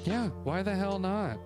Yeah, why the hell not?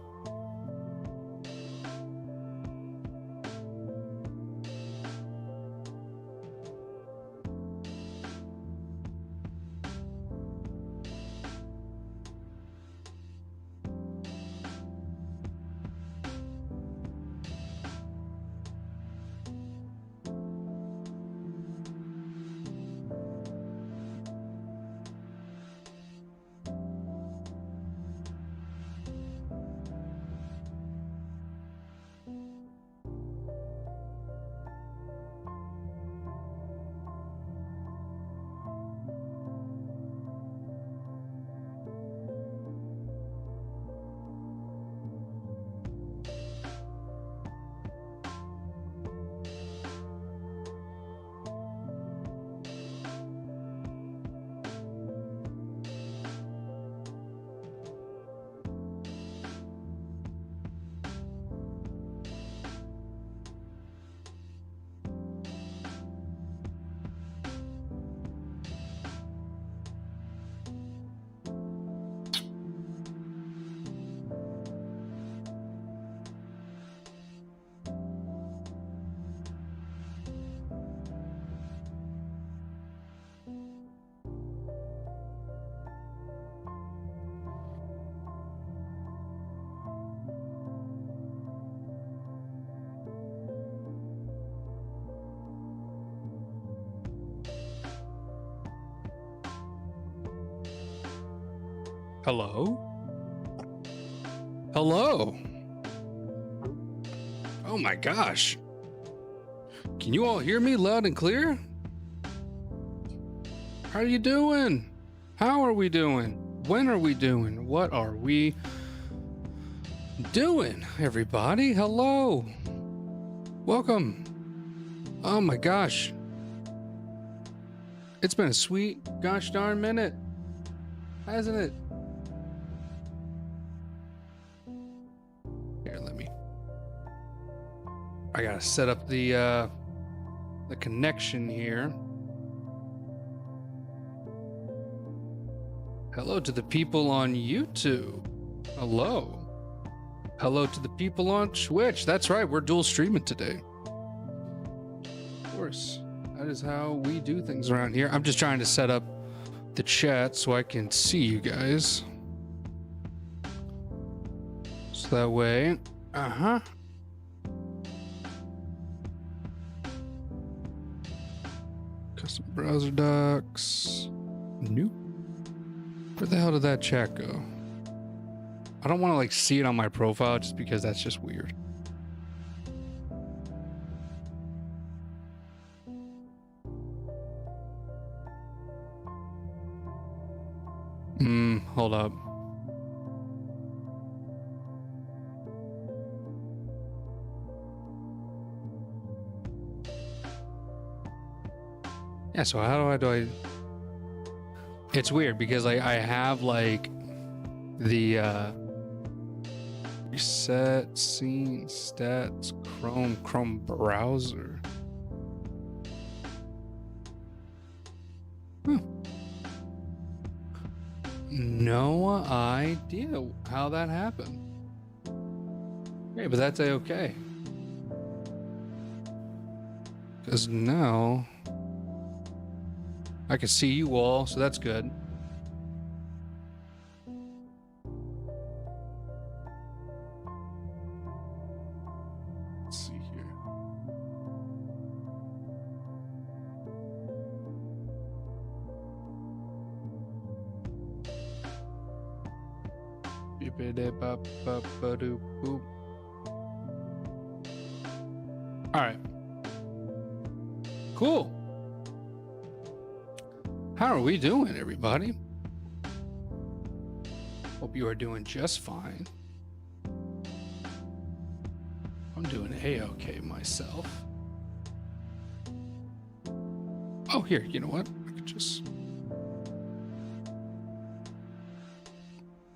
Hello? Hello? Oh my gosh. Can you all hear me loud and clear? How are you doing? How are we doing? When are we doing? What are we doing, everybody? Hello. Welcome. Oh my gosh. It's been a sweet gosh darn minute, hasn't it? Here, I gotta set up the connection here. Hello to the people on YouTube. Hello. Hello to the people on Twitch. That's right, we're dual streaming today. Of course, that is how we do things around here. I'm just trying to set up the chat so I can see you guys. So that way, Custom browser docs. Nope. Where the hell did that chat go? I don't want to like see it on my profile just because that's just weird. Hold up. Yeah, so how do I it's weird because like I have like the reset scene stats Chrome browser. No idea how that happened. Okay, but that's okay. Because now I can see you all, so that's good. Let's see here. All right. Cool. How are we doing, everybody? Hope you are doing just fine. I'm doing A-okay myself. Oh, here, you know what? I could just...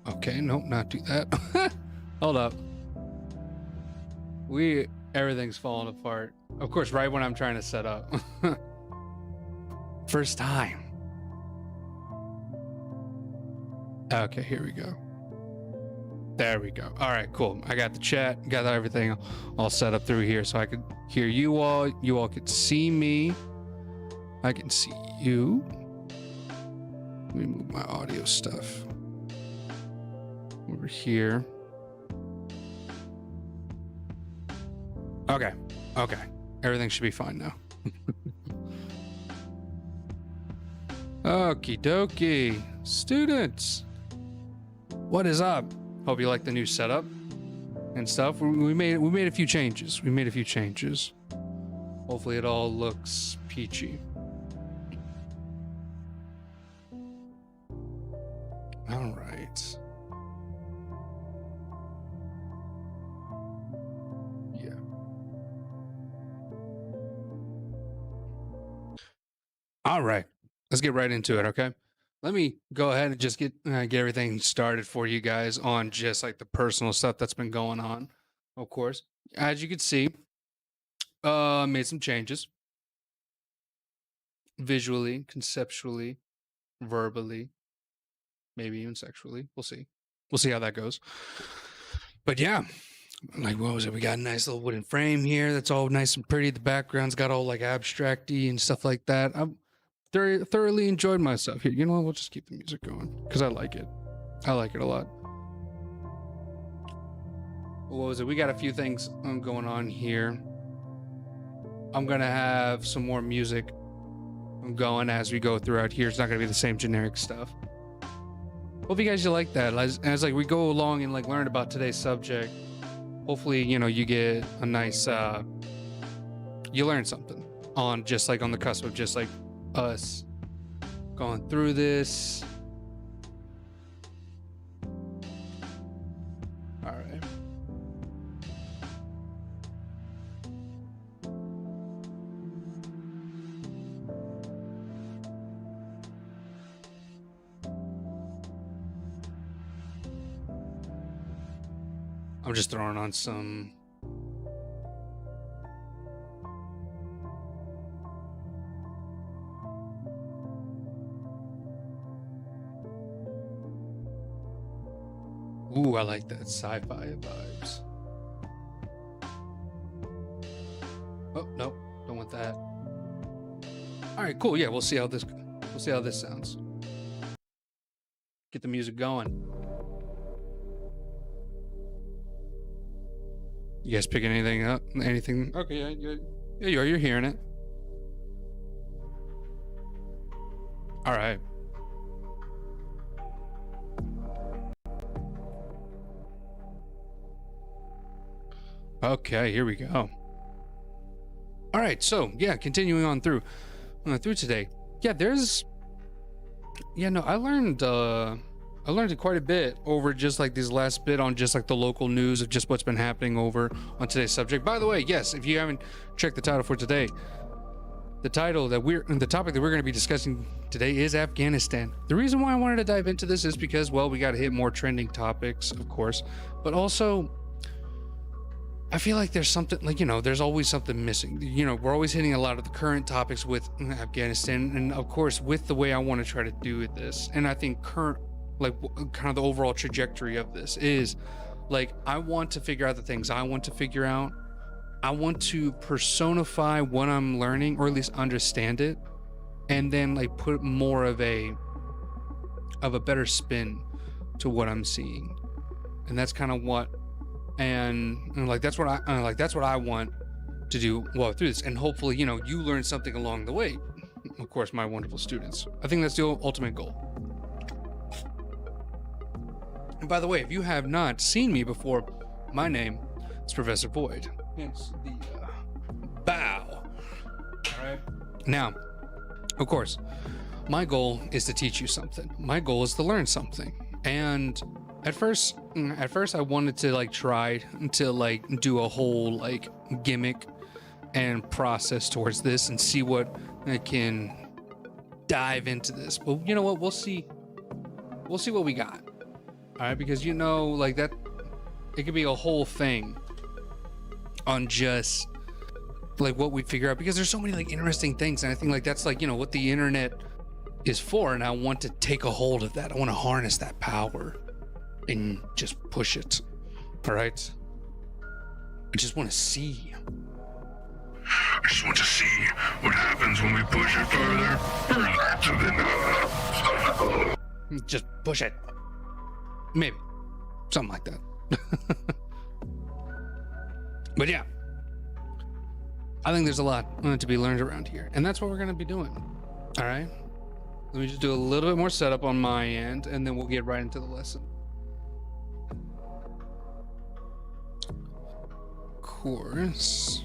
Okay, nope, not do that. Hold up. Everything's falling apart. Of course, right when I'm trying to set up. First time. Okay, here we go. There we go. All right, cool. I got the chat, got everything all set up through here so I could hear you all. You all could see me. I can see you. Let me move my audio stuff over here. Okay. Okay. Everything should be fine now. Okie dokie. Students, what is up? Hope you like the new setup and stuff. We made a few changes. Hopefully it all looks peachy. All right. Yeah. All right. Let's get right into it, okay? Let me go ahead and just get everything started for you guys on just like the personal stuff that's been going on. Of course, as you can see, made some changes visually, conceptually, verbally, maybe even sexually. We'll see how that goes. But yeah, like, what was it? We got a nice little wooden frame here that's all nice and pretty. The background's got all like abstracty and stuff like that. I'm thoroughly enjoyed myself here. You know what? We'll just keep the music going because I like it. I like it a lot. What was it? We got a few things going on here. I'm gonna have some more music going as we go throughout here. It's not gonna be the same generic stuff. Hope you guys like that. As like we go along and like learn about today's subject. Hopefully, you know, you get a nice you learn something on just like on the cusp of just like us going through this. All right. I'm just throwing on some ooh, I like that sci-fi vibes. Oh, no, don't want that. All right, cool. Yeah, we'll see how this sounds. Get the music going. You guys picking anything up? Anything? Okay, yeah, you are. You're hearing it. All right. Okay, here we go. All right, so yeah, continuing on through today. Yeah, I learned quite a bit over just like this last bit on just like the local news of just what's been happening over on today's subject. By the way, yes, if you haven't checked the title for today, the topic that we're going to be discussing today is Afghanistan. The reason why I wanted to dive into this is because, well, we got to hit more trending topics, of course, but also I feel like there's something like, you know, there's always something missing. You know, we're always hitting a lot of the current topics with Afghanistan, and of course with the way I want to try to do this, and I think kind of the overall trajectory of this is like, I want to figure out the things I want to figure out. I want to personify what I'm learning, or at least understand it, and then like put more of a better spin to what I'm seeing. And that's kind of what, and like that's what I want to do well through this, and hopefully, you know, you learn something along the way. Of course, my wonderful students. I think that's the ultimate goal. And by the way, if you have not seen me before, my name is Professor Void. Hence the bow. All right. Now, of course, my goal is to teach you something. My goal is to learn something. And at first I wanted to like try to like do a whole like gimmick and process towards this and see what I can dive into this. But you know what? We'll see what we got. All right, because you know, like that, it could be a whole thing on just like what we figure out, because there's so many like interesting things, and I think like that's like, you know, what the internet is for, and I want to take a hold of that. I want to harness that power. and just push it. All right? I just want to see. I just want to see what happens when we push it further. Just push it. Maybe. Something like that. But yeah. I think there's a lot to be learned around here. And that's what we're going to be doing. All right? Let me just do a little bit more setup on my end, and then we'll get right into the lesson. Course.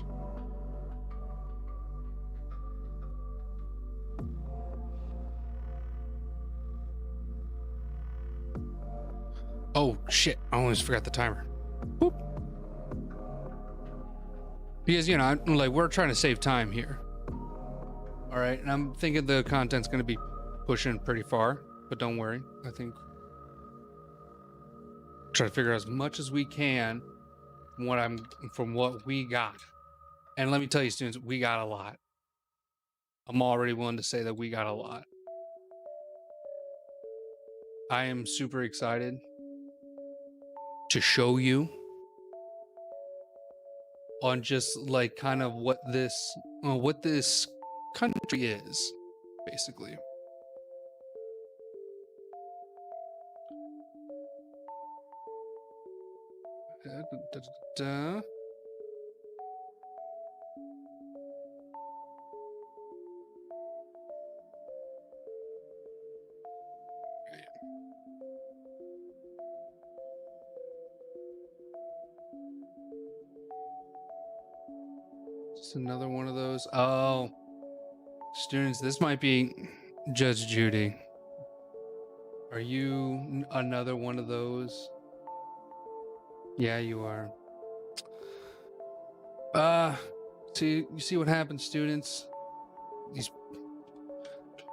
Oh shit, I almost forgot the timer. Boop. Because, you know, like, we're trying to save time here. All right, and I'm thinking the content's going to be pushing pretty far, but don't worry. I think try to figure out as much as we can from what we got. And let me tell you, students, we got a lot. I'm already willing to say that we got a lot. I am super excited to show you on just like kind of what this country is, basically. Just another one of those. Oh, students, this might be Judge Judy. Are you another one of those? Yeah, you are. You see what happens, students?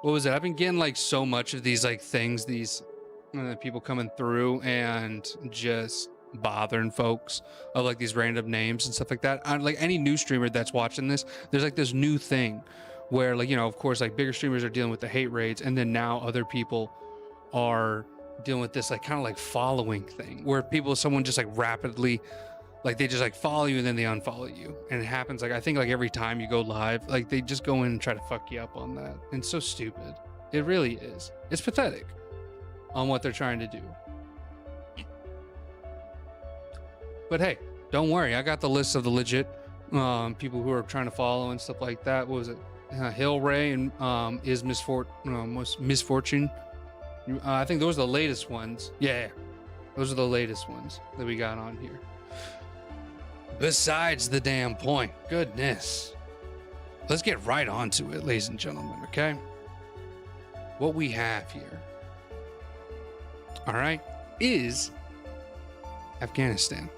What was it? I've been getting like so much of these like things, these people coming through and just bothering folks of like these random names and stuff like that. Like any new streamer that's watching this, there's like this new thing where, like, you know, of course, like bigger streamers are dealing with the hate raids, and then now other people are dealing with this like kind of like following thing where someone just like rapidly, like they just like follow you and then they unfollow you, and it happens like I think like every time you go live, like they just go in and try to fuck you up on that. And it's so stupid. It really is. It's pathetic on what they're trying to do. But hey, don't worry, I got the list of the legit people who are trying to follow and stuff like that. What was it? Hill Ray and is misfortune. I think those are the latest ones. Yeah, those are the latest ones that we got on here. Besides the damn point. Goodness. Let's get right onto it, ladies and gentlemen, okay? What we have here, all right, is Afghanistan.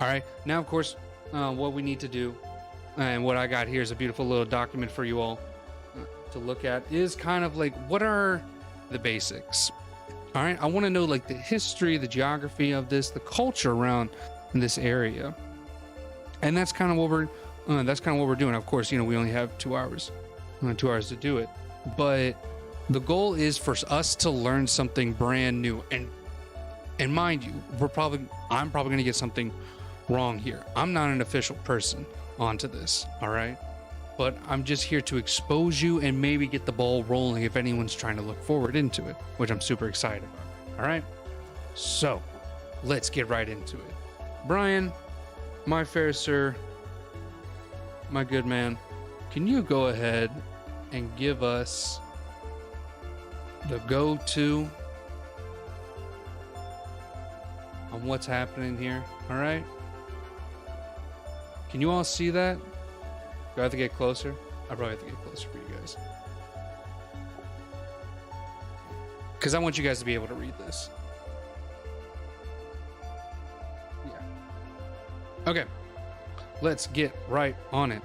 All right, now, of course, what we need to do, and what I got here is a beautiful little document for you all to look at, is kind of like, what are the basics? All right, I want to know like the history, the geography of this, the culture around this area, and that's kind of what we're doing. Of course, you know, we only have 2 hours, 2 hours to do it, but the goal is for us to learn something brand new. And mind you, I'm probably going to get something wrong here. I'm not an official person onto this, all right? But I'm just here to expose you and maybe get the ball rolling if anyone's trying to look forward into it, which I'm super excited about, all right? So, let's get right into it. Brian, my fair sir, my good man, can you go ahead and give us the go-to on what's happening here, all right? Can you all see that? Do I have to get closer? I probably have to get closer for you guys, because I want you guys to be able to read this. Yeah. Okay, let's get right on it.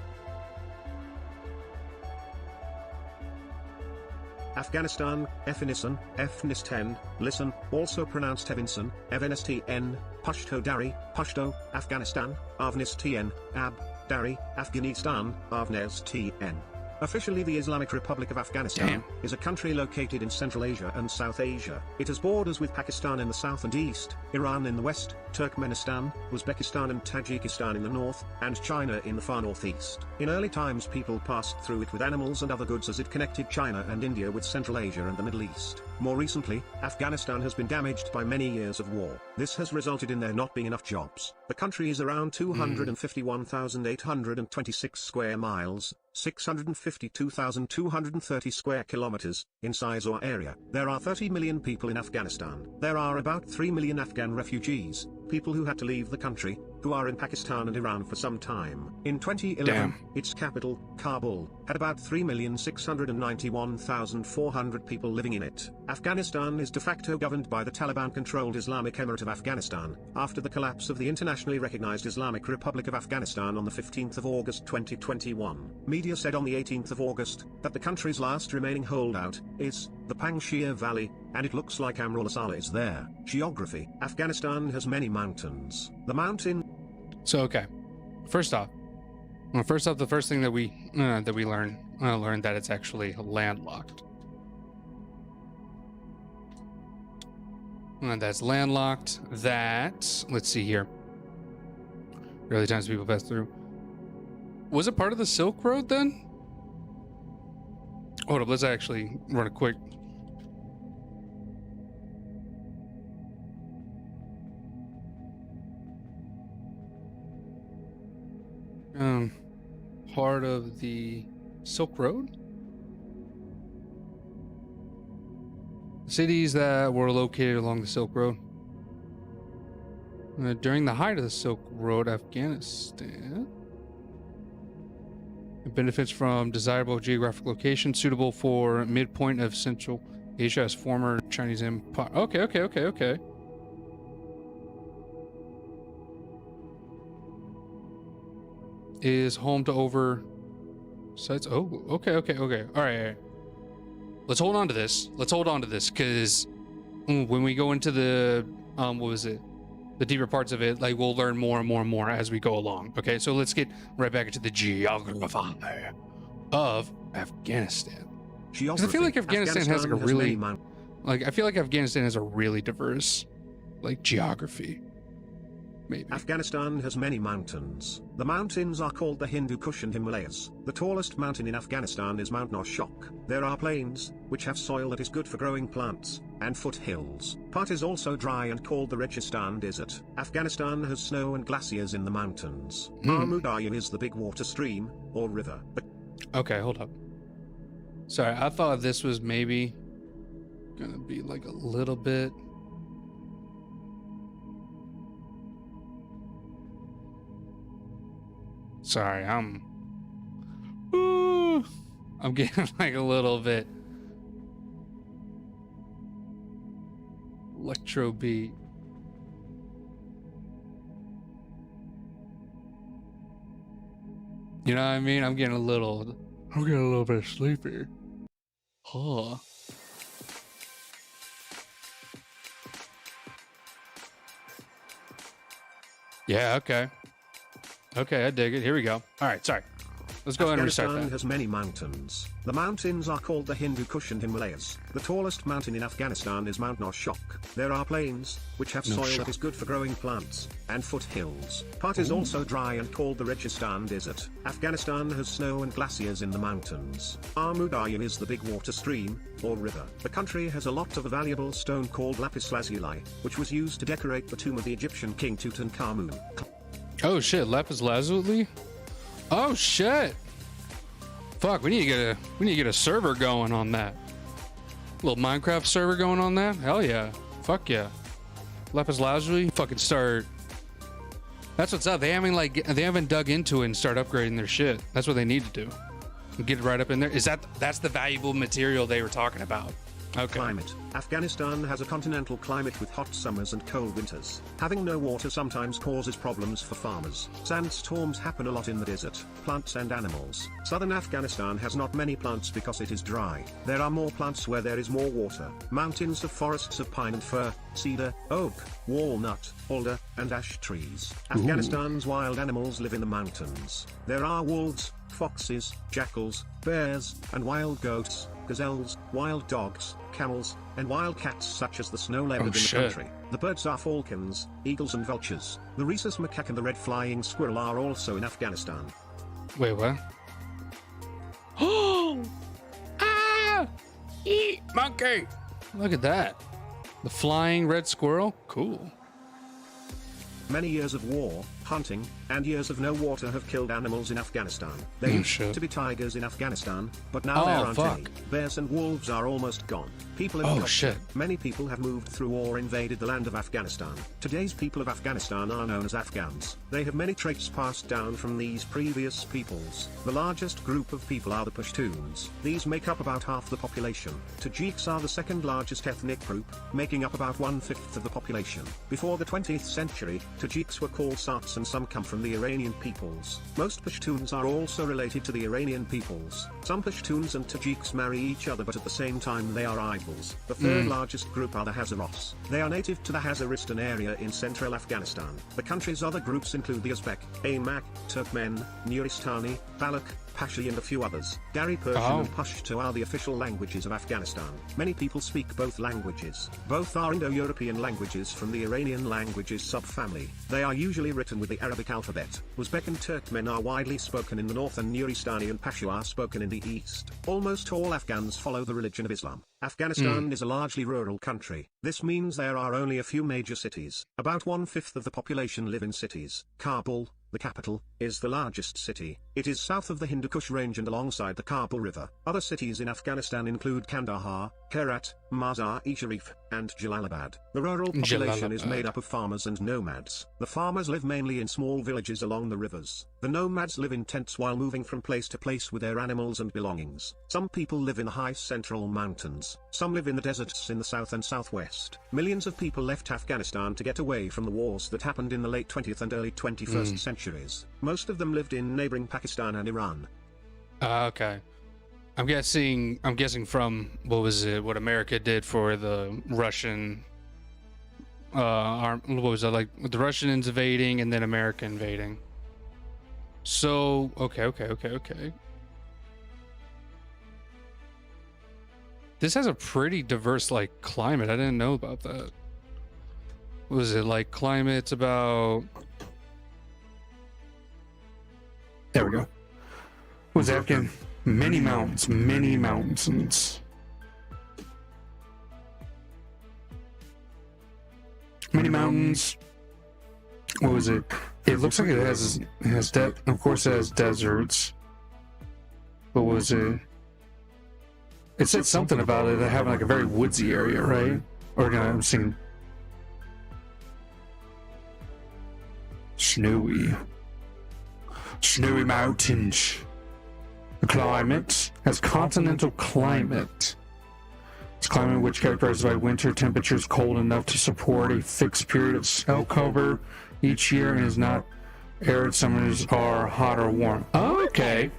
Afghanistan, Afghanistan, listen, also pronounced Evinson, Evanistn, Pashto Dari, Pashto, Afghanistan, Avnistn, Ab, Dari, Afghanistan, Avnestn. Officially, the Islamic Republic of Afghanistan is a country located in Central Asia and South Asia. It has borders with Pakistan in the south and east, Iran in the west, Turkmenistan, Uzbekistan and Tajikistan in the north, and China in the far northeast. In early times, people passed through it with animals and other goods as it connected China and India with Central Asia and the Middle East. More recently, Afghanistan has been damaged by many years of war. This has resulted in there not being enough jobs. The country is around 251,826 square miles, 652,230 square kilometers, in size or area. There are 30 million people in Afghanistan. There are about 3 million Afghan refugees, people who had to leave the country, who are in Pakistan and Iran for some time. In 2011, its capital, Kabul, had about 3,691,400 people living in it. Afghanistan is de facto governed by the Taliban-controlled Islamic Emirate of Afghanistan, after the collapse of the internationally recognized Islamic Republic of Afghanistan on the 15th of August 2021. Media said on the 18th of August, that the country's last remaining holdout, is, the Panjshir Valley, and it looks like Amrullah is there. Geography. Afghanistan has many mountains. The mountain... So, okay. First off, the first thing that we learned that it's actually landlocked. That's landlocked. That, let's see here. Early times people passed through. Was it part of the Silk Road then? Hold up, let's actually run a quick. Part of the Silk Road? Cities that were located along the Silk Road. During the height of the Silk Road, Afghanistan. It benefits from desirable geographic location suitable for midpoint of Central Asia as former Chinese Empire. Okay. Is home to over sites. Oh, okay. All right. Let's hold on to this. Because when we go into the the deeper parts of it, like, we'll learn more and more as we go along. Okay, so let's get right back into the geography of Afghanistan. Because I feel like Afghanistan has like a really, I feel like Afghanistan has a really diverse, like, geography. Maybe. Afghanistan has many mountains. The mountains are called the Hindu Kush and Himalayas. The tallest mountain in Afghanistan is Mount Noshok. There are plains, which have soil that is good for growing plants, and foothills. Part is also dry and called the Registan Desert. Afghanistan has snow and glaciers in the mountains. Amu Darya is the big water stream, or river. Okay, hold up. Sorry, I thought this was maybe gonna be like a little bit... Sorry, I'm getting like a little bit electro beat. You know what I mean? I'm getting a little bit sleepy. Huh. Yeah, okay. Okay, I dig it. Here we go. All right, sorry. Let's go ahead and restart that. Afghanistan has many mountains. The mountains are called the Hindu Kush and Himalayas. The tallest mountain in Afghanistan is Mount Noshok. There are plains, which have soil that is good for growing plants, and foothills. Part is also dry and called the Registan Desert. Afghanistan has snow and glaciers in the mountains. Amu Darya is the big water stream, or river. The country has a lot of a valuable stone called lapis lazuli, which was used to decorate the tomb of the Egyptian king Tutankhamun. Oh shit, lapis lazuli? Oh shit! Fuck, we need to get a server going on that. A little Minecraft server going on that? Hell yeah. Fuck yeah. Lapis lazuli, fucking start. That's what's up. They haven't dug into it and start upgrading their shit. That's what they need to do. Get it right up in there. That's the valuable material they were talking about. Okay. Climate. Afghanistan has a continental climate with hot summers and cold winters. Having no water sometimes causes problems for farmers. Sandstorms happen a lot in the desert, plants and animals. Southern Afghanistan has not many plants because it is dry. There are more plants where there is more water. Mountains have forests of pine and fir, cedar, oak, walnut, alder, and ash trees. Afghanistan's wild animals live in the mountains. There are wolves, foxes, jackals, bears, and wild goats, gazelles, wild dogs, camels, and wild cats such as the snow leopard in the country. The birds are falcons, eagles and vultures. The rhesus macaque and the red flying squirrel are also in Afghanistan. Wait, what? Oh! Ah! Eat monkey! Look at that. The flying red squirrel? Cool. Many years of war, hunting, and years of no water have killed animals in Afghanistan. There used to be tigers in Afghanistan, but now there aren't any. Bears and wolves are almost gone. People have Many people have moved through or invaded the land of Afghanistan. Today's people of Afghanistan are known as Afghans. They have many traits passed down from these previous peoples. The largest group of people are the Pashtuns. These make up about half the population. Tajiks are the second largest ethnic group, making up about 1/5 of the population. Before the 20th century, Tajiks were called Sats and some come from the Iranian peoples. Most Pashtuns are also related to the Iranian peoples. Some Pashtuns and Tajiks marry each other but at the same time they are rivals. The third largest group are the Hazaras. They are native to the Hazaristan area in central Afghanistan. The country's other groups include the Uzbek, Amak, Turkmen, Nuristani, Baloch, Pashi and a few others. Dari Persian and Pashto are the official languages of Afghanistan. Many people speak both languages. Both are Indo-European languages from the Iranian languages subfamily. They are usually written with the Arabic alphabet. Uzbek and Turkmen are widely spoken in the north and Nuristani and Pashto are spoken in the east. Almost all Afghans follow the religion of Islam. Afghanistan is a largely rural country. This means there are only a few major cities. About 1/5 of the population live in cities. Kabul, the capital, is the largest city. It is south of the Hindu Kush range and alongside the Kabul River. Other cities in Afghanistan include Kandahar, Herat, Mazar-e-Sharif, and Jalalabad. The rural population is made up of farmers and nomads. The farmers live mainly in small villages along the rivers. The nomads live in tents while moving from place to place with their animals and belongings. Some people live in the high central mountains. Some live in the deserts in the south and southwest. Millions of people left Afghanistan to get away from the wars that happened in the late 20th and early 21st centuries. Most of them lived in neighboring Pakistan and Iran. Okay. I'm guessing from what America did for the Russian what was that, like the Russians invading and then America invading. So okay. This has a pretty diverse like climate. I didn't know about that. What was it like climate's about? There we go. Was Afghan many mountains. Many mountains. What was it? It looks like it has depth. Of course, it has deserts. What was it? It said something about it having like a very woodsy area, right? Or no, I'm seeing snowy mountains. The climate has continental climate. It's climate which characterized by winter temperatures cold enough to support a fixed period of snow cover each year and is not arid. Summers are hot or warm. Oh, okay.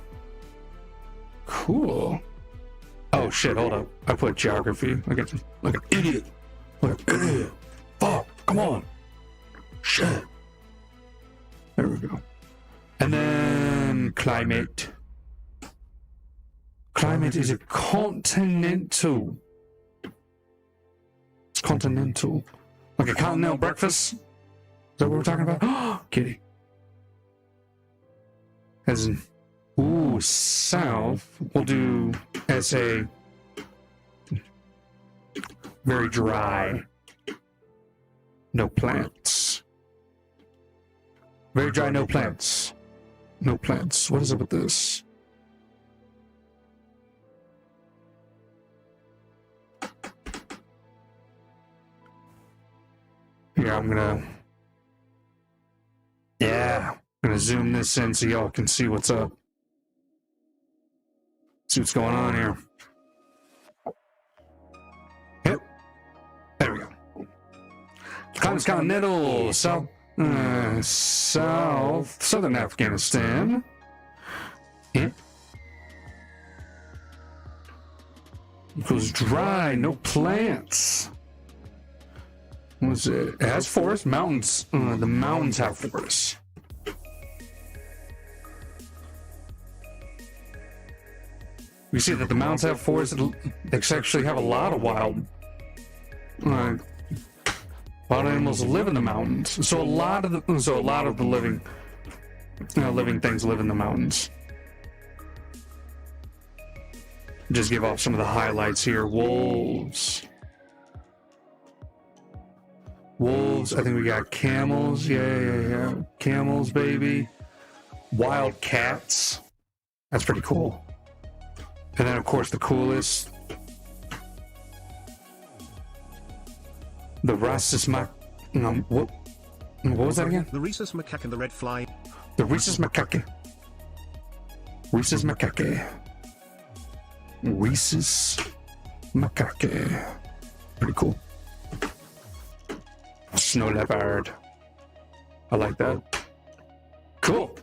Cool. Oh shit, hold up. I put geography. Like an idiot. Fuck, come on. Shit. There we go. And then climate. Climate is a continental. It's continental. Like a continental breakfast? Is that what we're talking about? Kitty. As in, south. We'll do SA. Very dry. No plants. Very dry, no plants. No plants. What is up with this? Here, I'm gonna zoom this in so y'all can see what's up. See what's going on here. Yep. Continental, southern Afghanistan. Yeah. It goes dry, no plants. What's it? It has forests, mountains. The mountains have forests. We see that the mountains have forests. They actually have a lot of wild animals live in the mountains. So a lot of the living things live in the mountains. Just give off some of the highlights here. Wolves. I think we got camels. Yeah. Camels, baby. Wild cats. That's pretty cool. And then, of course, the coolest. The rhesus macaque. What was that again? The rhesus macaque and the red fly. The rhesus macaque. Rhesus macaque. Rhesus macaque. Pretty cool. Snow leopard. I like that. Cool.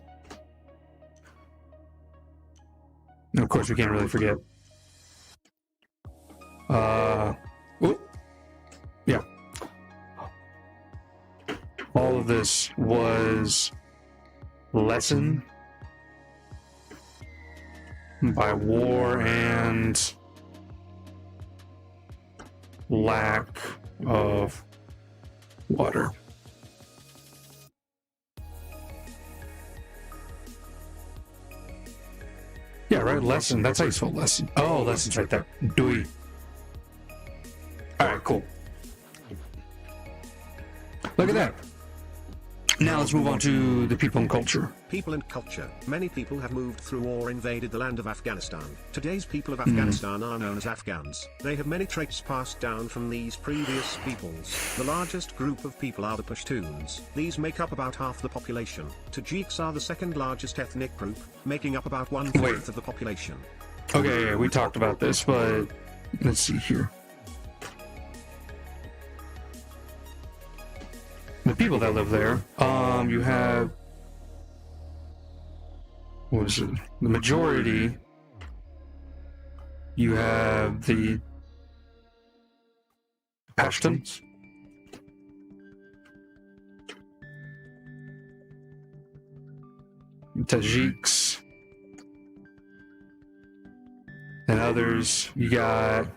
And of course, we can't really forget. Yeah. All of this was lessened by war and lack of water. Yeah, right, lesson. That's how you spell lesson. Oh, lesson's right there. Dewey. Alright, cool. Look at that. Now let's move on to the people and culture. People and culture. Many people have moved through or invaded the land of Afghanistan. Today's people of Afghanistan are known as Afghans. They have many traits passed down from these previous peoples. The largest group of people are the Pashtuns. These make up about half the population. Tajiks are the second largest ethnic group, making up about 1/4 of the population. Okay, yeah, we talked about this, but let's see here. The people that live there, you have, what was it? The majority, you have the Pashtuns, Tajiks, and others. You got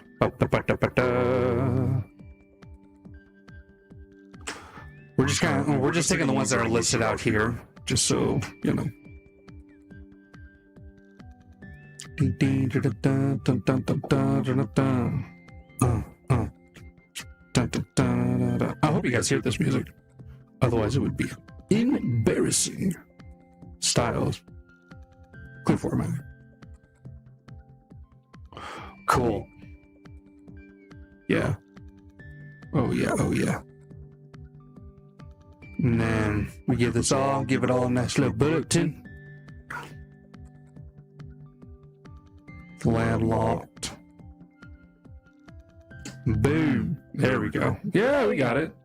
we're just taking the ones that are listed out here, just so you know. I hope you guys hear this music. Otherwise, it would be embarrassing. Styles. Clear format. Cool. Yeah. Oh yeah. And then we give it all a nice little bulletin. Landlocked. Boom. There we go. Yeah, we got it.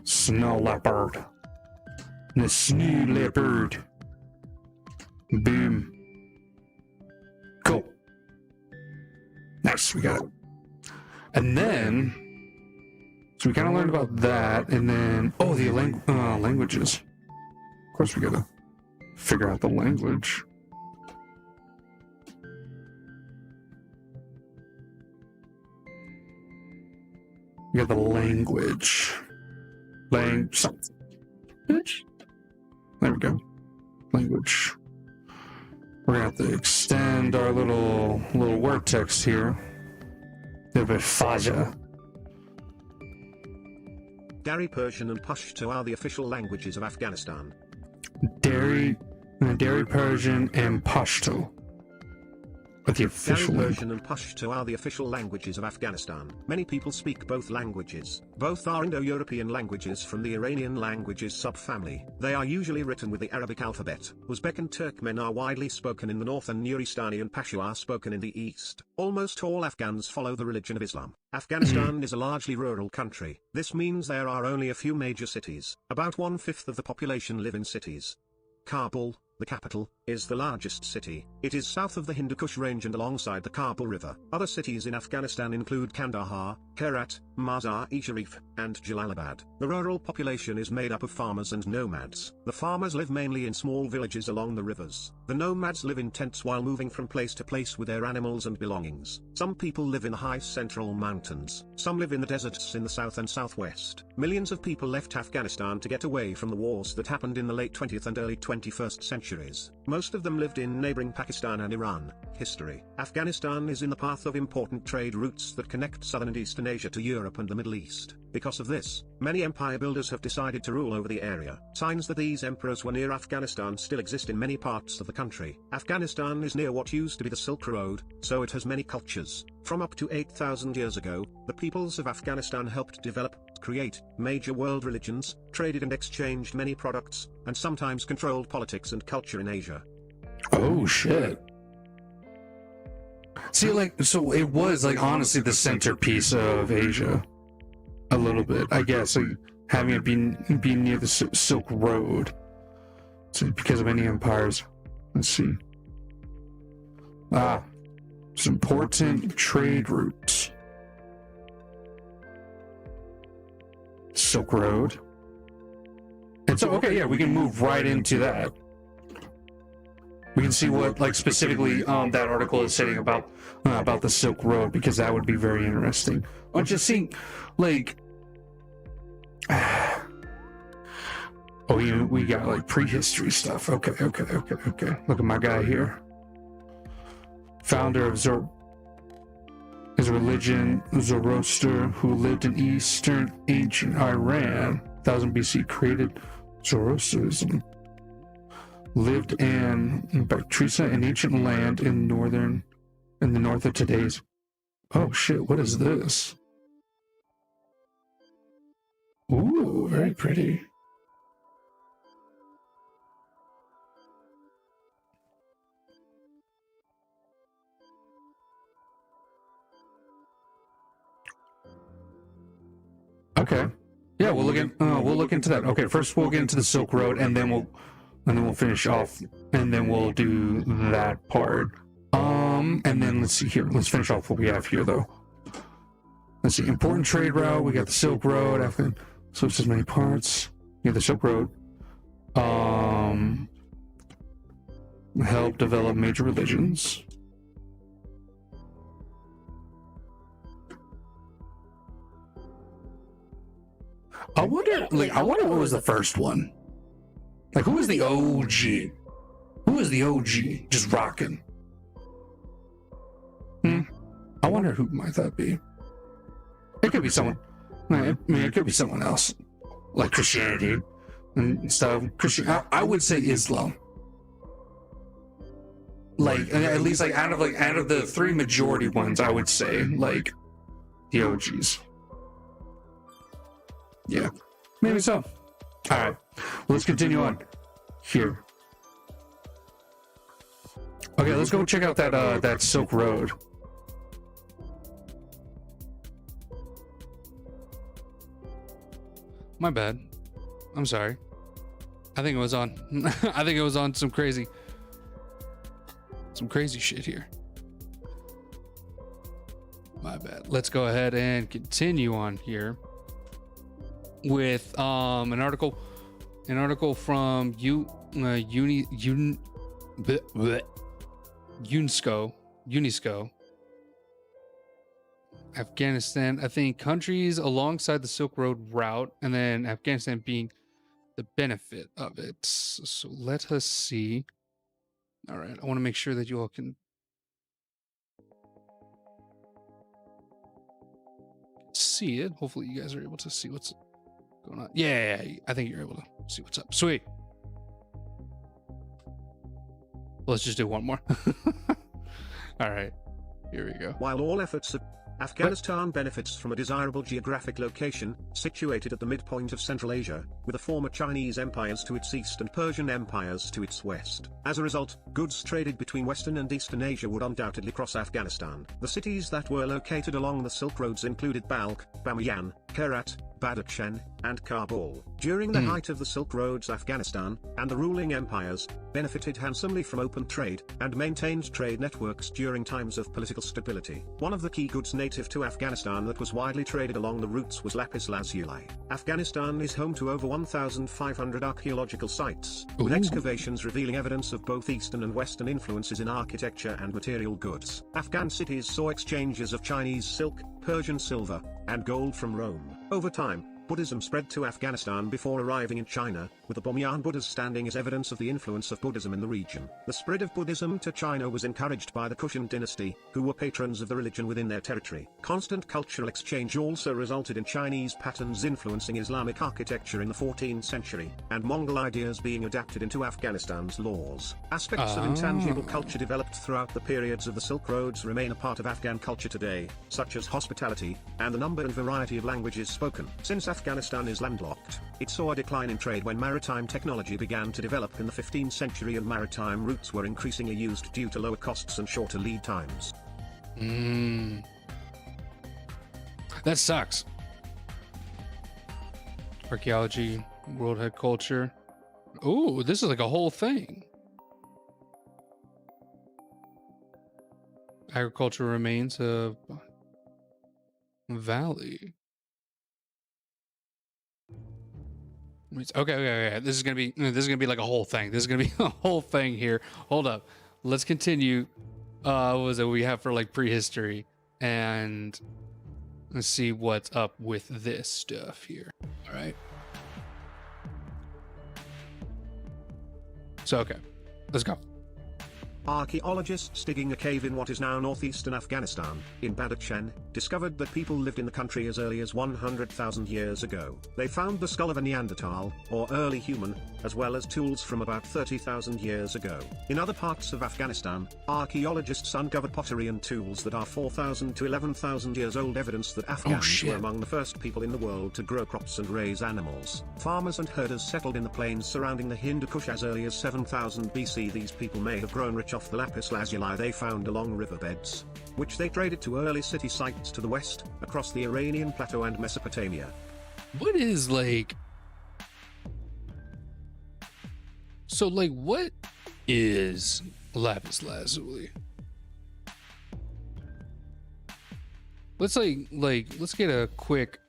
Snow leopard. The snow leopard. Boom. Cool. Nice, we got it. And then, so we kind of learned about that, and then, the languages. Of course, we gotta figure out the language. We got the language. Language. There we go. Language. We're gonna have to extend our little word text here. A bit faja. Dari, Persian and Pashto are the official languages of Afghanistan. Dari, Persian, and Pashto. But the official Dari Persian and Pashto are the official languages of Afghanistan. Many people speak both languages. Both are Indo-European languages from the Iranian languages subfamily. They are usually written with the Arabic alphabet. Uzbek and Turkmen are widely spoken in the north and Nuristani and Pashto are spoken in the east. Almost all Afghans follow the religion of Islam. Afghanistan is a largely rural country. This means there are only a few major cities. About 1/5 of the population live in cities. Kabul, the capital, is the largest city. It is south of the Hindu Kush range and alongside the Kabul River. Other cities in Afghanistan include Kandahar, Herat, Mazar-e-Sharif, and Jalalabad. The rural population is made up of farmers and nomads. The farmers live mainly in small villages along the rivers. The nomads live in tents while moving from place to place with their animals and belongings. Some people live in the high central mountains. Some live in the deserts in the south and southwest. Millions of people left Afghanistan to get away from the wars that happened in the late 20th and early 21st centuries. Most of them lived in neighboring Pakistan and Iran. History. Afghanistan is in the path of important trade routes that connect southern and eastern Asia to Europe and the Middle East. Because of this, many empire builders have decided to rule over the area. Signs that these emperors were near Afghanistan still exist in many parts of the country. Afghanistan is near what used to be the Silk Road, so it has many cultures. From up to 8,000 years ago, the peoples of Afghanistan helped develop, create major world religions, traded and exchanged many products, and sometimes controlled politics and culture in Asia. Oh shit. See, like, so it was like honestly the centerpiece of Asia. A little bit, I guess, like having it be near the Silk Road. So because of any empires. Let's see. It's important trade routes. Silk Road. And so, okay, yeah, we can move right into that. We can see what, like, specifically that article is saying about the Silk Road, because that would be very interesting. I'm just seeing, like, oh, we got like prehistory stuff. Okay. Look at my guy here. Founder of his religion, Zoroaster, who lived in eastern ancient Iran, 1000 BC, created Zoroastrianism. Lived in Bactria, an ancient land in the north of today's. Oh shit! What is this? Ooh, very pretty. Okay. Yeah, we'll look into that. Okay, first we'll get into the Silk Road, and then we'll finish off, and then we'll do that part. And then let's see here. Let's finish off what we have here, though. Let's see. Important trade route. We got the Silk Road. So it's as many parts. Yeah, the Silk Road. Help develop major religions. I wonder what was the first one? Like, who was the OG? Who was the OG just rocking? I wonder who might that be. It could be someone. I mean, it could be someone else, like Christianity and stuff. I would say Islam. Like, at least like out of the three majority ones, I would say like the OGs. Yeah, maybe so. All right, let's continue on here. Okay, let's go check out that Silk Road. My bad. I'm sorry. I think it was on. I think it was on some crazy shit here. My bad. Let's go ahead and continue on here with an article from UNESCO. Afghanistan, I think countries alongside the Silk Road route, and then Afghanistan being the benefit of it. So let us see. All right, I want to make sure that you all can see it. Hopefully you guys are able to see what's going on. Yeah, I think you're able to see what's up. Sweet. Let's just do one more. All right, here we go. While all efforts of Afghanistan benefits from a desirable geographic location, situated at the midpoint of Central Asia, with the former Chinese empires to its east and Persian empires to its west. As a result, goods traded between Western and Eastern Asia would undoubtedly cross Afghanistan. The cities that were located along the Silk Roads included Balkh, Bamiyan, Herat, Badakhshan, and Kabul. During the height of the Silk Roads, Afghanistan, and the ruling empires, benefited handsomely from open trade, and maintained trade networks during times of political stability. One of the key goods native to Afghanistan that was widely traded along the routes was lapis lazuli. Afghanistan is home to over 1,500 archaeological sites, with excavations revealing evidence of both Eastern and Western influences in architecture and material goods. Afghan cities saw exchanges of Chinese silk, Persian silver, and gold from Rome. Over time, Buddhism spread to Afghanistan before arriving in China, with the Bamiyan Buddhas standing as evidence of the influence of Buddhism in the region. The spread of Buddhism to China was encouraged by the Kushan dynasty, who were patrons of the religion within their territory. Constant cultural exchange also resulted in Chinese patterns influencing Islamic architecture in the 14th century, and Mongol ideas being adapted into Afghanistan's laws. Aspects of intangible culture developed throughout the periods of the Silk Roads remain a part of Afghan culture today, such as hospitality, and the number and variety of languages spoken. Since Afghanistan is landlocked, it saw a decline in trade when maritime technology began to develop in the 15th century, and maritime routes were increasingly used due to lower costs and shorter lead times. That sucks. Archaeology, world head culture. Ooh, this is like a whole thing. Agriculture remains a valley. Okay. This is gonna be like a whole thing. This is gonna be a whole thing here. Hold up. Let's continue. What was it we have for like prehistory, and let's see what's up with this stuff here. All right. So okay, let's go. Archaeologists digging a cave in what is now northeastern Afghanistan, in Badakhshan, discovered that people lived in the country as early as 100,000 years ago. They found the skull of a Neanderthal, or early human, as well as tools from about 30,000 years ago. In other parts of Afghanistan, archaeologists uncovered pottery and tools that are 4,000 to 11,000 years old, evidence that Afghans were among the first people in the world to grow crops and raise animals. Farmers and herders settled in the plains surrounding the Hindu Kush as early as 7,000 BC. These people may have grown rich off the lapis lazuli they found along riverbeds, which they traded to early city sites to the west, across the Iranian plateau and Mesopotamia. What is like... So like, what is lapis lazuli? Let's let's get a quick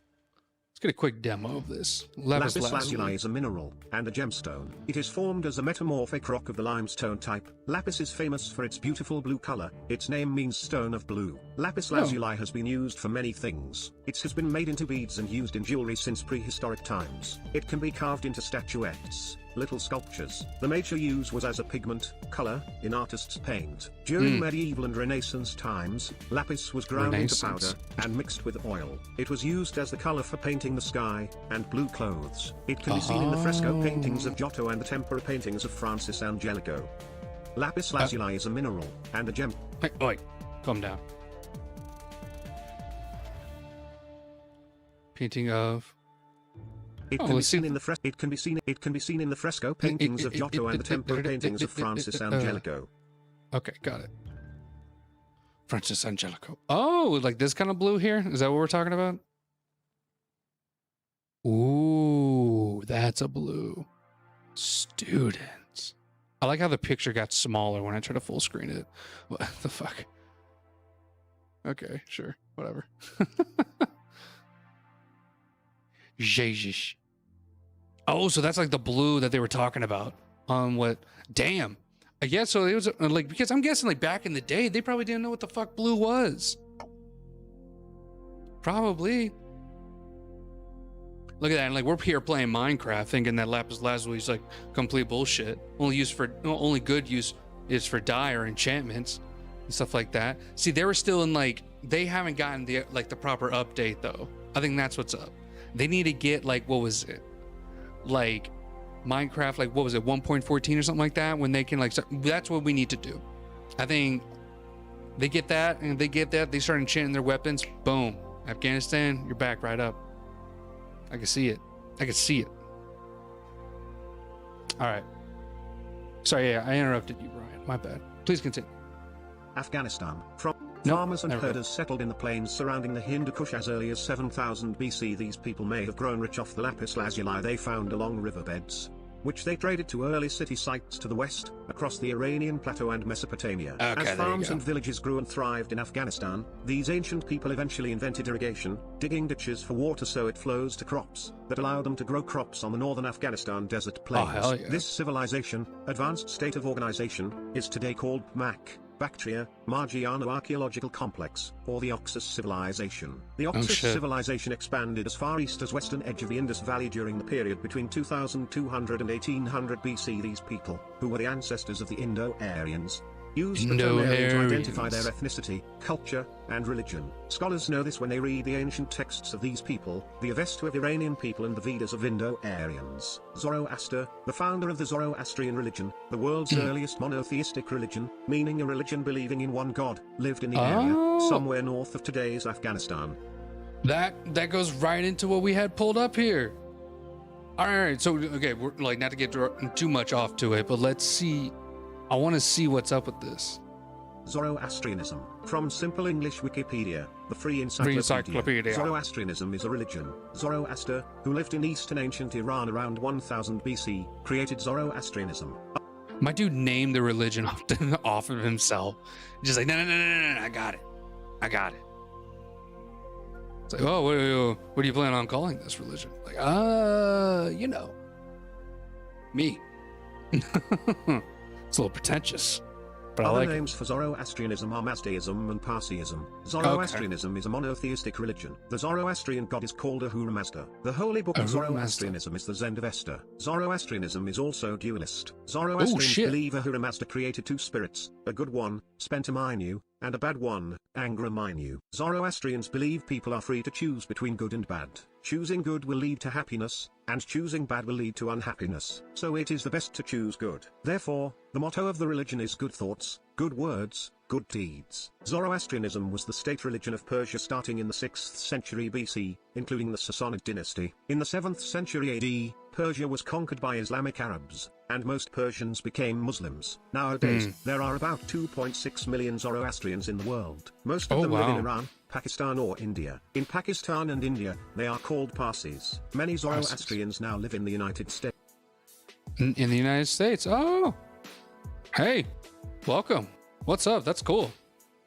demo of this. Lapis lazuli is a mineral and a gemstone. It is formed as a metamorphic rock of the limestone type. Lapis is famous for its beautiful blue color. Its name means stone of blue. Lapis lazuli has been used for many things. It has been made into beads and used in jewelry since prehistoric times. It can be carved into statuettes, little sculptures. The major use was as a pigment, color, in artists' paint. During medieval and Renaissance times, lapis was ground into powder and mixed with oil. It was used as the color for painting the sky and blue clothes. It can be seen in the fresco paintings of Giotto and the tempera paintings of Francis Angelico. Lapis lazuli is a mineral and a gem. Wait, calm down. Painting of... It can be seen in the fresco paintings of Giotto and the tempera paintings of Francis Angelico. Okay, got it. Francis Angelico. Oh, like this kind of blue here? Is that what we're talking about? Ooh, that's a blue. Students. I like how the picture got smaller when I tried to full screen it. What the fuck? Okay, sure, whatever. Jesus. Oh, so that's like the blue that they were talking about on what? Damn. I guess so. It was like, because I'm guessing like back in the day, they probably didn't know what the fuck blue was. Probably. Look at that. And like we're here playing Minecraft thinking that lapis lazuli is like complete bullshit. Only good use is for dye or enchantments and stuff like that. See, they were still in like, they haven't gotten the proper update though. I think that's what's up. They need to get like, what was it? Like Minecraft, like what was it, 1.14 or something like that, when they can like start, that's what we need to do. I think They get that, and they get that. They start enchanting their weapons. Boom. Afghanistan, you're back right up. I can see it. I can see it. All right. Sorry, yeah, I interrupted you, Brian. My bad. Please continue. Afghanistan. From Nope, farmers and never herders settled in the plains surrounding the Hindu Kush as early as 7000 BC. These people may have grown rich off the lapis lazuli they found along riverbeds, which they traded to early city sites to the west, across the Iranian plateau and Mesopotamia. Okay, As farms and villages grew and thrived in Afghanistan, these ancient people eventually invented irrigation, digging ditches for water so it flows to crops, that allowed them to grow crops on the northern Afghanistan desert plains. hell yeah. This civilization, advanced state of organization, is today called MAC. Bactria, Margiano Archaeological Complex, or the Oxus Civilization. The Oxus Civilization expanded as far east as western edge of the Indus Valley during the period between 2200 and 1800 BC. These people, who were the ancestors of the Indo-Aryans, used the term Aryan to identify their ethnicity, culture, and religion. Scholars know this when they read the ancient texts of these people, the Avesta of Iranian people and the Vedas of Indo-Aryans. Zoroaster, the founder of the Zoroastrian religion, the world's earliest monotheistic religion, meaning a religion believing in one god, lived in the area, somewhere north of today's Afghanistan. That goes right into what we had pulled up here. All right, so okay, we're like not to get too much off to it, but let's see. I want to see what's up with this. Zoroastrianism. From Simple English Wikipedia, the free encyclopedia. Zoroastrianism is a religion. Zoroaster, who lived in eastern ancient Iran around 1000 BC, created Zoroastrianism. My dude named the religion off of himself. Just like, no, I got it. I got it. It's like, oh, what do you plan on calling this religion? Like, you know, me. It's a little pretentious, but Other I like names for Zoroastrianism are Mazdaism and Parsiism. Zoroastrianism is a monotheistic religion. The Zoroastrian god is called Ahura Mazda. The holy book of Zoroastrianism is the Zend-Avesta. Zoroastrianism is also dualist. Zoroastrians believe Ahura Mazda created two spirits, a good one, Spentaminyu, and a bad one, Angraminyu. Zoroastrians believe people are free to choose between good and bad. Choosing good will lead to happiness, and choosing bad will lead to unhappiness. So it is the best to choose good. Therefore, the motto of the religion is good thoughts, good words, good deeds. Zoroastrianism was the state religion of Persia starting in the 6th century BC, including the Sassanid dynasty. In the 7th century AD, Persia was conquered by Islamic Arabs, and most Persians became Muslims. Nowadays, there are about 2.6 million Zoroastrians in the world. Most of them live in Iran, Pakistan or India. In Pakistan and India, they are called Parsis. Many Zoroastrians now live in the United States. in the United States. Oh, hey, welcome. What's up? That's cool.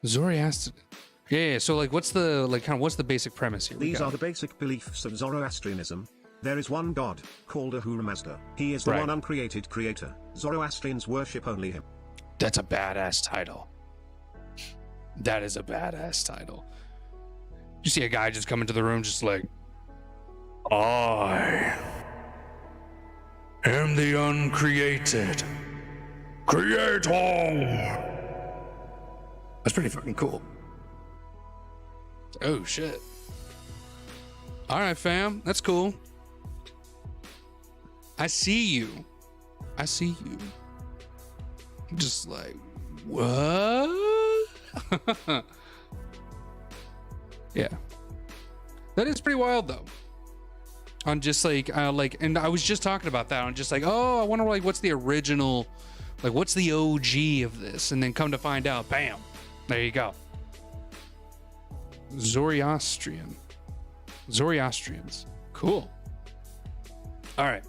Zoroaster. Yeah. So like, what's the basic premise here? These are the basic beliefs of Zoroastrianism. There is one God, called Ahura Mazda. He is the one uncreated creator. Zoroastrians worship only him. That's a badass title. That is a badass title. You see a guy just come into the room just like, I am the uncreated creator. That's pretty fucking cool. Oh shit. All right, fam. That's cool. I see you. I'm just like, what? Yeah. That is pretty wild though. On just like, and I was just talking about that. I'm just like, oh, I wonder like, what's the original, like, what's the OG of this? And then come to find out, bam, there you go. Zoroastrians. Cool. All right.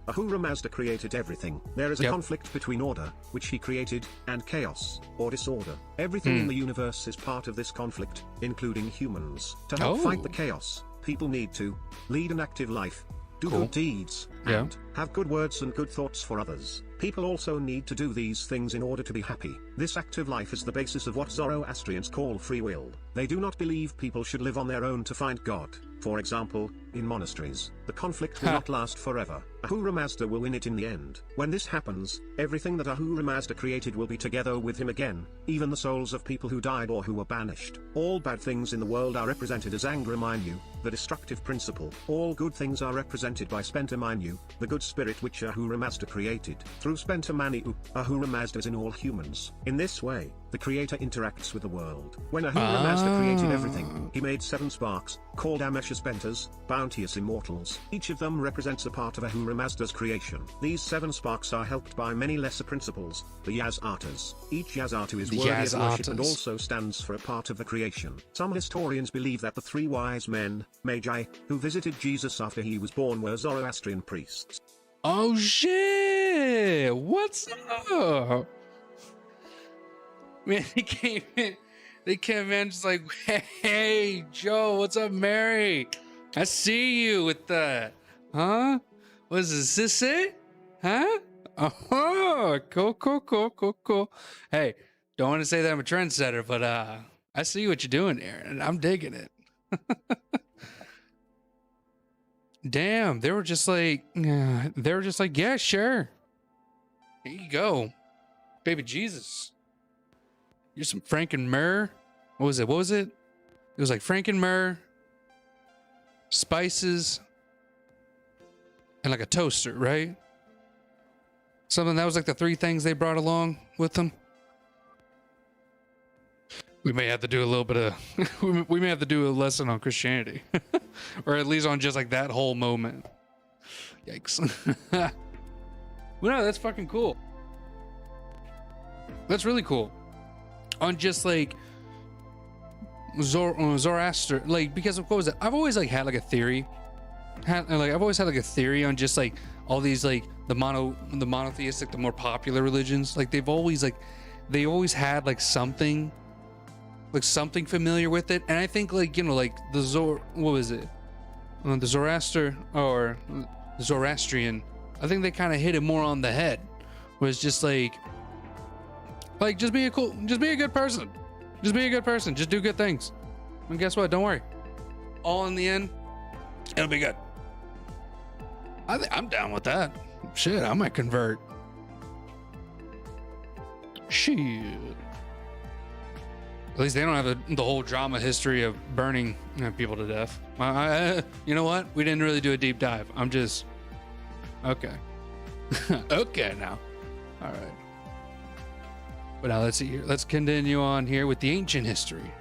Ahura Mazda created everything. There is a conflict between order, which he created, and chaos, or disorder. Everything in the universe is part of this conflict, including humans. To help fight the chaos, people need to lead an active life, do good deeds, and have good words and good thoughts for others. People also need to do these things in order to be happy. This active life is the basis of what Zoroastrians call free will. They do not believe people should live on their own to find God. For example, in monasteries. The conflict will not last forever. Ahura Mazda will win it in the end. When this happens, everything that Ahura Mazda created will be together with him again, even the souls of people who died or who were banished. All bad things in the world are represented as Angra Mainyu, the destructive principle. All good things are represented by Spenta Mainyu, the good spirit which Ahura Mazda created. Through Spenta Mainyu, Ahura Mazda is in all humans. In this way, the creator interacts with the world. When Ahura Mazda created everything, he made 7 sparks, called Amesha Spentas, bounteous immortals. Each of them represents a part of Ahura Mazda's creation. These 7 sparks are helped by many lesser principles, the Yaz-Artas. Each Yaz-Artu is worthy of worship and also stands for a part of the creation. Some historians believe that the 3 wise men, Magi, who visited Jesus after he was born were Zoroastrian priests. Oh shit! What's up? Man, they came in just like, hey, Joe, what's up, Mary? I see you with that. Huh? What is this it? Huh? Oh, cool. Hey, don't want to say that I'm a trendsetter, but I see what you're doing there, and I'm digging it. Damn, they were just like, yeah, sure. Here you go, baby Jesus. Here's some Franken myrrh. What was it? It was like Franken myrrh, spices, and like a toaster, right? Something that was like the 3 things they brought along with them. We may have to do a little bit of, we may have to do a lesson on Christianity, or at least on just like that whole moment. Yikes. Well, no, that's fucking cool. That's really cool. On just like Zoroaster, like, because of what was it? I've always like had like a theory. I've always had like a theory on just like all these like the monotheistic, the more popular religions. Like they always had like something familiar with it. And I think like, you know, like the the Zoroaster or the Zoroastrian, I think they kind of hit it more on the head. Was just like just be a good person. Just be a good person. Just do good things. And guess what? Don't worry. All in the end, it'll be good. I'm down with that. Shit, I might convert. Shit. At least they don't have the whole drama history of burning people to death. You know what? We didn't really do a deep dive. I'm just... Okay. Okay, now. All right. But now let's see here. Let's continue on here with the ancient history.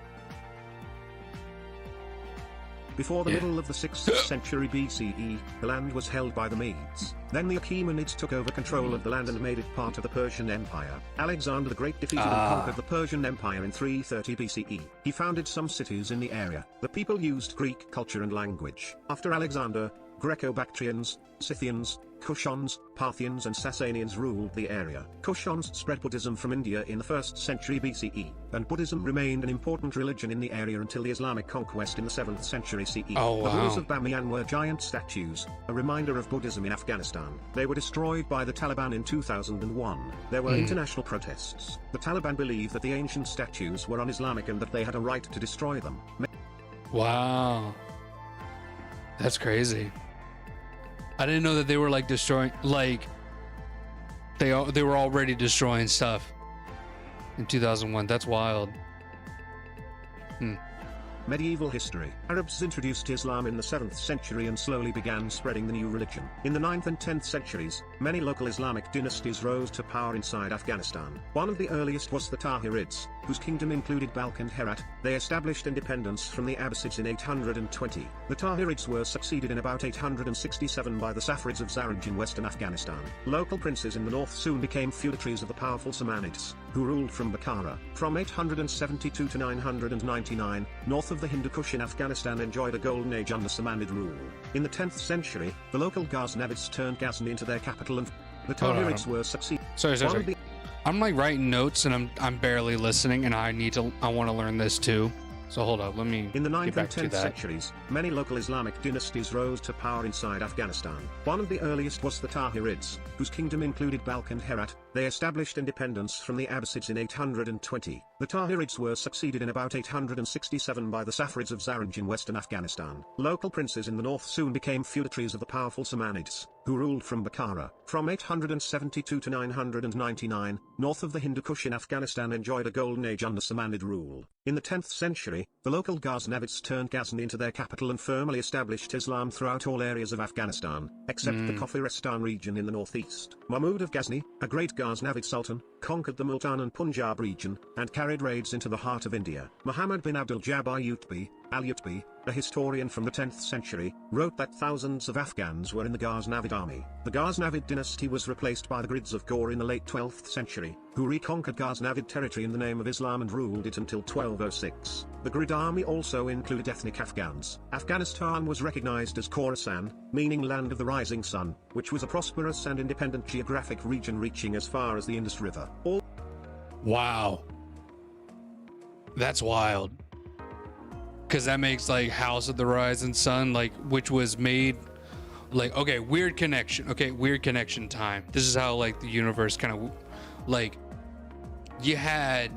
Before the middle of the 6th century BCE, the land was held by the Medes. Then the Achaemenids took over control of the land and made it part of the Persian Empire. Alexander the Great defeated and conquered the Persian Empire in 330 BCE. He founded some cities in the area. The people used Greek culture and language. After Alexander, Greco-Bactrians, Scythians, Kushans, Parthians and Sasanians ruled the area. Kushans spread Buddhism from India in the 1st century BCE, and Buddhism remained an important religion in the area until the Islamic conquest in the 7th century CE. Oh, wow. The halls of Bamiyan were giant statues, a reminder of Buddhism in Afghanistan. They were destroyed by the Taliban in 2001. There were international protests. The Taliban believed that the ancient statues were un-Islamic and that they had a right to destroy them. Wow. That's crazy. I didn't know that they were like destroying, like they were already destroying stuff in 2001. That's wild. Medieval history. Arabs introduced Islam in the 7th century and slowly began spreading the new religion. In the 9th and 10th centuries, many local Islamic dynasties rose to power inside Afghanistan. One of the earliest was the Tahirids, whose kingdom included Balkh and Herat. They established independence from the Abbasids in 820. The Tahirids were succeeded in about 867 by the Saffarids of Zaraj in western Afghanistan. Local princes in the north soon became feudatories of the powerful Samanids, who ruled from Bukhara. From 872 to 999, north of the Hindu Kush in Afghanistan enjoyed a golden age under Samanid rule. In the 10th century, the local Ghaznavids turned Ghazni into their capital and the Tahirids were succeeded. Sorry. I'm like writing notes and I'm barely listening and I want to learn this too. So hold up, let me In the 9th get back and 10th to that. centuries, many local Islamic dynasties rose to power inside Afghanistan. One of the earliest was the Tahirids, whose kingdom included Balkh and Herat. They established independence from the Abbasids in 820. The The Tahirids were succeeded in about 867 by the Saffarids of Zaranj in western Afghanistan. Local princes in the north soon became feudatories of the powerful Samanids, who ruled from Bukhara. From 872 to 999, north of the Hindu Kush in Afghanistan enjoyed a golden age under Samanid rule. In the 10th century, the local Ghaznavids turned Ghazni into their capital and firmly established Islam throughout all areas of Afghanistan, except the Kafiristan region in the northeast. Mahmud of Ghazni, a great Ghaznavid sultan, conquered the Multan and Punjab region, and carried raids into the heart of India. Muhammad bin Abdul Jabbar Utbi, Al-Utbi, a historian from the 10th century, wrote that thousands of Afghans were in the Ghaznavid army. The Ghaznavid dynasty was replaced by the Grids of Ghor in the late 12th century, who reconquered Ghaznavid territory in the name of Islam and ruled it until 1206. The Grid army also included ethnic Afghans. Afghanistan was recognized as Khorasan, meaning land of the rising sun, which was a prosperous and independent geographic region reaching as far as the Indus River. Wow. That's wild. Because that makes like House of the Rising Sun, like, which was made like, okay, weird connection. Okay, weird connection time. This is how like the universe kind of like, you had,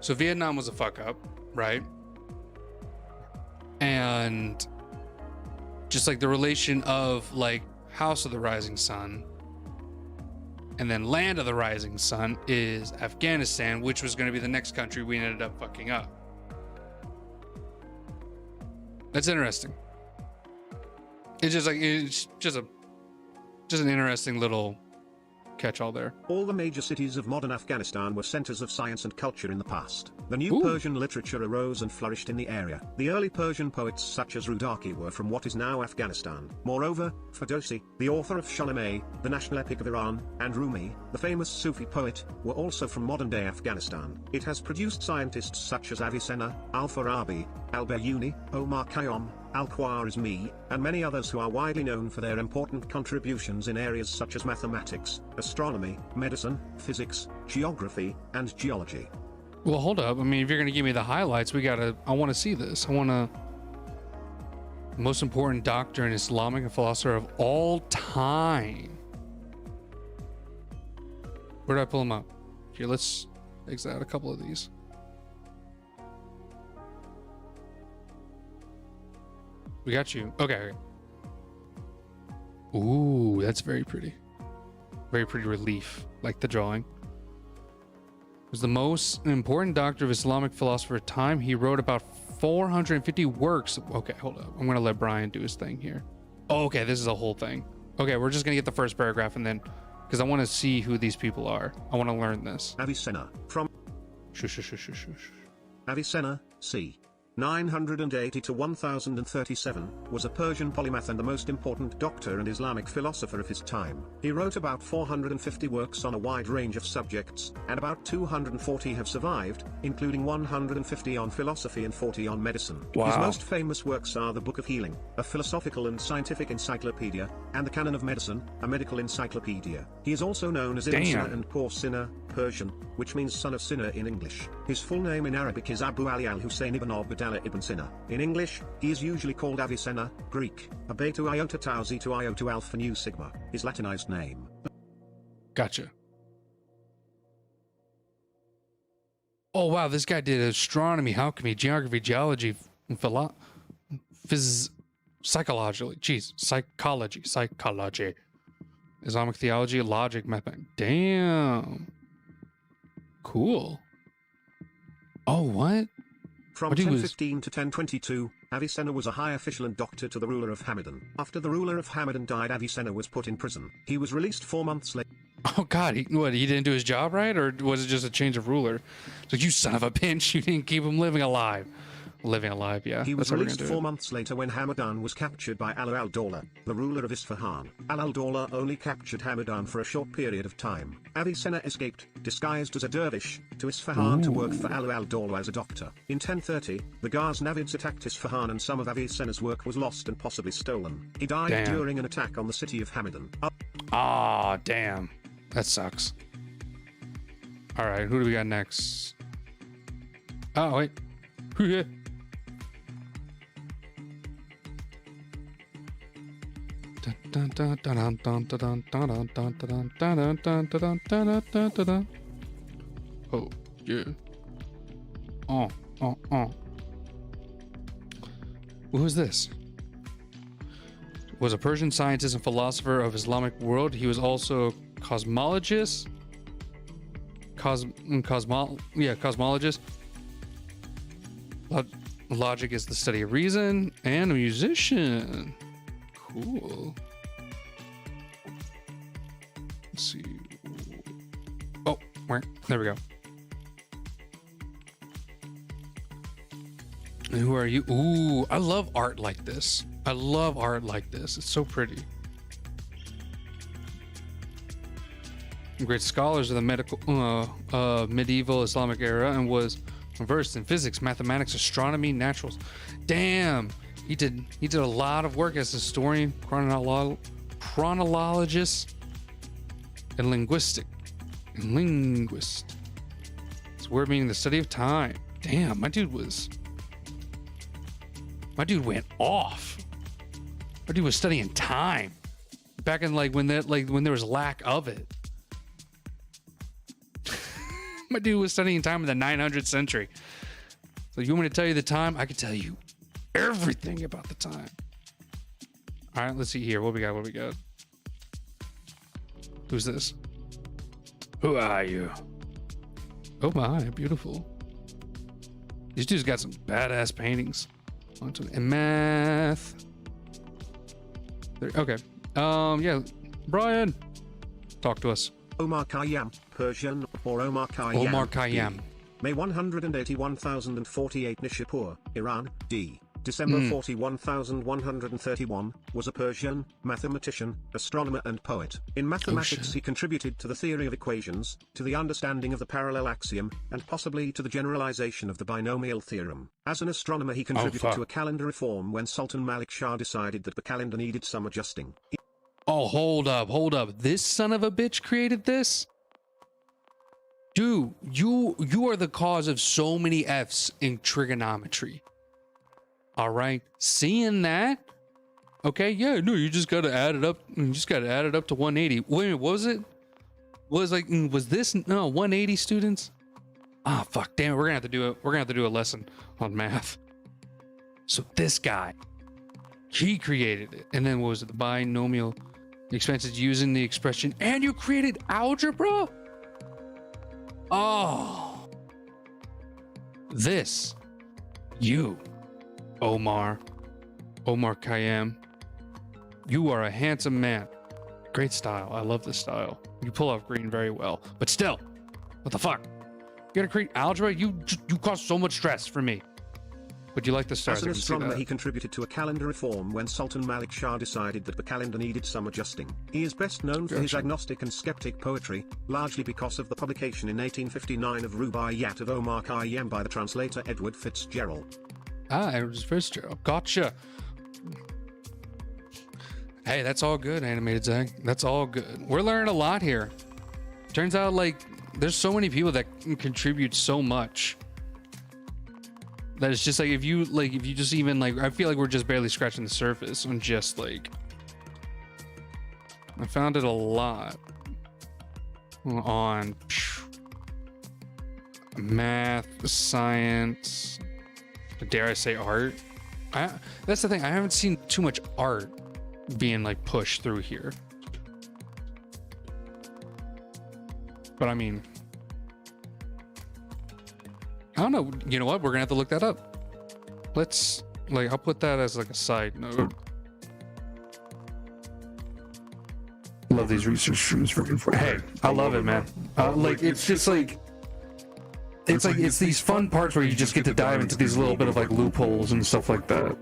so Vietnam was a fuck up, right? And just like the relation of like House of the Rising Sun and then Land of the Rising Sun is Afghanistan, which was going to be the next country we ended up fucking up. That's interesting. It's just like, it's just an interesting little catch-all there. All the major cities of modern Afghanistan were centers of science and culture in the past. The new Persian literature arose and flourished in the area. The early Persian poets such as Rudaki were from what is now Afghanistan. Moreover, Ferdowsi, the author of Shahnameh, the national epic of Iran, and Rumi, the famous Sufi poet, were also from modern-day Afghanistan. It has produced scientists such as Avicenna, Al-Farabi, Al-Bayuni, Omar Khayyam, Al-Khwarizmi, and many others who are widely known for their important contributions in areas such as mathematics, astronomy, medicine, physics, geography, and geology. Well, hold up. I mean, if you're going to give me the highlights, I want to see this. Most important doctor and Islamic and philosopher of all time. Where did I pull him up? Here, let's exit out a couple of these. We got you. Okay. Ooh, that's very pretty. Very pretty relief. Like the drawing. Was the most important doctor of Islamic philosopher of time. He wrote about 450 works. Okay, hold up. I'm going to let Brian do his thing here. Oh, okay, this is a whole thing. Okay, we're just going to get the first paragraph and then, because I want to see who these people are. I want to learn this. Avicenna, from Avicenna, c. 980 to 1037, was a Persian polymath and the most important doctor and Islamic philosopher of his time. He wrote about 450 works on a wide range of subjects, and about 240 have survived, including 150 on philosophy and 40 on medicine. Wow. His most famous works are the Book of Healing, a philosophical and scientific encyclopedia, and the Canon of Medicine, a medical encyclopedia. He is also known as Ibn Sina and Por Sina, Persian, which means son of Sina in English. His full name in Arabic is Abu Ali al-Hussein ibn Abdallah ibn Sina. In English, he is usually called Avicenna, Greek, Abetu iota tau zeta iota alpha nu sigma, his Latinized name. Gotcha. Oh, wow, this guy did astronomy, alchemy, geography, geology, psychology, Islamic theology, logic, mathematics. Damn. Cool. Oh, what? From 1015 to 1022, Avicenna was a high official and doctor to the ruler of Hamadan. After the ruler of Hamadan died, Avicenna was put in prison. He was released 4 months later. Oh God, he didn't do his job right, or was it just a change of ruler? It's like, you son of a bitch, you didn't keep him living alive. Living alive, yeah. He was released 4 months later when Hamadan was captured by Ala al-Dawla, the ruler of Isfahan. Ala al-Dawla only captured Hamadan for a short period of time. Avicenna escaped, disguised as a dervish, to Isfahan to work for Ala al-Dawla as a doctor. In 1030, the Ghaznavids attacked Isfahan and some of Avicenna's work was lost and possibly stolen. He died during an attack on the city of Hamadan. Ah, damn. That sucks. All right, who do we got next? Oh, wait. Oh, yeah. Who's this? Was a Persian scientist and philosopher of Islamic world. He was also a cosmologist. Cosmologist. Logic is the study of reason, and a musician. Cool. Let's see. Oh, there we go. And who are you? Ooh, I love art like this. I love art like this. It's so pretty. Great scholars of the medieval Islamic era, and was versed in physics, mathematics, astronomy, naturals. Damn, he did a lot of work as a historian, chronologist, and linguist. It's word meaning the study of time. Damn, my dude went off. My dude was studying time back in when there was lack of it. My dude was studying time in the 900th century. So you want me to tell you the time? I can tell you everything about the time. All right, let's see here. What we got? Who's this? Who are you? Oh my, beautiful. These dudes got some badass paintings. And math. Okay. Yeah. Brian, talk to us. Omar Khayyam, Persian, or Omar Khayyam. Omar Khayyam. May 181,048 Nishapur, Iran, d. December 41,131, was a Persian, mathematician, astronomer and poet. In mathematics he contributed to the theory of equations, to the understanding of the parallel axiom, and possibly to the generalization of the binomial theorem. As an astronomer he contributed to a calendar reform when Sultan Malik Shah decided that the calendar needed some adjusting. Oh, hold up. This son of a bitch created this? Dude, you are the cause of so many F's in trigonometry. All right, seeing that, okay, yeah, no, you just gotta add it up. You just gotta add it up to 180. Wait a minute, what was it? Was this 180 students? Ah, fuck, damn it, we're gonna have to do it. We're gonna have to do a lesson on math. So this guy, he created it, and then what was it? The binomial expenses using the expression, and you created algebra. Oh, this, you. Omar Khayyam, you are a handsome man. Great style. I love this style. You pull off green very well. But still, what the fuck? You gotta create algebra? You cause so much stress for me. But you like the stars. As an astronomer he contributed to a calendar reform when Sultan Malik Shah decided that the calendar needed some adjusting. He is best known for his agnostic and skeptic poetry, largely because of the publication in 1859 of Rubaiyat of Omar Khayyam by the translator Edward Fitzgerald. Edward Fitzgerald. Gotcha. Hey, that's all good, Animated Zach. That's all good. We're learning a lot here. Turns out, there's so many people that contribute so much that it's just if you just even I feel like we're just barely scratching the surface on just I found it a lot on math, science, dare I say art. That's the thing, I haven't seen too much art being pushed through here, but I mean, I don't know. You know what, we're gonna have to look that up. Let's I'll put that as a side note. Love these research streams. Hey, I love it, man. It's just it's these fun parts where you just get to dive into these little bit of loopholes and stuff like that.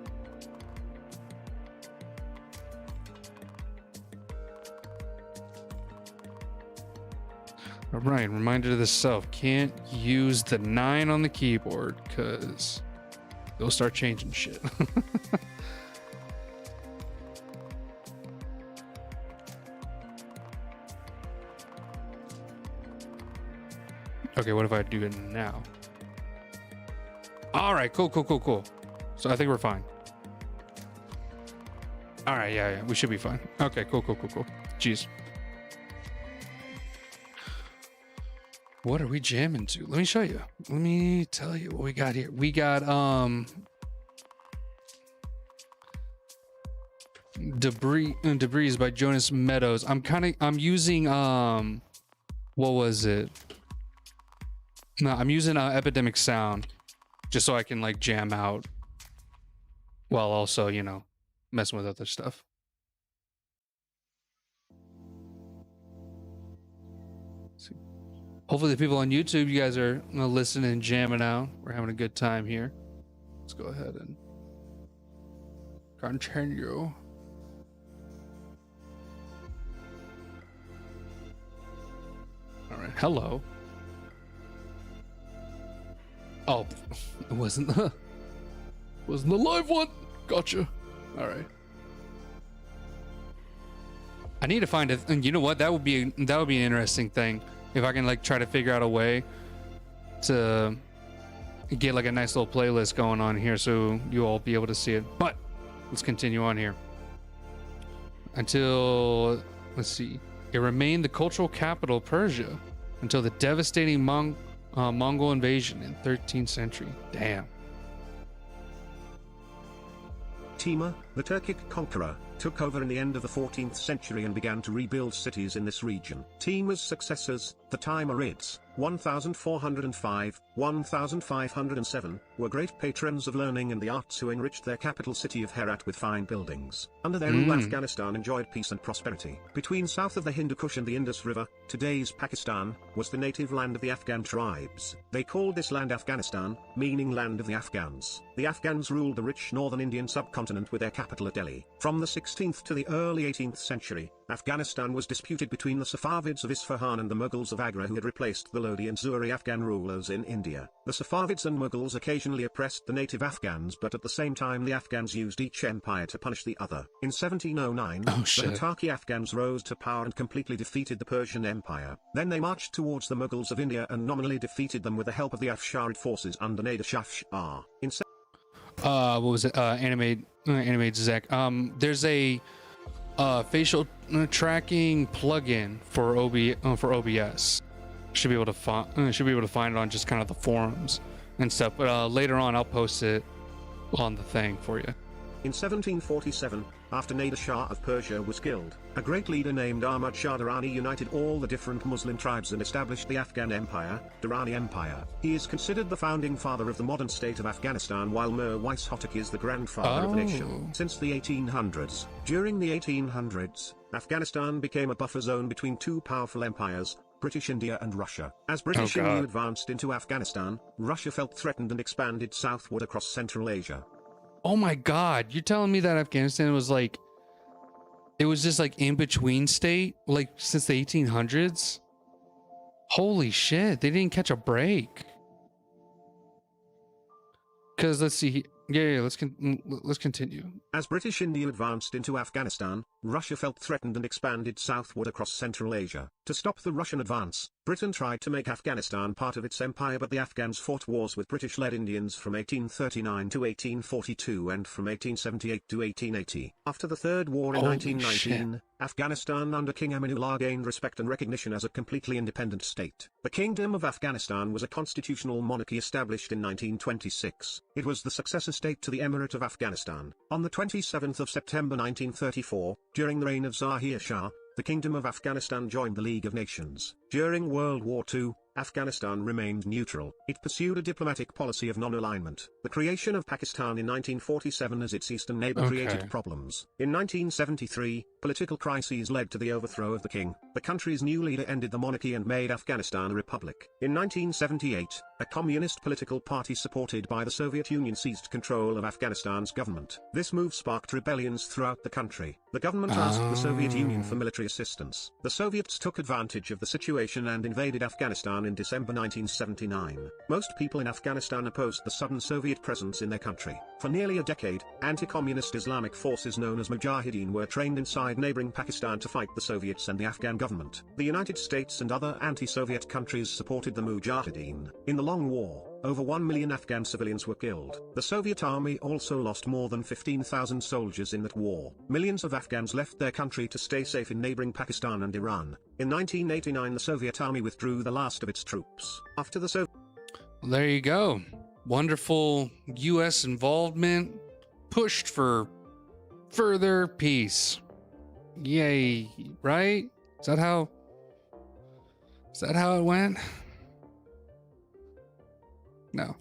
All right, reminder to the self, can't use the 9 on the keyboard because they'll start changing shit. Okay, what if I do it now? All right, cool. So I think we're fine. All right, yeah, we should be fine. Okay, cool. Jeez. What are we jamming to? Let me show you. Let me tell you what we got here. We got Debris by Jonas Meadows. I'm using what was it? No, I'm using Epidemic Sound just so I can like jam out while also, you know, messing with other stuff. Hopefully the people on YouTube, you guys are listening and jamming out. We're having a good time here. Let's go ahead and continue. All right, hello. Oh, it wasn't the live one. Gotcha. All right. I need to find it, and you know what? That would be an interesting thing if I can like try to figure out a way to get like a nice little playlist going on here, so you all be able to see it. But let's continue on here. Until let's see, it remained the cultural capital of Persia until the devastating Mongol invasion in 13th century. Damn. Timur, the Turkic conqueror, took over in the end of the 14th century and began to rebuild cities in this region. Timur's successors, the Timurids, 1405-1507, were great patrons of learning and the arts who enriched their capital city of Herat with fine buildings. Under their rule, Afghanistan enjoyed peace and prosperity. Between south of the Hindu Kush and the Indus River, today's Pakistan, was the native land of the Afghan tribes. They called this land Afghanistan, meaning land of the Afghans. The Afghans ruled the rich northern Indian subcontinent with their capital at Delhi. From the 16th to the early 18th century, Afghanistan was disputed between the Safavids of Isfahan and the Mughals of Agra, who had replaced the Lodi and Zuri Afghan rulers in India. The Safavids and Mughals occasionally oppressed the native Afghans, but at the same time the Afghans used each empire to punish the other. In 1709, the Hataki Afghans rose to power and completely defeated the Persian Empire. Then they marched towards the Mughals of India and nominally defeated them with the help of the Afsharid forces under Nader Shah. In what was it? Animate Zach. There's a facial tracking plugin for OBS. Should be able to find it on just kind of the forums and stuff. But later on, I'll post it on the thing for you. In 1747, after Nader Shah of Persia was killed, a great leader named Ahmad Shah Durrani united all the different Muslim tribes and established the Afghan Empire, Durrani Empire. He is considered the founding father of the modern state of Afghanistan, while Mir Weiss Hotak is the grandfather of the nation. Since the 1800s, during the 1800s, Afghanistan became a buffer zone between two powerful empires, British India and Russia. As British India advanced into Afghanistan, Russia felt threatened and expanded southward across Central Asia. Oh my God, you're telling me that Afghanistan was like, it was just like in between state, like since the 1800s? Holy shit, they didn't catch a break. Because let's see, let's continue. As British India advanced into Afghanistan, Russia felt threatened and expanded southward across Central Asia. To stop the Russian advance, Britain tried to make Afghanistan part of its empire, but the Afghans fought wars with British-led Indians from 1839 to 1842 and from 1878 to 1880. After the Third War in 1919, Afghanistan under King Amanullah gained respect and recognition as a completely independent state. The Kingdom of Afghanistan was a constitutional monarchy established in 1926. It was the successor state to the Emirate of Afghanistan. On the 27th of September 1934, during the reign of Zahir Shah, the Kingdom of Afghanistan joined the League of Nations. During World War II, Afghanistan remained neutral. It pursued a diplomatic policy of non-alignment. The creation of Pakistan in 1947 as its eastern neighbor created problems. In 1973, political crises led to the overthrow of the king. The country's new leader ended the monarchy and made Afghanistan a republic. In 1978, a communist political party supported by the Soviet Union seized control of Afghanistan's government. This move sparked rebellions throughout the country. The government asked the Soviet Union for military assistance. The Soviets took advantage of the situation and invaded Afghanistan in December 1979. Most people in Afghanistan opposed the sudden Soviet presence in their country. For nearly a decade, anti-communist Islamic forces known as Mujahideen were trained inside neighboring Pakistan to fight the Soviets and the Afghan government. The United States and other anti-Soviet countries supported the Mujahideen. In the Long War, over 1 million Afghan civilians were killed. The Soviet army also lost more than 15,000 soldiers in that war. Millions of Afghans left their country to stay safe in neighboring Pakistan and Iran. In 1989, the Soviet army withdrew the last of its troops. After the Soviet... Well, there you go. Wonderful U.S. involvement pushed for further peace. Yay, right? Is that how it went? No.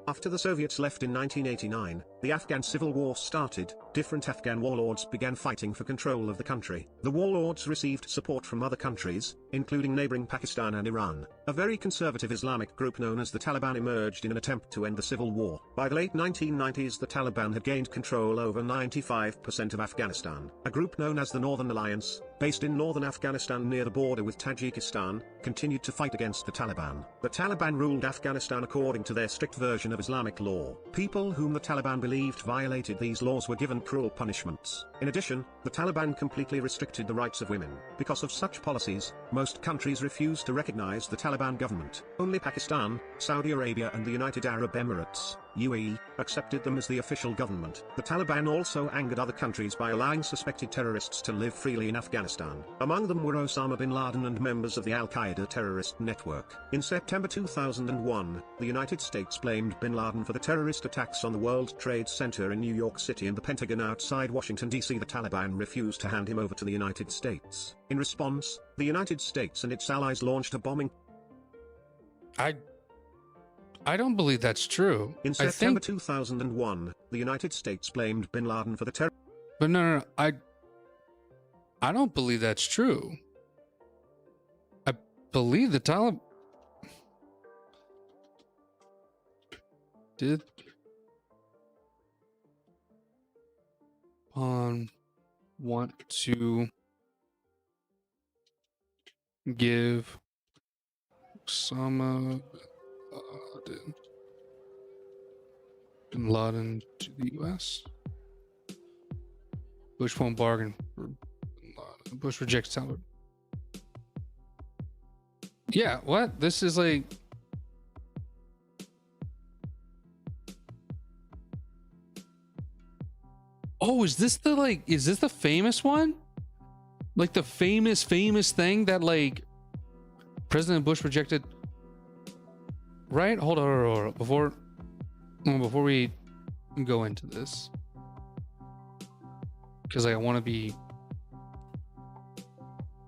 After the Soviets left in 1989, the Afghan civil war started. Different Afghan warlords began fighting for control of the country. The warlords received support from other countries, including neighboring Pakistan and Iran. A very conservative Islamic group known as the Taliban emerged in an attempt to end the civil war. By the late 1990s, the Taliban had gained control over 95% of Afghanistan. A group known as the Northern Alliance, based in northern Afghanistan near the border with Tajikistan, continued to fight against the Taliban. The Taliban ruled Afghanistan according to their strict version of Islamic law. People whom the Taliban believed violated these laws were given cruel punishments. In addition, the Taliban completely restricted the rights of women. Because of such policies, most countries refused to recognize the Taliban government. Only Pakistan, Saudi Arabia and the United Arab Emirates, UAE, accepted them as the official government. The Taliban also angered other countries by allowing suspected terrorists to live freely in Afghanistan. Among them were Osama bin Laden and members of the Al-Qaeda terrorist network. In September 2001, the United States blamed bin Laden for the terrorist attacks on the World Trade Center in New York City and the Pentagon outside Washington, D.C. The Taliban refused to hand him over to the United States. In response, the United States and its allies launched a bombing. I don't believe that's true. In September 2001, the United States blamed bin Laden for the terror. But no, I don't believe that's true. I believe the Taliban did want to give Osama bin Laden to the U.S. Bush won't bargain for bin Laden. Bush rejects Taliban. Yeah, what? This is like... Oh, is this the famous one? Like the famous thing that like President Bush rejected, right? Hold on. Before we go into this, because I want to be,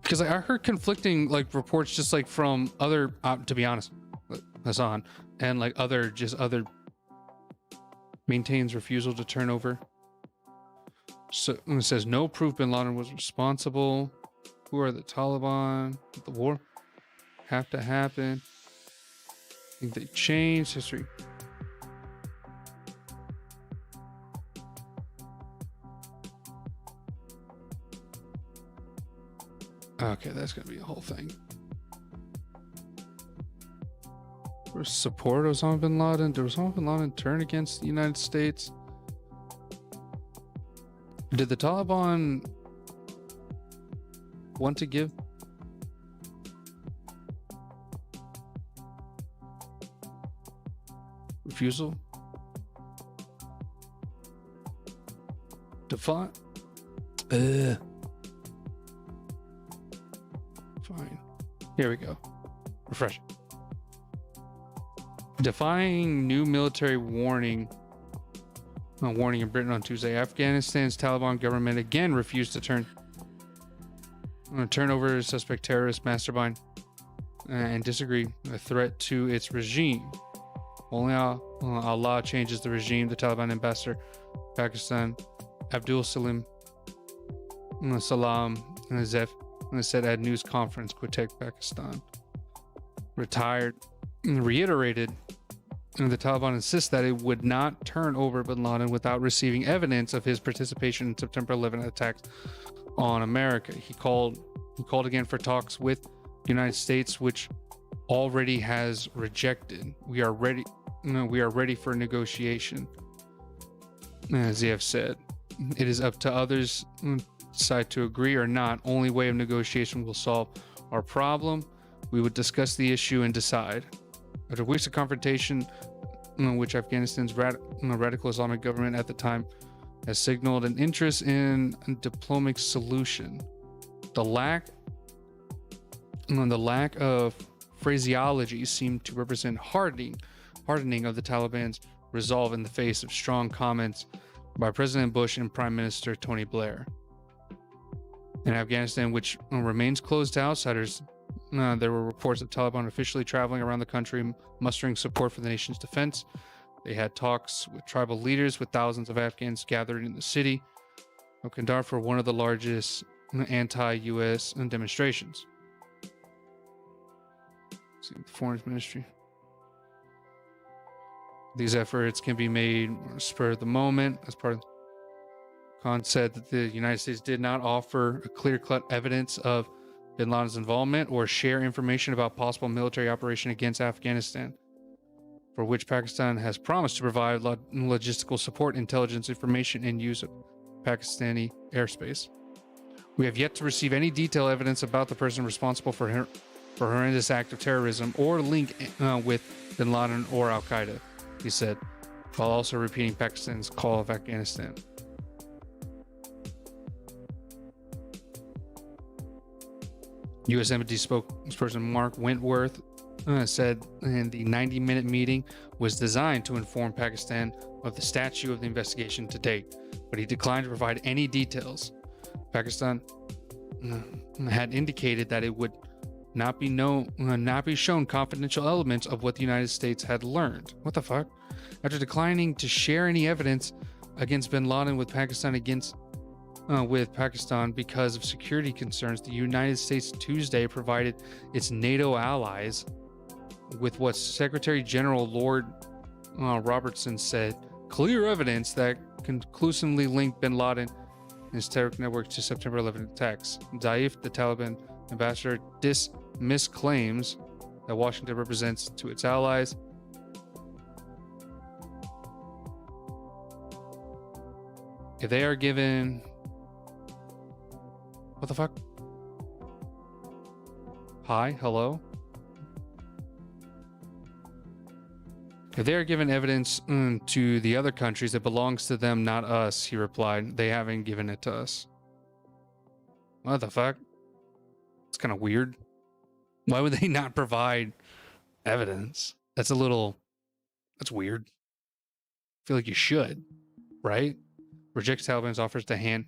because I heard conflicting like reports just like from other, to be honest, Hassan, and like other maintains refusal to turn over. So it says no proof bin Laden was responsible. Who are the Taliban? The war have to happen. I think they changed history. Okay, that's gonna be a whole thing. For support Osama bin Laden. Did Osama bin Laden turn against the United States? Did the Taliban want to give refusal? Define? Fine. Here we go. Refresh. Defying new military warning in Britain on Tuesday. Afghanistan's Taliban government again refused to turn over suspect terrorist mastermind and disagree with a threat to its regime. Only Allah changes the regime. The Taliban ambassador Pakistan Abdul Salam Zef said at news conference Quebec, Pakistan reiterated the Taliban insists that it would not turn over bin Laden without receiving evidence of his participation in September 11 attacks on America. He called again for talks with the United States, which already has rejected. We are ready for negotiation. As Ziev said, it is up to others to decide to agree or not. Only way of negotiation will solve our problem. we would discuss the issue and decide. After weeks of confrontation, which Afghanistan's radical Islamic government at the time has signaled an interest in a diplomatic solution, the lack of phraseology seemed to represent hardening of the Taliban's resolve in the face of strong comments by President Bush and Prime Minister Tony Blair. In Afghanistan, which remains closed to outsiders, there were reports of Taliban officially traveling around the country, mustering support for the nation's defense. They had talks with tribal leaders, with thousands of Afghans gathered in the city of Kandahar for one of the largest anti-U.S. demonstrations. See the Foreign Ministry. These efforts can be made spur of the moment. As part of Khan said that the United States did not offer a clear-cut evidence of bin Laden's involvement or share information about possible military operation against Afghanistan, for which Pakistan has promised to provide logistical support, intelligence information, and use of Pakistani airspace. We have yet to receive any detailed evidence about the person responsible for horrendous act of terrorism or link with bin Laden or Al-Qaeda, he said, while also repeating Pakistan's call of Afghanistan. U.S. Embassy spokesperson Mark Wentworth said the 90-minute meeting was designed to inform Pakistan of the status of the investigation to date, but he declined to provide any details. Pakistan had indicated that it would not be shown confidential elements of what the United States had learned. What the fuck? After declining to share any evidence against bin Laden with Pakistan because of security concerns, the United States Tuesday provided its NATO allies with what Secretary General Lord Robertson said, clear evidence that conclusively linked bin Laden and his terrorist network to September 11 attacks. Zaif, the Taliban ambassador, dismissed claims that Washington represents to its allies. If they are given... What the fuck? Hi, hello? If they are given evidence to the other countries, it belongs to them, not us, he replied. They haven't given it to us. What the fuck? It's kind of weird. Why would they not provide evidence? That's weird. I feel like you should, right? Rejects Taliban's offers to hand.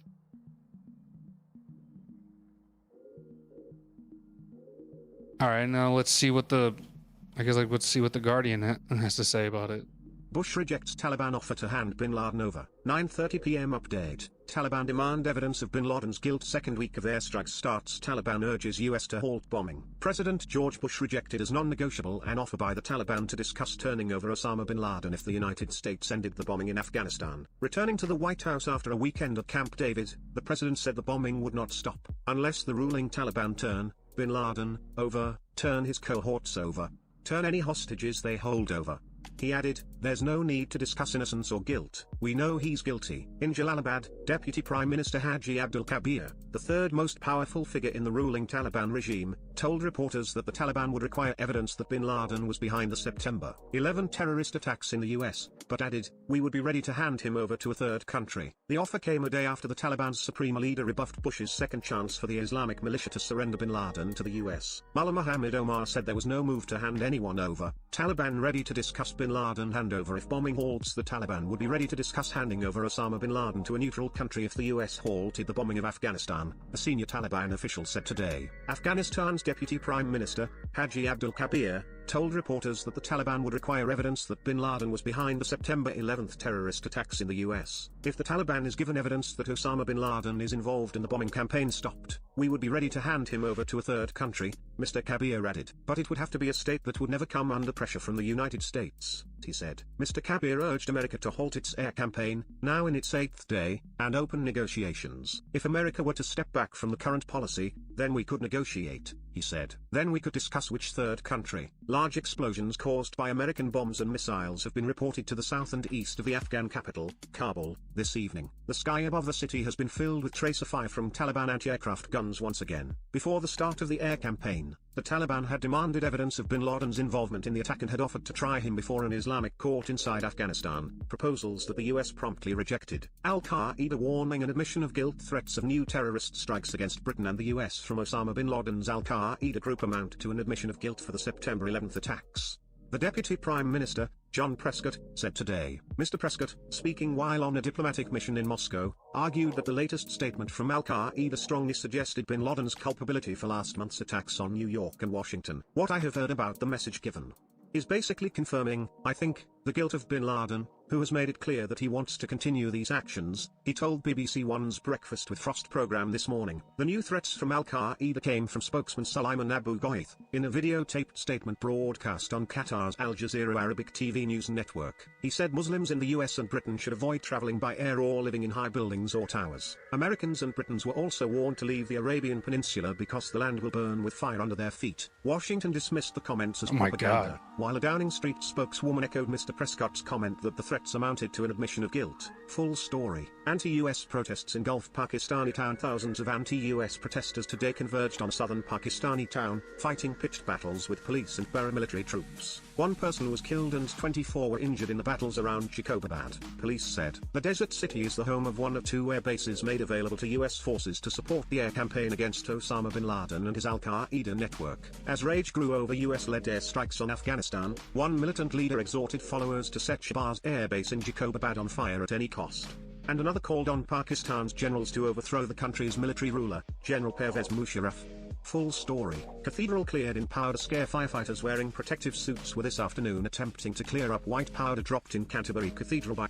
All right, now let's see what let's see what the Guardian has to say about it. Bush rejects Taliban offer to hand bin Laden over. 9:30 p.m. update. Taliban demand evidence of bin Laden's guilt. Second week of airstrikes starts. Taliban urges U.S. to halt bombing. President George Bush rejected as non-negotiable an offer by the Taliban to discuss turning over Osama bin Laden if the United States ended the bombing in Afghanistan. Returning to the White House after a weekend at Camp David, the president said the bombing would not stop unless the ruling Taliban turn bin Laden over, turn his cohorts over, turn any hostages they hold over. He added, "There's no need to discuss innocence or guilt. We know he's guilty." In Jalalabad, Deputy Prime Minister Haji Abdul Kabir, the third most powerful figure in the ruling Taliban regime, told reporters that the Taliban would require evidence that bin Laden was behind the September 11 terrorist attacks in the US, but added, "We would be ready to hand him over to a third country." The offer came a day after the Taliban's supreme leader rebuffed Bush's second chance for the Islamic militia to surrender bin Laden to the US. Mullah Muhammad Omar said there was no move to hand anyone over. Taliban ready to discuss bin Laden handover if bombing halts. The Taliban would be ready to discuss handing over Osama bin Laden to a neutral country if the US halted the bombing of Afghanistan, a senior Taliban official said today. Afghanistan's Deputy Prime Minister, Haji Abdul Kabir, told reporters that the Taliban would require evidence that bin Laden was behind the September 11 terrorist attacks in the US. If the Taliban is given evidence that Osama bin Laden is involved in the bombing campaign stopped, we would be ready to hand him over to a third country, Mr. Kabir added. But it would have to be a state that would never come under pressure from the United States, he said. Mr. Kabir urged America to halt its air campaign, now in its 8th day, and open negotiations. If America were to step back from the current policy, then we could negotiate, he said. Then we could discuss which third country. Large explosions caused by American bombs and missiles have been reported to the south and east of the Afghan capital, Kabul, this evening. The sky above the city has been filled with tracer fire from Taliban anti-aircraft guns once again. Before the start of the air campaign, the Taliban had demanded evidence of bin Laden's involvement in the attack and had offered to try him before an Islamic court inside Afghanistan, proposals that the US promptly rejected. Al-Qaeda warning and admission of guilt. Threats of new terrorist strikes against Britain and the US from Osama bin Laden's Al-Qaeda group amount to an admission of guilt for the September 11th attacks. The Deputy Prime Minister, John Prescott, said today. Mr. Prescott, speaking while on a diplomatic mission in Moscow, argued that the latest statement from Al-Qaeda strongly suggested bin Laden's culpability for last month's attacks on New York and Washington. What I have heard about the message given is basically confirming, I think, the guilt of bin Laden, who has made it clear that he wants to continue these actions, he told BBC One's Breakfast with Frost program this morning. The new threats from Al-Qaeda came from spokesman Sulaiman Abu Ghaith, in a videotaped statement broadcast on Qatar's Al Jazeera Arabic TV news network. He said Muslims in the US and Britain should avoid traveling by air or living in high buildings or towers. Americans and Britons were also warned to leave the Arabian Peninsula because the land will burn with fire under their feet. Washington dismissed the comments as propaganda, while a Downing Street spokeswoman echoed Mr. Prescott's comment that the threats amounted to an admission of guilt. Full story. Anti-US protests engulf Pakistani town. Thousands of anti-US protesters today converged on a southern Pakistani town, fighting pitched battles with police and paramilitary troops. One person was killed and 24 were injured in the battles around Jacobabad, police said. The desert city is the home of one of two air bases made available to US forces to support the air campaign against Osama bin Laden and his Al-Qaeda network. As rage grew over US-led airstrikes on Afghanistan, one militant leader exhorted followers to set Shahbaz Air Base in Jacobabad on fire at any cost. And another called on Pakistan's generals to overthrow the country's military ruler, General Pervez Musharraf. Full story. Cathedral cleared in powder scare. Firefighters wearing protective suits were this afternoon attempting to clear up white powder dropped in Canterbury Cathedral by...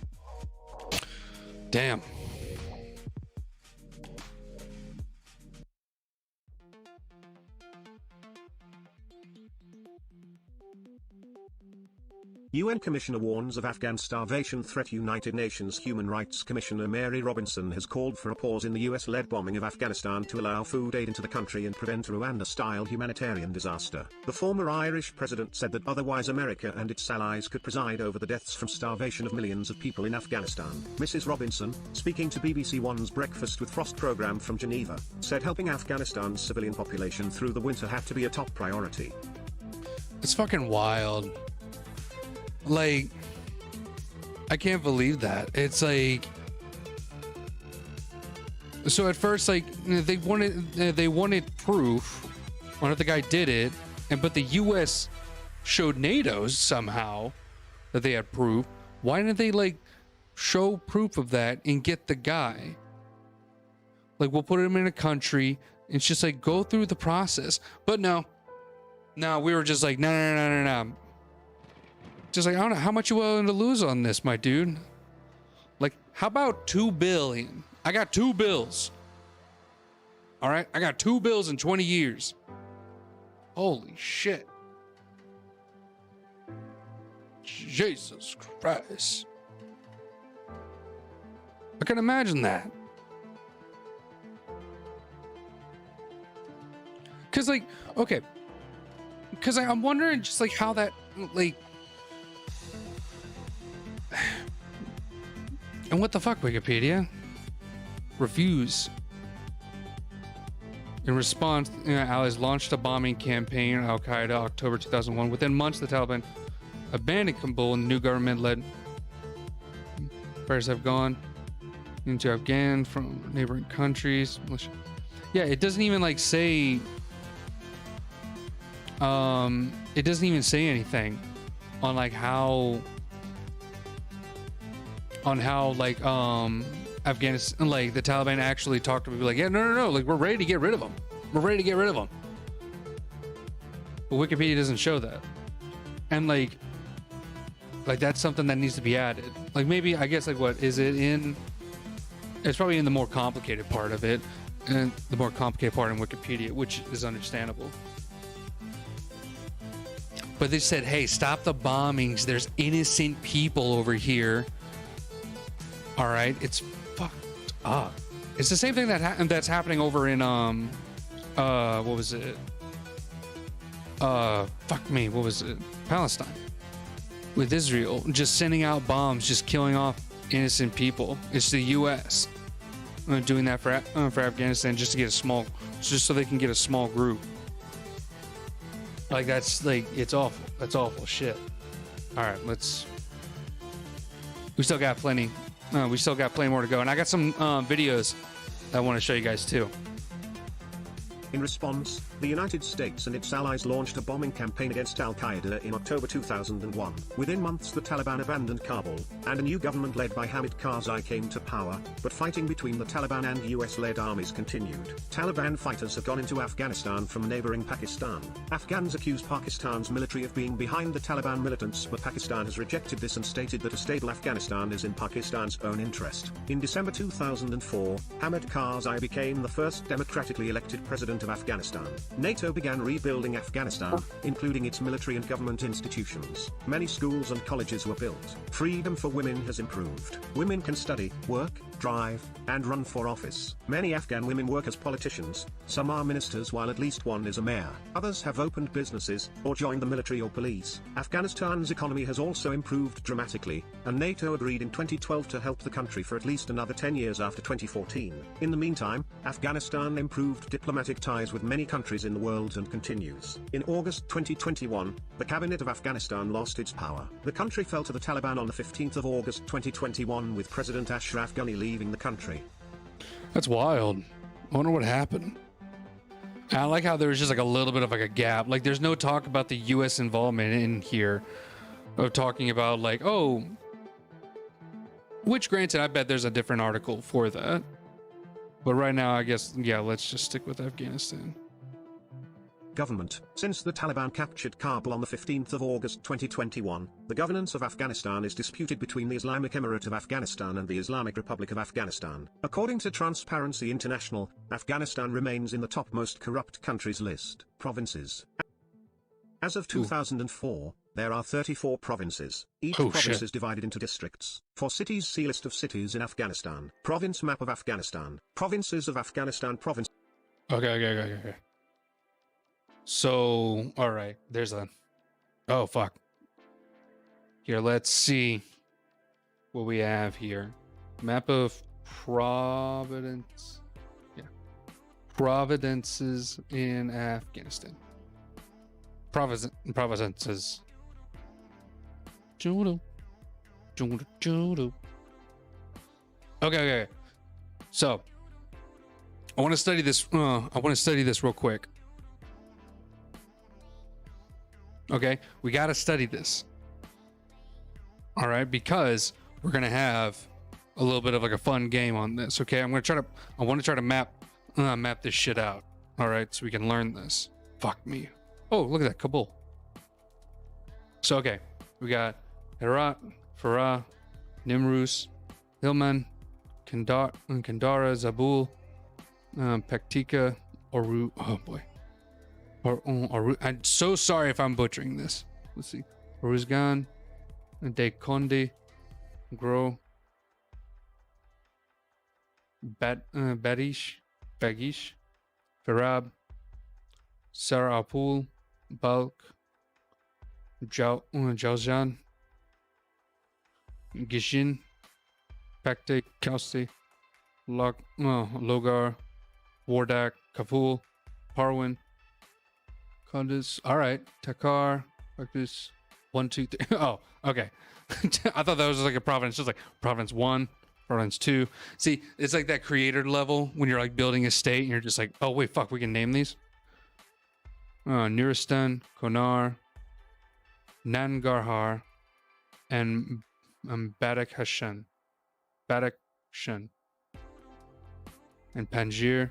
Damn. UN Commissioner warns of Afghan starvation threat. United Nations Human Rights Commissioner Mary Robinson has called for a pause in the US-led bombing of Afghanistan to allow food aid into the country and prevent a Rwanda-style humanitarian disaster. The former Irish president said that otherwise America and its allies could preside over the deaths from starvation of millions of people in Afghanistan. Mrs. Robinson, speaking to BBC One's Breakfast with Frost program from Geneva, said helping Afghanistan's civilian population through the winter had to be a top priority. It's fucking wild. Like, I can't believe that. It's like, so at first, like, they wanted proof on if the guy did it, but the US showed NATO somehow that they had proof. Why didn't they like show proof of that and get the guy? Like, we'll put him in a country. It's just like, go through the process. But no, we were just like, no. Just like, I don't know, how much you willing to lose on this, my dude? Like, how about $2 billion? I got 2 bills. All right, I got 2 bills in 20 years. Holy shit. Jesus Christ. I can imagine that. Cause like, okay. Cause I'm wondering just like how that, like, and what the fuck, Wikipedia? Refuse. In response, allies launched a bombing campaign on Al-Qaeda October 2001. Within months, the Taliban abandoned Kabul and the new government-led fighters have gone into Afghan from neighboring countries. Yeah, it doesn't even like say. It doesn't even say anything on like how. On how like Afghanistan, like the Taliban actually talked to people like, yeah, no, like we're ready to get rid of them. We're ready to get rid of them. But Wikipedia doesn't show that, and like that's something that needs to be added. Like maybe I guess like what is it in? It's probably in the more complicated part of it, and the more complicated part in Wikipedia, which is understandable. But they said, hey, stop the bombings. There's innocent people over here. All right, it's fucked up. It's the same thing that's happening over in what was it? What was it? Palestine, with Israel just sending out bombs, just killing off innocent people. It's the U.S. Doing that for Afghanistan just to get just so they can get a small group. Like that's like it's awful. That's awful shit. All right, let's. We still got plenty. We still got plenty more to go, and I got some videos that I want to show you guys too. In response, the United States and its allies launched a bombing campaign against Al-Qaeda in October 2001. Within months the Taliban abandoned Kabul, and a new government led by Hamid Karzai came to power, but fighting between the Taliban and US-led armies continued. Taliban fighters have gone into Afghanistan from neighboring Pakistan. Afghans accuse Pakistan's military of being behind the Taliban militants, but Pakistan has rejected this and stated that a stable Afghanistan is in Pakistan's own interest. In December 2004, Hamid Karzai became the first democratically elected president of Afghanistan. NATO began rebuilding Afghanistan, including its military and government institutions. Many schools and colleges were built. Freedom for women has improved. Women can study, work, drive, and run for office. Many Afghan women work as politicians, some are ministers while at least one is a mayor. Others have opened businesses, or joined the military or police. Afghanistan's economy has also improved dramatically, and NATO agreed in 2012 to help the country for at least another 10 years after 2014. In the meantime, Afghanistan improved diplomatic ties with many countries in the world and continues. In August 2021, the cabinet of Afghanistan lost its power. The country fell to the Taliban on the 15th of August 2021 with President Ashraf Ghani leaving the country. That's wild. I wonder what happened. I like how there was just like a little bit of like a gap. Like there's no talk about the US involvement in here of talking about like, oh, which granted, I bet there's a different article for that. But right now, I guess, yeah, let's just stick with Afghanistan. Government. Since the Taliban captured Kabul on the 15th of August 2021, the governance of Afghanistan is disputed between the Islamic Emirate of Afghanistan and the Islamic Republic of Afghanistan. According to Transparency International, Afghanistan remains in the top most corrupt countries list. Provinces. As of 2004, there are 34 provinces. Each province is divided into districts. For cities, see list of cities in Afghanistan. Province map of Afghanistan. Provinces of Afghanistan. Province. Okay. So, all right, there's a. Oh, fuck. Here, let's see what we have here. Map of Providence. Yeah. Providences in Afghanistan. Provinces. Okay. So, I want to study this. Real quick. Okay, we got to study this. All right, because we're gonna have a little bit of like a fun game on this. Okay, I want to try to map this shit out. All right, so we can learn this. Fuck me. Oh, look at that, Kabul. So okay, we got Herat, Farah, Nimruz, Hilman, Kandara, Zabul, Paktika, Oru. Oh boy. I'm so sorry if I'm butchering this. Let's see. Oruzgan, Dekondi, Gro, Bagish, Farab, Sarapul, Balk, Jaljan, Gishin, Pakte, Kausti, Logar, Wardak, Kapul, Parwin, Kunduz. All right, Takar, Practice 1, 2, 3. Oh, okay. I thought that was like a province, just like province 1, province 2. See, it's like that creator level when you're like building a state and you're just like, oh wait, fuck, we can name these. Nuristan, Konar, Nangarhar, and Badak Hashan, and Panjir,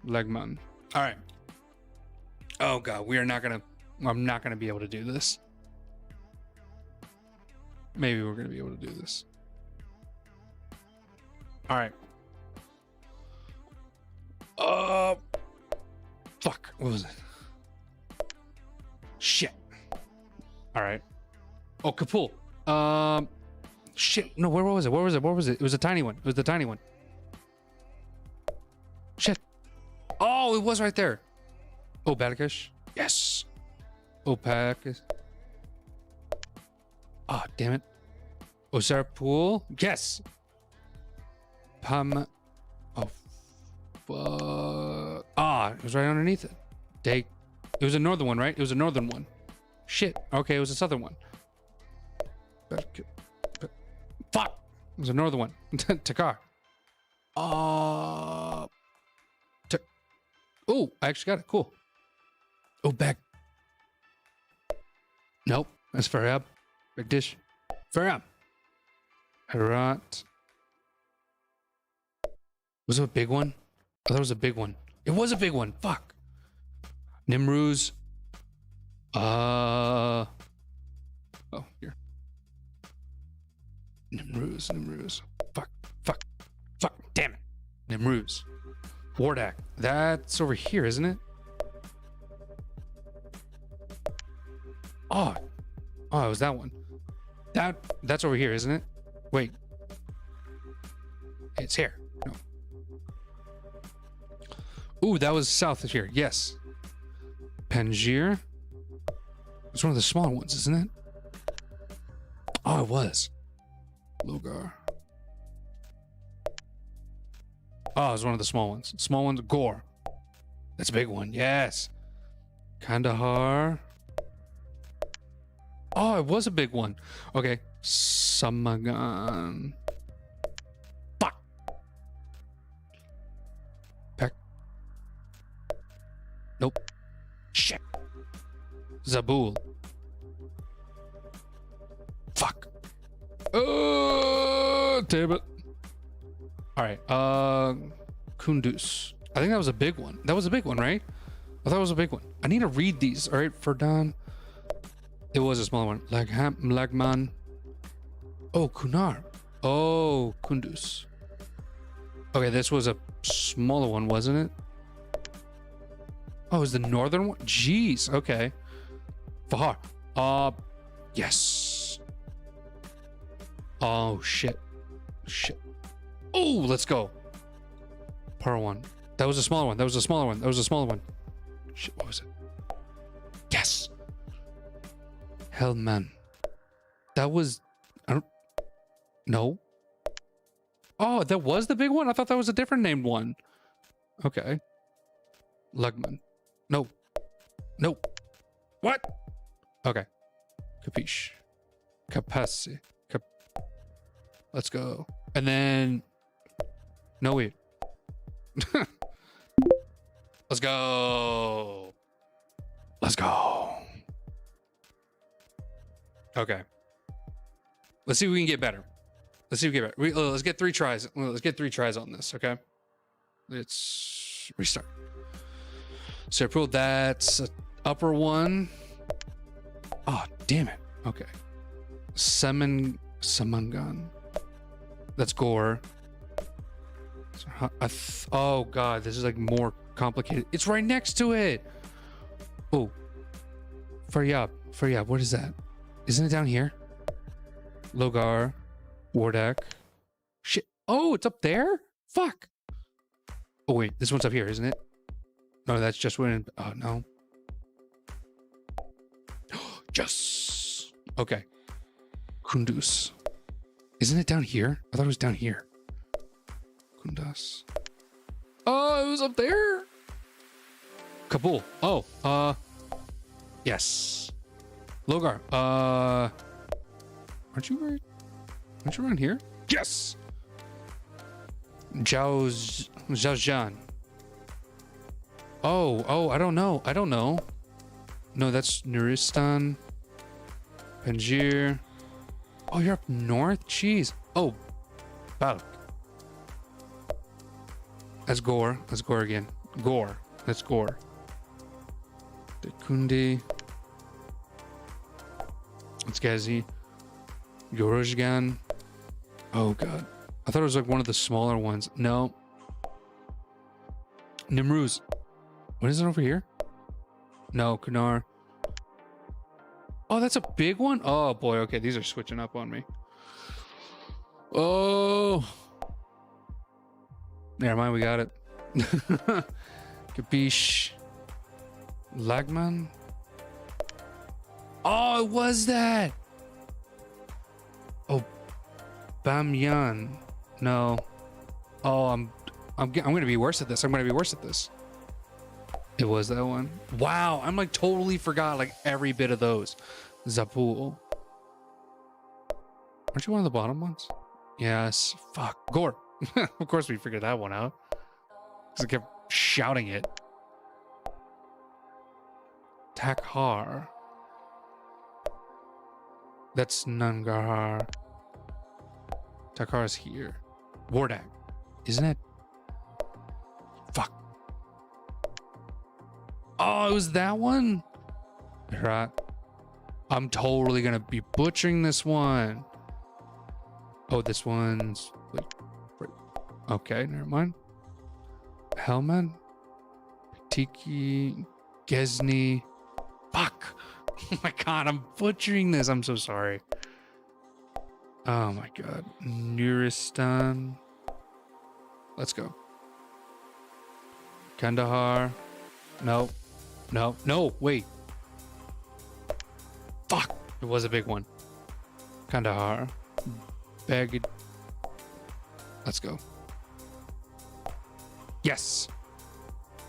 Legman. All right. Oh god, I'm not gonna be able to do this. Maybe we're gonna be able to do this. All right. Fuck, what was it? Shit. All right. Oh, Kapul. Shit. No, where was it? It was a tiny one. Shit. Oh, it was right there. Oh, Badakish. Yes. Oh, Pakis. Ah, damn it. Osarpul. Yes. Pam. Oh, fuck. Ah, it was right underneath it. It was a northern one, right? It was a northern one. Shit. Okay, it was a southern one. Fuck. It was a northern one. Takar. Oh, I actually got it. Cool. Oh, back. Nope. That's Farab. Big dish. Farab. Herat. Was it a big one? I thought it was a big one. It was a big one. Fuck. Nimruz. Oh, here. Nimruz. Fuck. Damn it. Nimruz. Wardak. That's over here, isn't it? Oh, it was that one. That's over here, isn't it? Wait. It's here. No. Ooh, that was south of here. Yes. Panjir. It's one of the smaller ones, isn't it? Oh, it was. Logar. Oh, it's one of the small ones. Small ones. Gore. That's a big one. Yes. Kandahar. Oh, it was a big one. Okay. Samagan. Fuck. Peck. Nope. Shit. Zabul. Fuck. Oh, damn it. All right. Kunduz. I think that was a big one. That was a big one, right? I thought it was a big one. I need to read these. All right, Ferdan. It was a small one. Lagman. Oh, Kunar. Oh, Kunduz. Okay, this was a smaller one, wasn't it? Oh, it was the northern one? Jeez. Okay. Fahar. Yes. Oh, shit. Oh, let's go. Parwan. That was a smaller one. Shit, what was it? Yes. Hellman. That was... No. Oh, that was the big one? I thought that was a different named one. Okay. Lugman. No. What? Okay. Capiche. Capaci. Let's go. And then... No, wait. Let's go. Okay. Let's see if we can get better. Let's get 3 tries. Let's get 3 tries on this, okay? Let's restart. So I pulled that upper one. Oh, damn it. Okay. Samangan. That's Gore. Oh, God. This is like more complicated. It's right next to it. Oh. Faryab. What is that? Isn't it down here? Logar. Wardak. Shit. Oh, it's up there? Fuck. Oh, wait. This one's up here, isn't it? No, that's just when... Oh, no. Yes. Okay. Kunduz. Isn't it down here? I thought it was down here. Kundas. Oh, it was up there. Kabul. Oh, yes. Logar. Aren't you around here? Yes. Zhaojian. Oh, I don't know. No, that's Nuristan. Panjir. Oh, you're up north? Jeez. Oh, Balk. That's Gore. Again. Gore. That's Gore. Dekundi. That's Gazi. Yorozhgan. Oh, God. I thought it was like one of the smaller ones. No. Nimruz. What is it over here? No, Kunar. Oh, that's a big one? Oh, boy. Okay, these are switching up on me. Oh. Never mind, we got it. Capiche. Lagman. Oh, it was that. Oh, Bamyan. No. Oh, I'm gonna be worse at this. It was that one. Wow, I'm like totally forgot like every bit of those. Zabul. Aren't you one of the bottom ones? Yes. Fuck. Gore. Of course we figured that one out. Because I kept shouting it. Takhar. That's Nangarhar. Takhar's here. Wardak. Isn't it? Fuck. Oh, it was that one? Right. I'm totally gonna be butchering this one. Oh, this one's... Wait. Okay, never mind. Helman? Tiki... Gesni... Fuck! Oh my god, I'm butchering this. I'm so sorry. Oh my god. Nuristan. Let's go. Kandahar. No. No. No, wait. Fuck! It was a big one. Kandahar. Baggage. Let's go. Yes!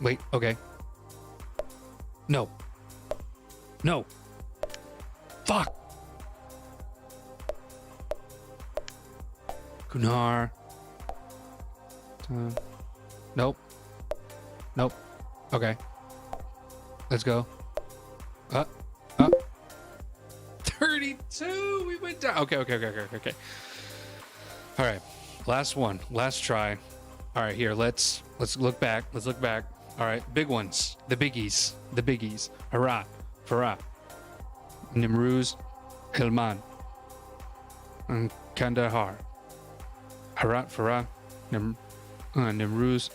Wait, okay. No. No. Fuck! Kunar. Nope. Nope. Okay. Let's go. 32! We went down. Okay. All right. Last one. Last try. All right, here. Let's look back. Let's look back. All right. Big ones. The biggies. The biggies. Harat. Farah. Nimruz. Hilman. And Kandahar. Harat. Farah. Nimruz.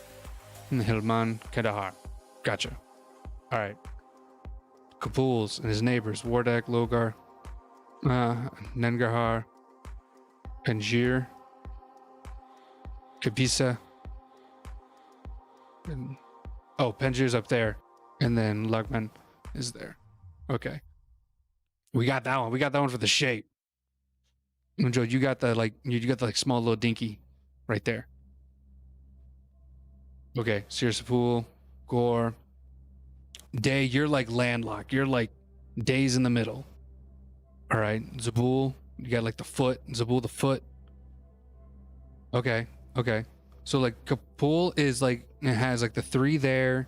And Hilman. Kandahar. Gotcha. All right. Kabuls and his neighbors. Wardak. Logar. Nangarhar. Panjir. Kabisa. And, oh, Panjir's up there. And then Lugman is there. Okay. We got that one. We got that one for the shape. And Joe, you got the small little dinky right there. Okay. Sirsapul, Gore. Day, you're like landlocked. You're like Day's in the middle. All right. Zabul, you got like the foot. Zabul, the foot. Okay. Okay. So like Kapul is like, it has like the three there,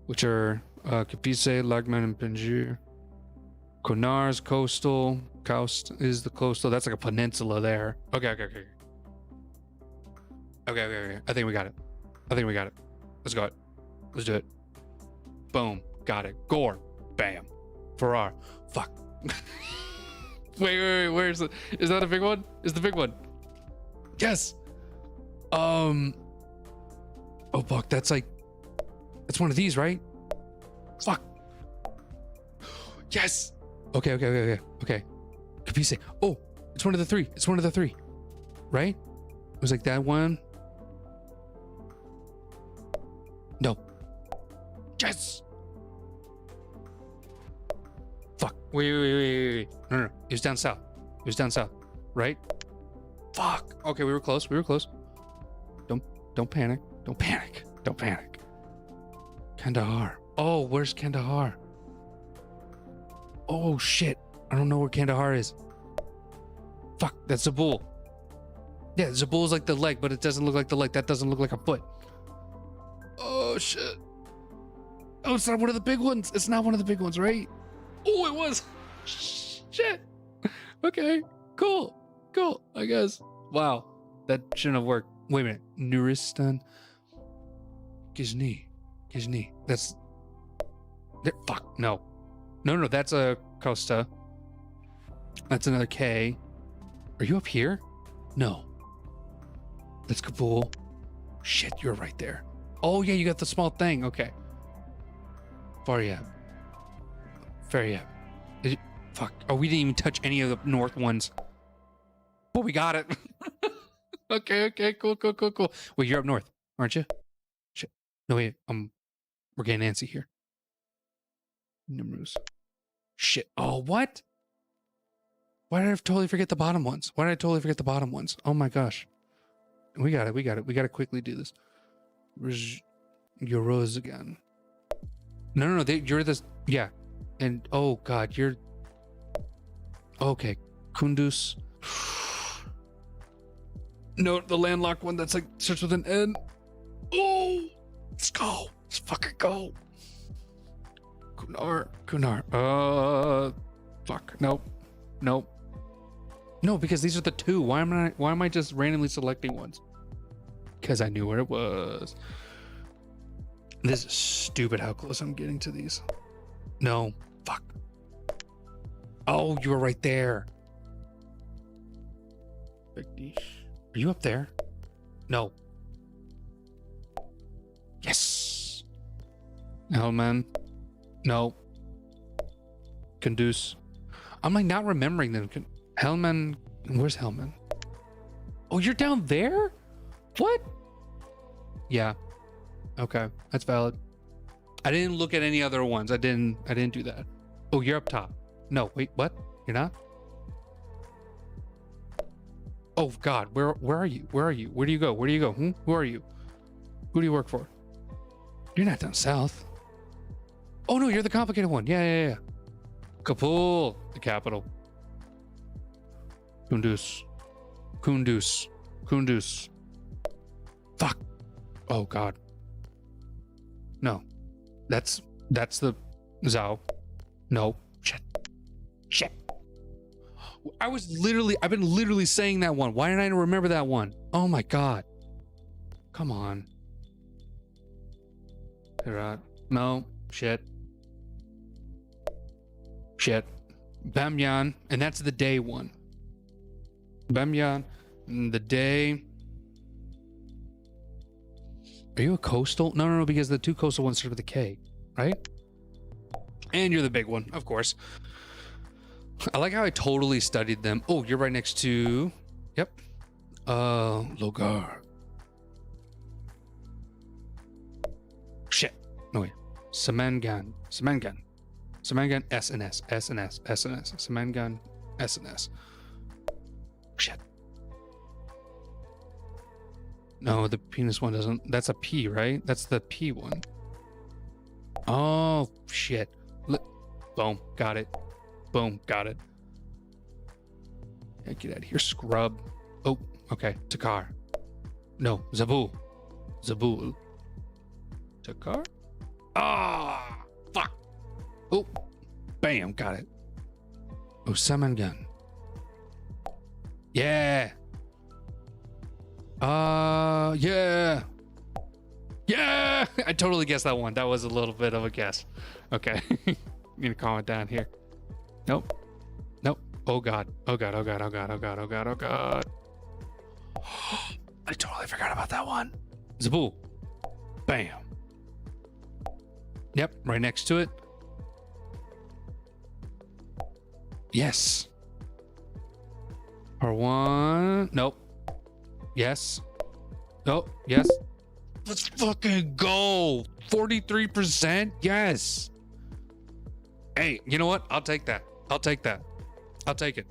which are Kapise, Lagman, and Panjir. Konar's coastal. Kaust is the coastal. That's like a peninsula there. Okay. I think we got it. Let's go. Let's do it. Boom. Got it. Gore. Bam. Farrar. Fuck. wait. Where's the... Is that a big one? Is the big one? Yes. Oh, fuck. That's like... That's one of these, right? Fuck. Yes. Okay. Capise. Oh, it's one of the three. Right? It was like that one. No. Yes. Fuck. Wait. No. It was down south. Right? Fuck. Okay, we were close. Don't panic. Kandahar. Oh, where's Kandahar? Oh, shit. I don't know where Kandahar is. Fuck, that's Zabul. Yeah, Zabul's like the leg, but it doesn't look like the leg. That doesn't look like a foot. Oh, shit. Oh, it's not one of the big ones. It's not one of the big ones, right? Oh, it was. Shit. Okay, cool. I guess. Wow, that shouldn't have worked. Wait a minute. Nuristan. Gizhny. That's... Fuck, no. No, that's a Costa. That's another K. Are you up here? No. That's Kabul. Shit, you're right there. Oh, yeah, you got the small thing. Okay. Faryab. Fuck. Oh, we didn't even touch any of the north ones. But we got it. Okay, cool. Wait, you're up north, aren't you? Shit. No, wait, we're getting antsy here. Nimruz. Shit. Oh, what? Why did I totally forget the bottom ones? Oh my gosh. We got it. We got to quickly do this. Yoroz again. No. You're this. Yeah. And oh God, you're okay. Kunduz. No, the landlocked one that's like starts with an N. Oh, let's go. Let's fucking go. Kunar. Fuck. Nope. No, because these are the two. Why am I just randomly selecting ones? Because I knew where it was. This is stupid how close I'm getting to these. No. Fuck. Oh, you were right there. Are you up there? No. Yes. Hellman. No. Kunduz. I'm like not remembering them. Hellman. Where's Hellman? Oh, you're down there? What? Yeah. Okay, that's valid. I didn't look at any other ones. I didn't do that. Oh, you're up top. No, wait, what? You're not? Oh God, where are you? Where do you go? Who are you? Who do you work for? You're not down south. Oh no, you're the complicated one. Yeah. Kabul, the capital. Kunduz. Fuck. Oh God. No. That's the Zhao. No. Shit. I've been literally saying that one. Why didn't I remember that one? Oh my God. Come on. Herat. No. Shit. Bamyan. And that's the day one. Bamyan. The day. Are you a coastal? No, because the two coastal ones start with a K, right? And you're the big one, of course. I like how I totally studied them. Oh, you're right next to... Yep. Logar. Shit. No, wait. Samangan. Samangan, S and S. Samangan, S and S. Shit. No, the penis one doesn't... That's a P, right? That's the P one. Oh, shit. Boom. Got it. Boom. Got it. Yeah, get out of here, scrub. Oh, okay. Takar. No, Zabul. Takar? Ah, fuck. Oh, bam. Got it. Oh, Samangan. Yeah. Yeah. I totally guessed that one. That was a little bit of a guess. Okay. Need to calm it down here. Nope. Oh God. I totally forgot about that one. Zabul. Bam. Yep, right next to it. Yes. R1. Nope. Yes. Oh, yes. Let's fucking go. 43%. Yes. Hey, you know what? I'll take that. I'll take it.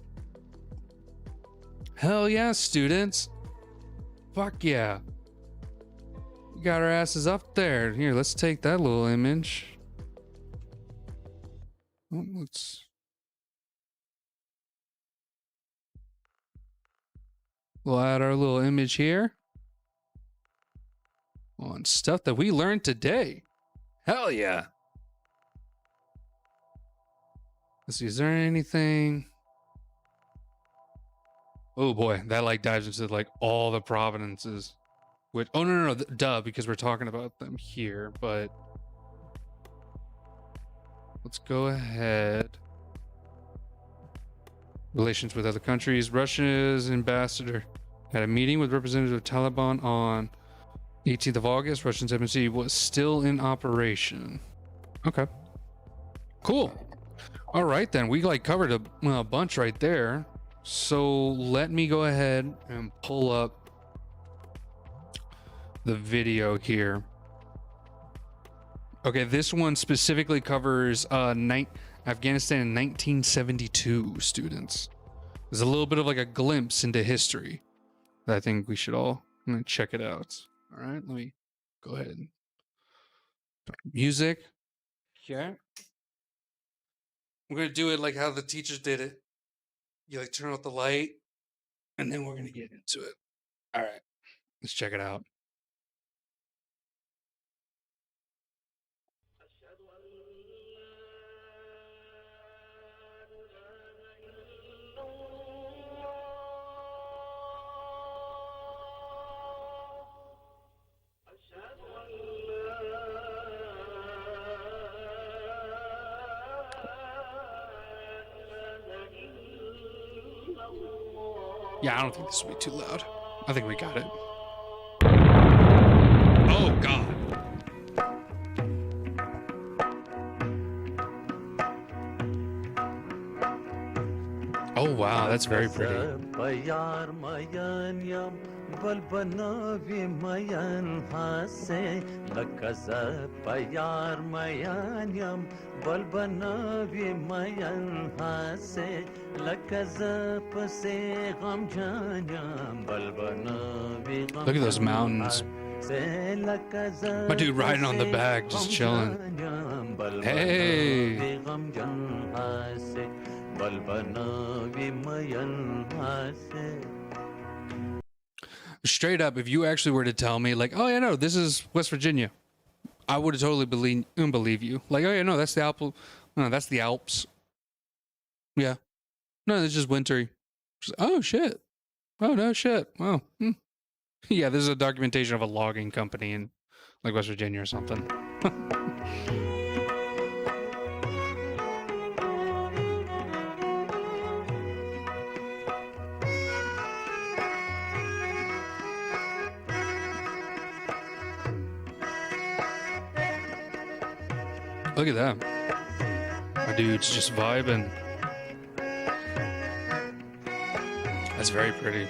Hell yeah, students. Fuck yeah. We got our asses up there. Here, let's take that little image. We'll add our little image here on stuff that we learned today. Hell yeah. Let's see, is there anything? Oh boy, that like dives into like all the provenances. Which, oh no, duh, because we're talking about them here, but let's go ahead. Relations with other countries. Russia's ambassador had a meeting with representatives of Taliban on 18th of August. Russian embassy was still in operation. Okay. Cool. All right, then. We like covered a bunch right there. So let me go ahead and pull up the video here. Okay, this one specifically covers Afghanistan in 1972, students. There's a little bit of like a glimpse into history that I think we should all check it out. All right, let me go ahead and music. Okay. We're gonna do it like how the teachers did it. You like turn off the light, and then we're gonna get into it. All right, let's check it out. Yeah, I don't think this will be too loud. I think we got it. Oh, God. Oh, wow, that's very pretty. Look at those mountains. My dude riding on the back, just chilling. Hey. Straight up, if you actually were to tell me, like, oh yeah, no, this is West Virginia, I would have totally believe you. Like, oh yeah, no, that's the Alps. No, that's the Alps. Yeah. No, it's just wintry. Oh shit. Oh no shit. Oh. Yeah, this is a documentation of a logging company in like West Virginia or something. Look at that. My dude's just vibing. That's very pretty.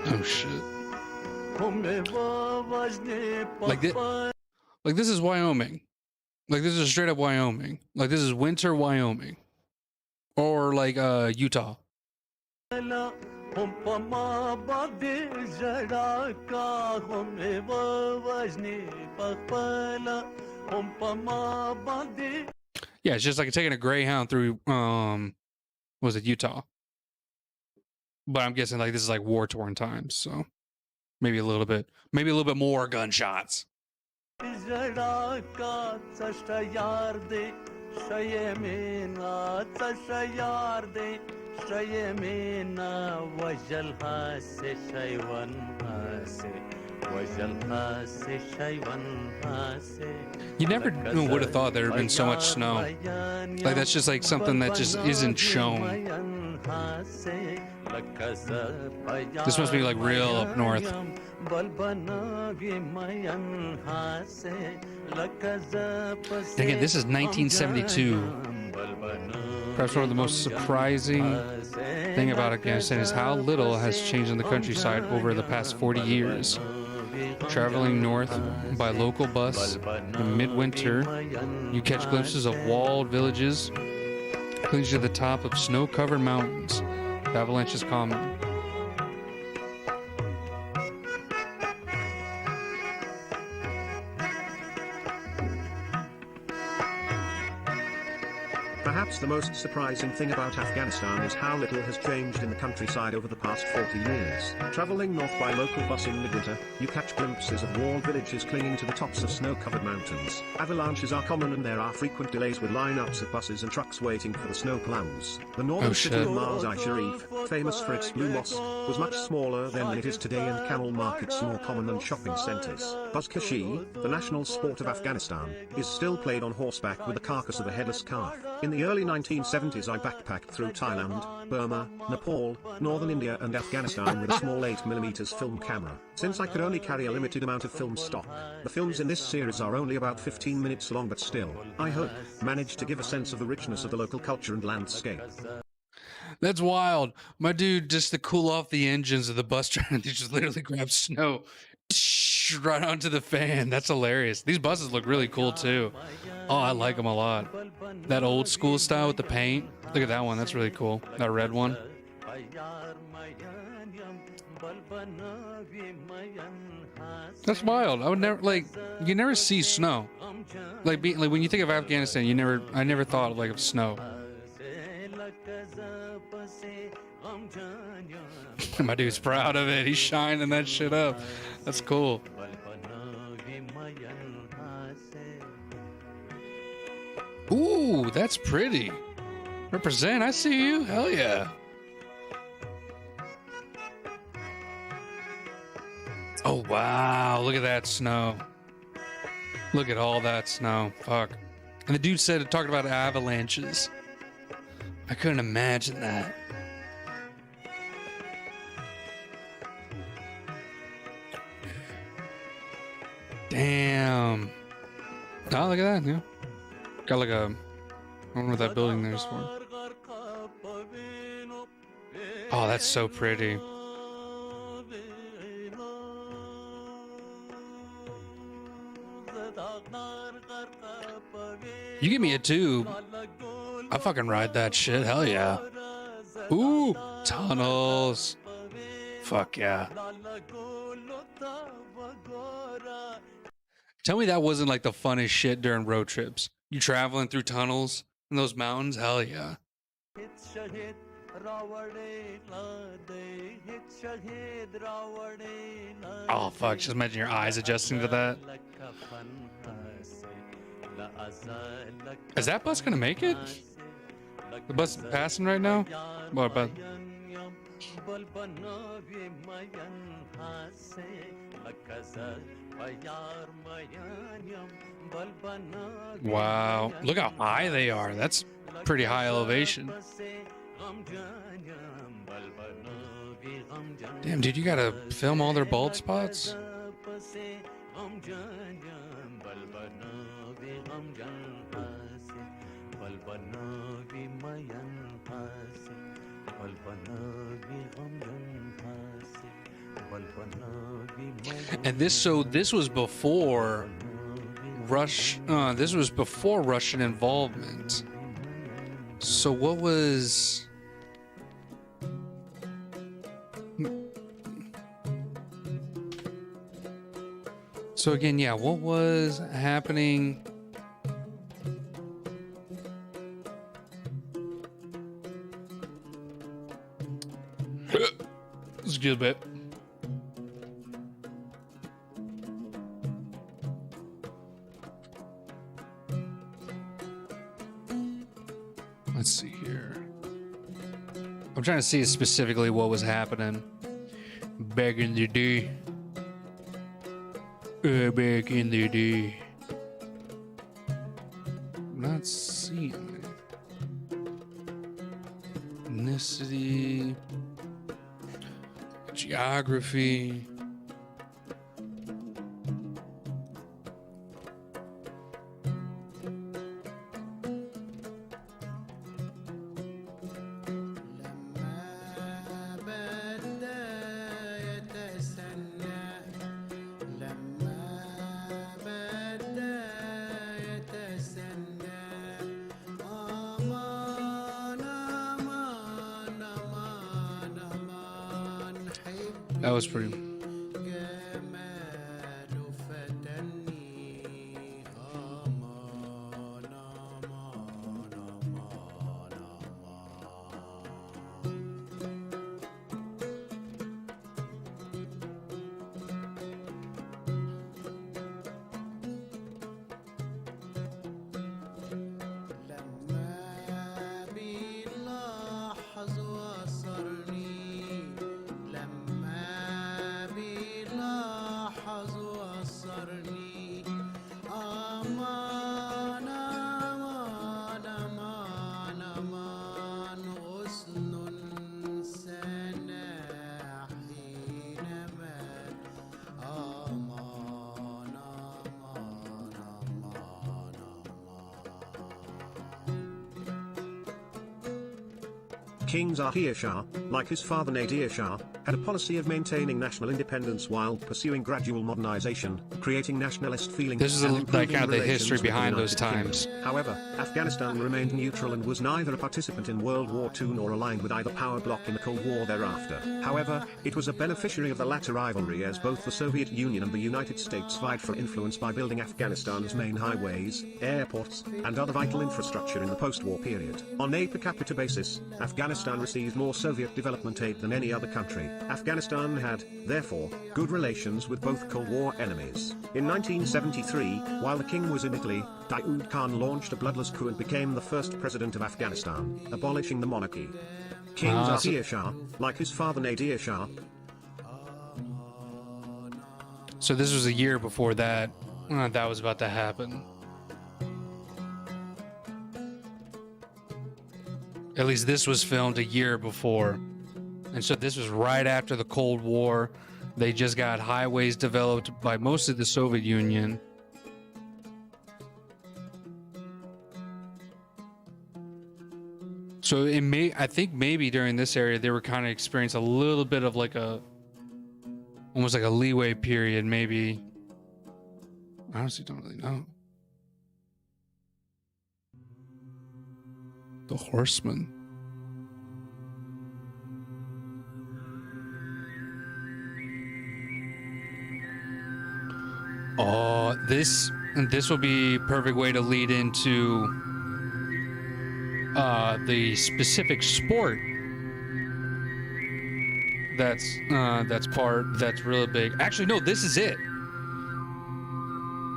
Oh shit. Like this is Wyoming. Like this is straight up Wyoming. Like this is winter Wyoming. Or like Utah. Yeah, it's just like taking a Greyhound through was it Utah? But I'm guessing like this is like war torn times, so maybe a little bit more gunshots. You never would have thought there had been so much snow. Like that's just like something that just isn't shown. This must be like real up north. And again, this is 1972. Perhaps one of the most surprising thing about Afghanistan is how little has changed in the countryside over the past 40 years. Traveling north by local bus in midwinter, you catch glimpses of walled villages clinging to the top of snow-covered mountains. The avalanche is common. Perhaps the most surprising thing about Afghanistan is how little has changed in the countryside over the past 40 years. Traveling north by local bus in midwinter, you catch glimpses of walled villages clinging to the tops of snow-covered mountains. Avalanches are common and there are frequent delays with lineups of buses and trucks waiting for the snow plows. The northern city of Mazar-i-Sharif, famous for its blue mosque, was much smaller then than it is today and camel markets more common than shopping centers. Buzkashi, the national sport of Afghanistan, is still played on horseback with the carcass of a headless calf. In the early 1970s I backpacked through Thailand, Burma, Nepal, northern India and Afghanistan with a small 8mm film camera. Since I could only carry a limited amount of film stock, the films in this series are only about 15 minutes long but still, I hope, managed to give a sense of the richness of the local culture and landscape. That's wild. My dude, just to cool off the engines of the bus driver, he just literally grabs snow right onto the fan. That's hilarious. These buses look really cool too. Oh, I like them a lot. That old school style with the paint. Look at that one. That's really cool. That red one. That's wild. I would never like. You never see snow. Like when you think of Afghanistan, I never thought like of snow. My dude's proud of it. He's shining that shit up. That's cool. Ooh, that's pretty. Represent. I see you. Hell yeah. Oh, wow. Look at that snow. Look at all that snow. Fuck. And the dude said, talked about avalanches. I couldn't imagine that. Damn. Oh, look at that. Yeah. Got like a... I don't know what that building there is for. Oh, that's so pretty. You give me a tube, I fucking ride that shit. Hell yeah. Ooh, tunnels. Fuck yeah. Tell me that wasn't like the funnest shit during road trips. You traveling through tunnels in those mountains? Hell yeah. Oh fuck, just imagine your eyes adjusting to that. Is that bus gonna make it? The bus passing right now? What about? Wow, look how high they are. That's pretty high elevation. Damn, dude, you gotta film all their bald spots? And this was before this was before Russian involvement. So what was... So again, yeah, what was happening? Excuse me. Let's see here. I'm trying to see specifically what was happening back in the day. Back in the day. I'm not seeing it. Ethnicity. Geography. That was pretty. King Zahir Shah, like his father Nadir Shah, had a policy of maintaining national independence while pursuing gradual modernization, creating nationalist feelings. This is and like improving kind of the relations history with the behind those United times. Kingdom. However, Afghanistan remained neutral and was neither a participant in World War II nor aligned with either power bloc in the Cold War thereafter. However, it was a beneficiary of the latter rivalry as both the Soviet Union and the United States vied for influence by building Afghanistan's main highways, airports, and other vital infrastructure in the post-war period. On a per capita basis, Afghanistan received more Soviet development aid than any other country. Afghanistan had, therefore, good relations with both Cold War enemies. In 1973, while the king was in Italy, Daoud Khan launched a bloodless coup and became the first president of Afghanistan, abolishing the monarchy. King Zahir Shah, like his father Nadir Shah. So this was a year before that was about to happen. At least this was filmed a year before. And so this was right after the Cold War. They just got highways developed by most of the Soviet Union. So I think maybe during this area they were kind of experiencing a little bit of like almost like a leeway period, maybe. I honestly don't really know. The Horseman. Oh, this will be a perfect way to lead into the specific sport that's really big. Actually, no, this is it.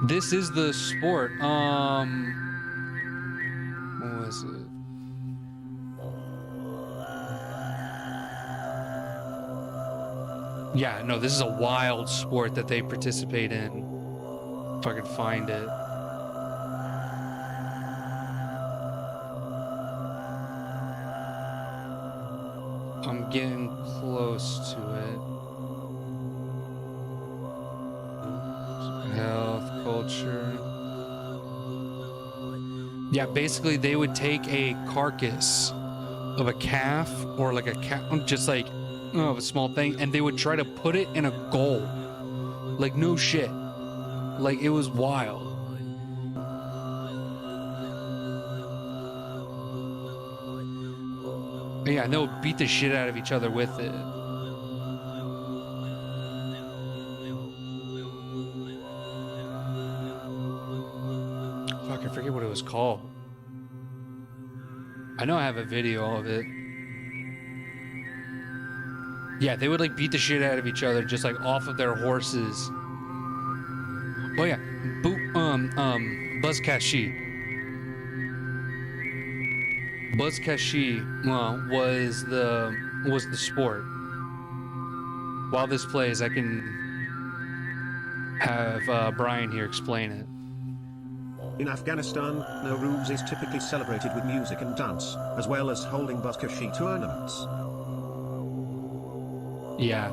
This is the sport. What was it? Yeah, no, this is a wild sport that they participate in. If I can find it. I'm getting close to it. Health, culture. Yeah, basically they would take a carcass of a calf or like a cow, just like of a small thing, and they would try to put it in a goal. Like, no shit. Like, it was wild. Yeah, and they'll beat the shit out of each other with it. Fuck, I forget what it was called. I know I have a video of it. Yeah, they would like beat the shit out of each other just like off of their horses. Oh yeah, Buzkashi. Buzkashi was the sport. While this plays, I can have Brian here explain it. In Afghanistan, Nowruz is typically celebrated with music and dance, as well as holding Buzkashi tournaments. Yeah.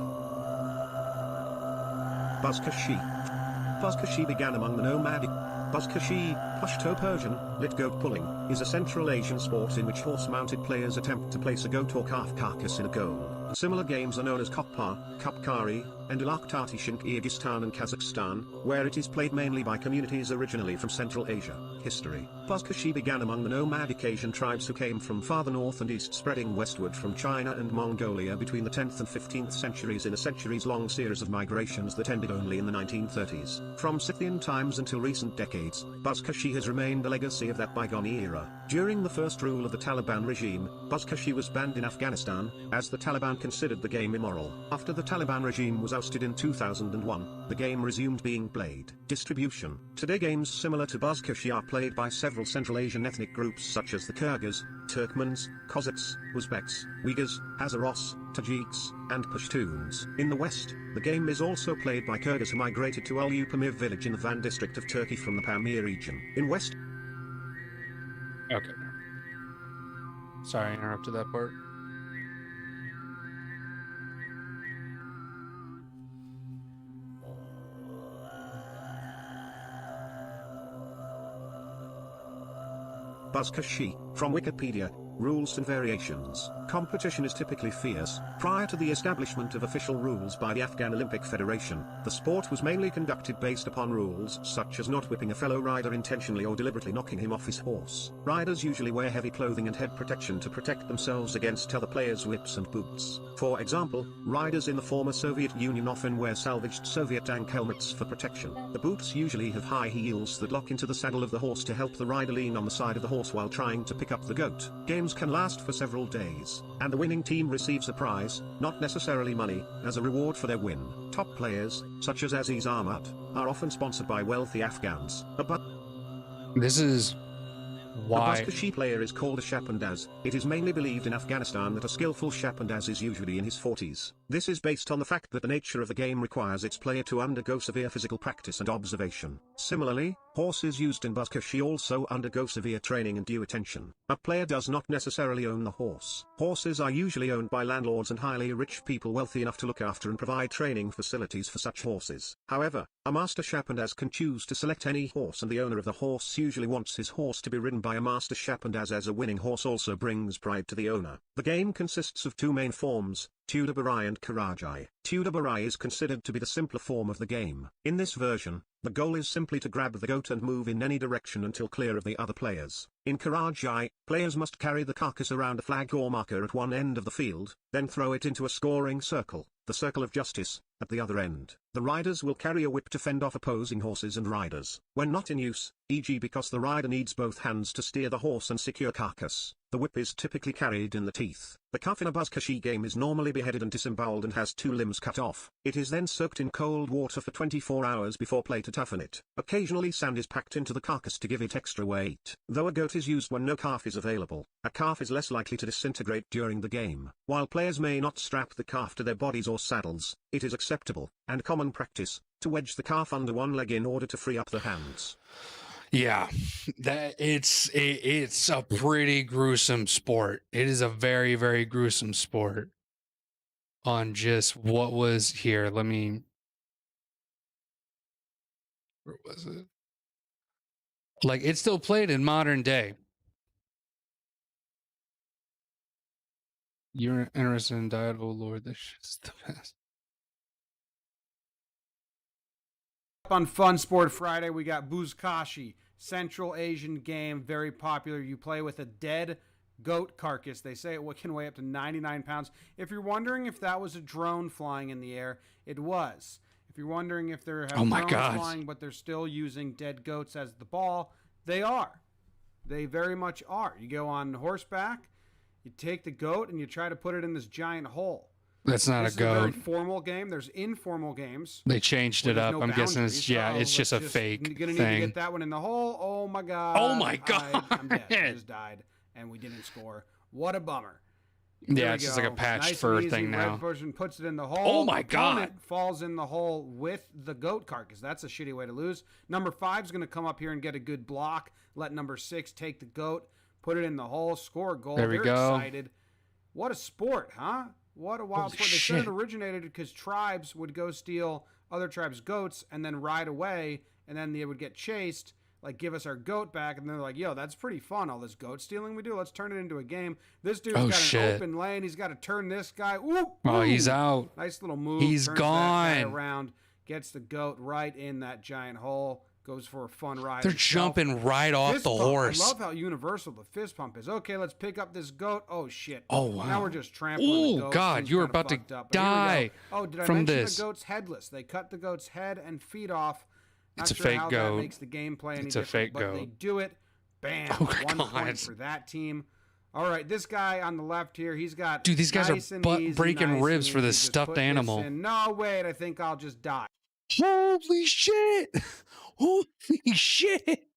Buzkashi began among the nomadic. Buzkashi, Pashto Persian, lit goat pulling, is a Central Asian sport in which horse-mounted players attempt to place a goat or calf carcass in a goal. Similar games are known as Koppa, Kapkari, and Ilaktatish in Kyrgyzstan and Kazakhstan, where it is played mainly by communities originally from Central Asia. History. Buzkashi began among the nomadic Asian tribes who came from farther north and east, spreading westward from China and Mongolia between the 10th and 15th centuries in a centuries-long series of migrations that ended only in the 1930s. From Scythian times until recent decades, Buzkashi has remained a legacy of that bygone era. During the first rule of the Taliban regime, Buzkashi was banned in Afghanistan, as the Taliban considered the game immoral. After the Taliban regime was ousted in 2001, the game resumed being played. Distribution. Today games similar to Buzkashi are played by several Central Asian ethnic groups such as the Kyrgyz, Turkmens, Cossacks, Uzbeks, Uyghurs, Hazaras, Tajiks, and Pashtuns. In the West, the game is also played by Kyrgyz who migrated to Ul-Pamir village in the Van district of Turkey from the Pamir region. In West... Okay. Sorry, I interrupted that part. Buzkashi, from Wikipedia. Rules and variations. Competition is typically fierce. Prior to the establishment of official rules by the Afghan Olympic Federation, the sport was mainly conducted based upon rules such as not whipping a fellow rider intentionally or deliberately knocking him off his horse. Riders usually wear heavy clothing and head protection to protect themselves against other players' whips and boots. For example, riders in the former Soviet Union often wear salvaged Soviet tank helmets for protection. The boots usually have high heels that lock into the saddle of the horse to help the rider lean on the side of the horse while trying to pick up the goat. Games can last for several days, and the winning team receives a prize, not necessarily money, as a reward for their win. Top players, such as Aziz Ahmad, are often sponsored by wealthy Afghans. This is A why. Buzkashi player is called a Shapandaz. It is mainly believed in Afghanistan that a skillful Shapandaz is usually in his 40s. This is based on the fact that the nature of the game requires its player to undergo severe physical practice and observation. Similarly, horses used in Buzkashi also undergo severe training and due attention. A player does not necessarily own the horse. Horses are usually owned by landlords and highly rich people wealthy enough to look after and provide training facilities for such horses. However, a master Shapandaz can choose to select any horse, and the owner of the horse usually wants his horse to be ridden by a master Shapandaz, as a winning horse also brings pride to the owner. The game consists of two main forms, Tudor Barai and Karajai. Tudor Barai is considered to be the simpler form of the game. In this version, the goal is simply to grab the goat and move in any direction until clear of the other players. In Karajai, players must carry the carcass around a flag or marker at one end of the field, then throw it into a scoring circle, the circle of justice, at the other end. The riders will carry a whip to fend off opposing horses and riders. When not in use, e.g. because the rider needs both hands to steer the horse and secure carcass, the whip is typically carried in the teeth. The calf in a Buzkashi game is normally beheaded and disemboweled and has two limbs cut off. It is then soaked in cold water for 24 hours before play to toughen it. Occasionally sand is packed into the carcass to give it extra weight. Though a goat is used when no calf is available, a calf is less likely to disintegrate during the game. While players may not strap the calf to their bodies or saddles, it is acceptable, and common practice, to wedge the calf under one leg in order to free up the hands. Yeah, that it's a pretty gruesome sport. It is a very, very gruesome sport. On just what was here, let me. Where was it? Like, it's still played in modern day. You're interested in diet? Oh Lord, this shit's the best. On Fun Sport Friday, we got Buzkashi, Central Asian game, very popular. You play with a dead goat carcass. They say it can weigh up to 99 pounds. If you're wondering if that was a drone flying in the air, it was. If you're wondering if they're drones flying, but they're still using dead goats as the ball, they are. They very much are. You go on horseback, you take the goat, and you try to put it in this giant hole. That's not this a goat. Is a very formal game. There's informal games. They changed it up. No, I'm guessing it's it's just a fake thing. You're gonna need to get that one in the hole. Oh my god. Oh my god. I'm dead. I just died, and we didn't score. What a bummer. Yeah, it's just like a patched fur thing now. Red person puts it in the hole. Oh my god. Falls in the hole with the goat carcass. That's a shitty way to lose. Number 5 is going to come up here and get a good block. Let number 6 take the goat, put it in the hole, score a goal. There we go. Excited. What a sport, huh? What a wild sport. They said it originated because tribes would go steal other tribes' goats and then ride away, and then they would get chased, like, give us our goat back, and they're like, yo, that's pretty fun, all this goat stealing we do. Let's turn it into a game. This dude's got an open lane. He's got to turn this guy. Ooh, oh, he's out. Nice little move. He's turns gone. That guy around, gets the goat right in that giant hole. Goes for a fun ride. They're jumping right off the horse. I love how universal the fist pump is. Okay, let's pick up this goat. Oh shit. Oh wow. Now we're just trampling the goat. Oh god, you were about to die. Oh, did I from mention this? The goat's headless? They cut the goat's head and feet off. It's a fake how goat. That makes the gameplay any it's a different, fake but goat. They do it. Bam. Oh, 1 God. point for that team. All right, this guy on the left here, he's got. Dude, these guys nice are breaking ribs for this stuffed animal. No, wait, I think I'll just die. Holy shit! Holy shit!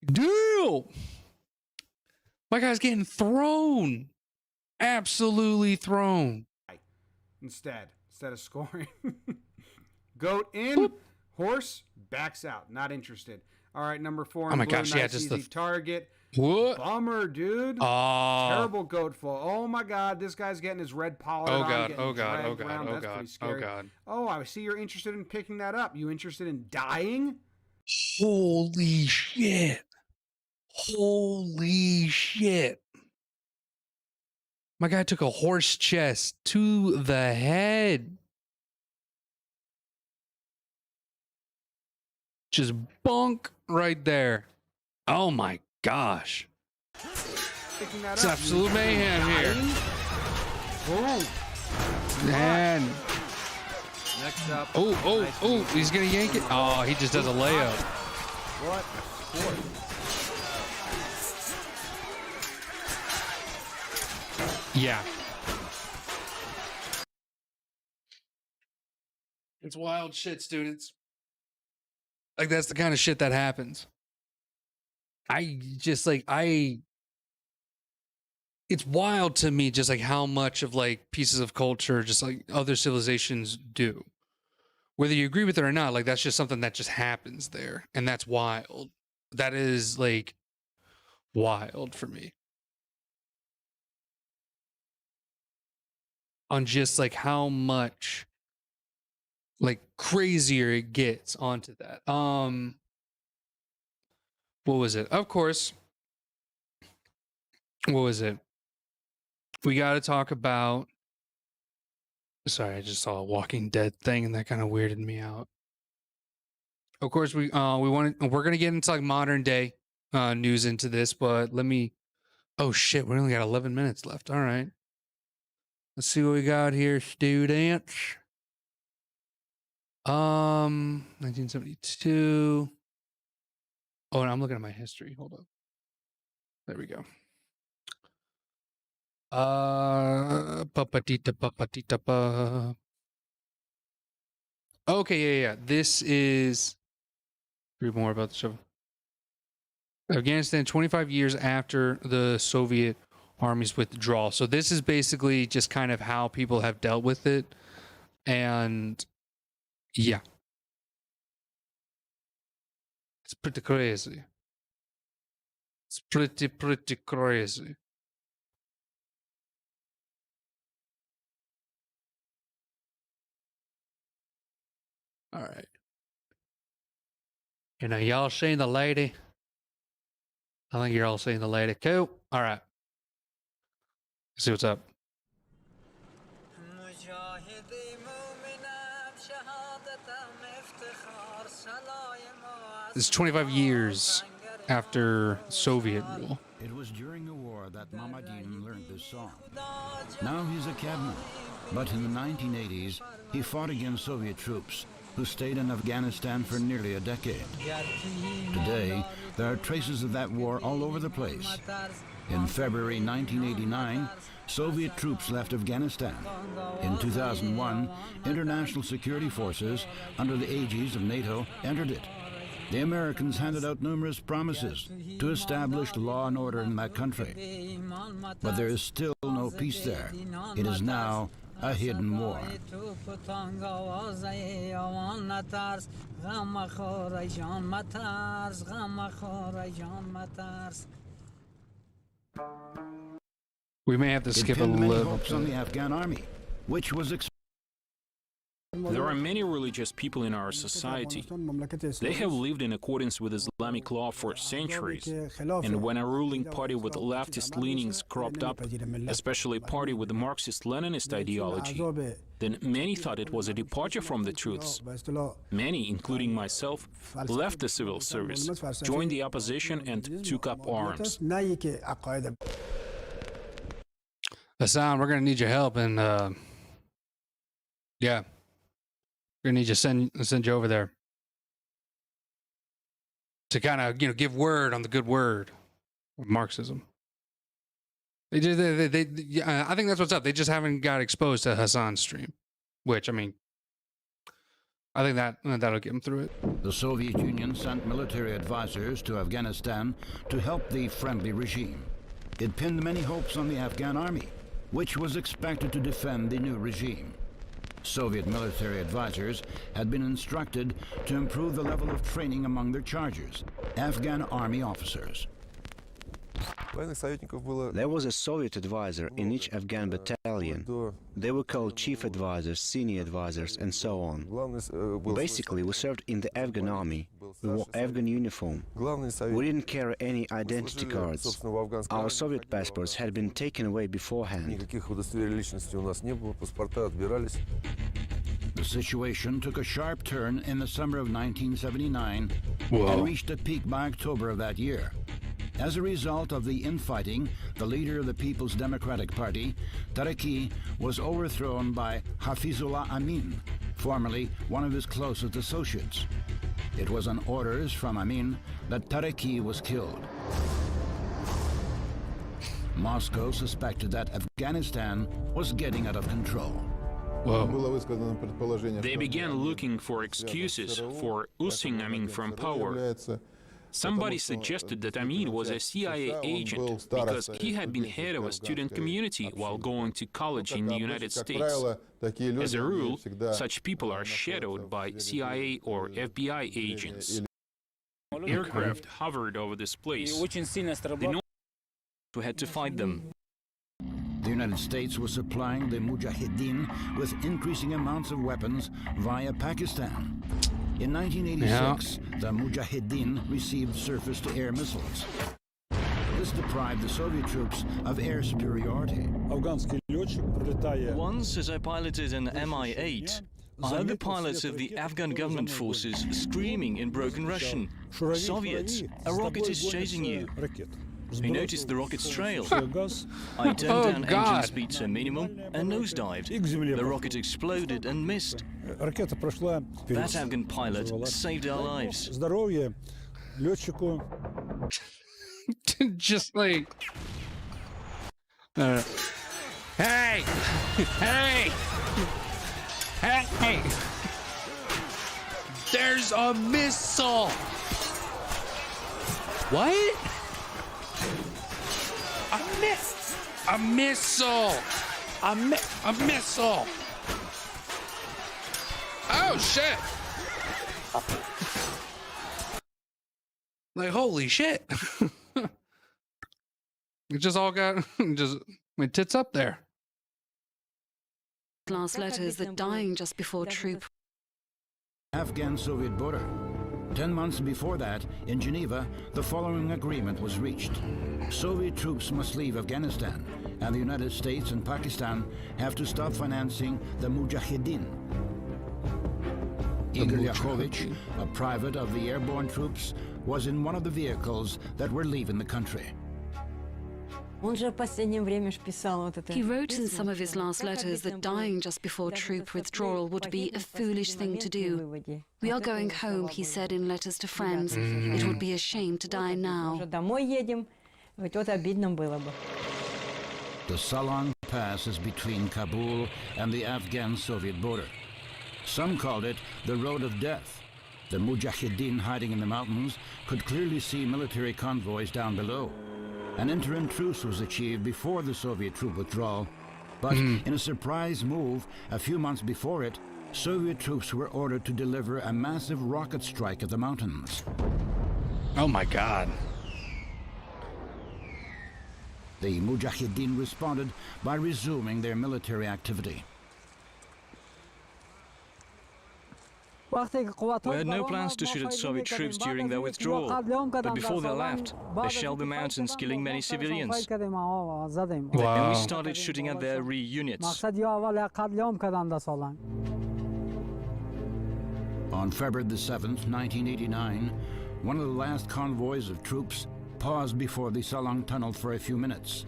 Dude! My guy's getting thrown. Absolutely thrown. Instead of scoring. Goat in, Whoop. horse backs out. Not interested. All right, number 4. Oh my blue, gosh, nice, yeah, just easy the target. What? Bummer, dude. Terrible goat flow. Oh my god, this guy's getting his red pollard on. Oh god. Oh, I see you're interested in picking that up. You interested in dying? Holy shit. Holy shit. My guy took a horse chest to the head. Just bonk right there. Oh my gosh. It's absolute mayhem here. Man. Next up. Oh, he's gonna yank it. Oh, he just does a layup. What? Yeah. It's wild shit, students. Like, that's the kind of shit that happens. It's wild to me just like how much of like pieces of culture just like other civilizations do. Whether you agree with it or not, like that's just something that just happens there. And that's wild. That is like wild for me. On just like how much like crazier it gets onto that. What was it? Of course. What was it? We got to talk about. Sorry, I just saw a Walking Dead thing and that kind of weirded me out. Of course, we're gonna get into like modern day news into this, but let me. Oh shit, we only got 11 minutes left. All right, let's see what we got here, students. 1972. Oh, and I'm looking at my history. Hold up. There we go. Okay, yeah. This is. Read more about the show. Afghanistan, 25 years after the Soviet army's withdrawal. So this is basically just kind of how people have dealt with it. And yeah. It's pretty crazy. It's pretty crazy. All right. You know, y'all seen the lady? I think you're all seeing the lady. Cool. All right. Let's see what's up. This is 25 years after Soviet rule. It was during the war that Mamadine learned this song. Now he's a cabinet, but in the 1980s, he fought against Soviet troops who stayed in Afghanistan for nearly a decade. Today, there are traces of that war all over the place. In February 1989, Soviet troops left Afghanistan. In 2001, international security forces under the aegis of NATO entered it. The Americans handed out numerous promises to establish law and order in that country. But there is still no peace there. It is now a hidden war. We may have to skip a little hopes on the Afghan army, which was There are many religious people in our society. They have lived in accordance with Islamic law for centuries. And when a ruling party with leftist leanings cropped up, especially a party with a Marxist-Leninist ideology, then many thought it was a departure from the truths. Many, including myself, left the civil service, joined the opposition, and took up arms. Hassan, we're going to need your help. And yeah. We're gonna need to send you over there to kind of give word on the good word of Marxism. I think that's what's up. They just haven't got exposed to Hassan's stream, which I mean, I think that'll get them through it. The Soviet Union sent military advisors to Afghanistan to help the friendly regime. It pinned many hopes on the Afghan army, which was expected to defend the new regime. Soviet military advisors had been instructed to improve the level of training among their chargers, Afghan army officers. There was a Soviet advisor in each Afghan battalion. They were called chief advisors, senior advisors, and so on. Basically, we served in the Afghan army. We wore Afghan uniform. We didn't carry any identity cards. Our Soviet passports had been taken away beforehand. The situation took a sharp turn in the summer of 1979 and reached a peak by October of that year. As a result of the infighting, the leader of the People's Democratic Party, Taraki, was overthrown by Hafizullah Amin, formerly one of his closest associates. It was on orders from Amin that Taraki was killed. Moscow suspected that Afghanistan was getting out of control. They began looking for excuses for ousting Amin from power. Somebody suggested that Amin was a CIA agent because he had been head of a student community while going to college in the United States. As a rule, such people are shadowed by CIA or FBI agents. Aircraft hovered over this place. They know we had to fight them. The United States was supplying the Mujahideen with increasing amounts of weapons via Pakistan. In 1986, the Mujahideen received surface-to-air missiles. This deprived the Soviet troops of air superiority. Once, as I piloted an Mi-8, I heard the pilots of the Afghan government forces screaming in broken Russian, "Soviets, a rocket is chasing you." I noticed the rocket's trail. I turned down engine speed to minimum and nosedived. The rocket exploded and missed. That Afghan pilot saved our lives. Just like... Hey! Hey! Hey! There's a missile! What? A missile! A missile! Oh, shit! Like, holy shit! It just all got... just... my tits up there. Last letters that dying just before troop. Afghan-Soviet border. 10 months before that, in Geneva, the following agreement was reached. Soviet troops must leave Afghanistan, and the United States and Pakistan have to stop financing the Mujahideen. Igor Yakovich, a private of the airborne troops, was in one of the vehicles that were leaving the country. He wrote in some of his last letters that dying just before troop withdrawal would be a foolish thing to do. We are going home, he said in letters to friends. It would be a shame to die now. The Salang Pass is between Kabul and the Afghan-Soviet border. Some called it the Road of Death. The Mujahideen hiding in the mountains could clearly see military convoys down below. An interim truce was achieved before the Soviet troop withdrawal, but in a surprise move a few months before it, Soviet troops were ordered to deliver a massive rocket strike at the mountains. Oh my God. The Mujahideen responded by resuming their military activity. We had no plans to shoot at Soviet troops during their withdrawal, but before they left, they shelled the mountains, killing many civilians. Wow. And we started shooting at their re-units. On February the 7th, 1989, one of the last convoys of troops paused before the Salang Tunnel for a few minutes.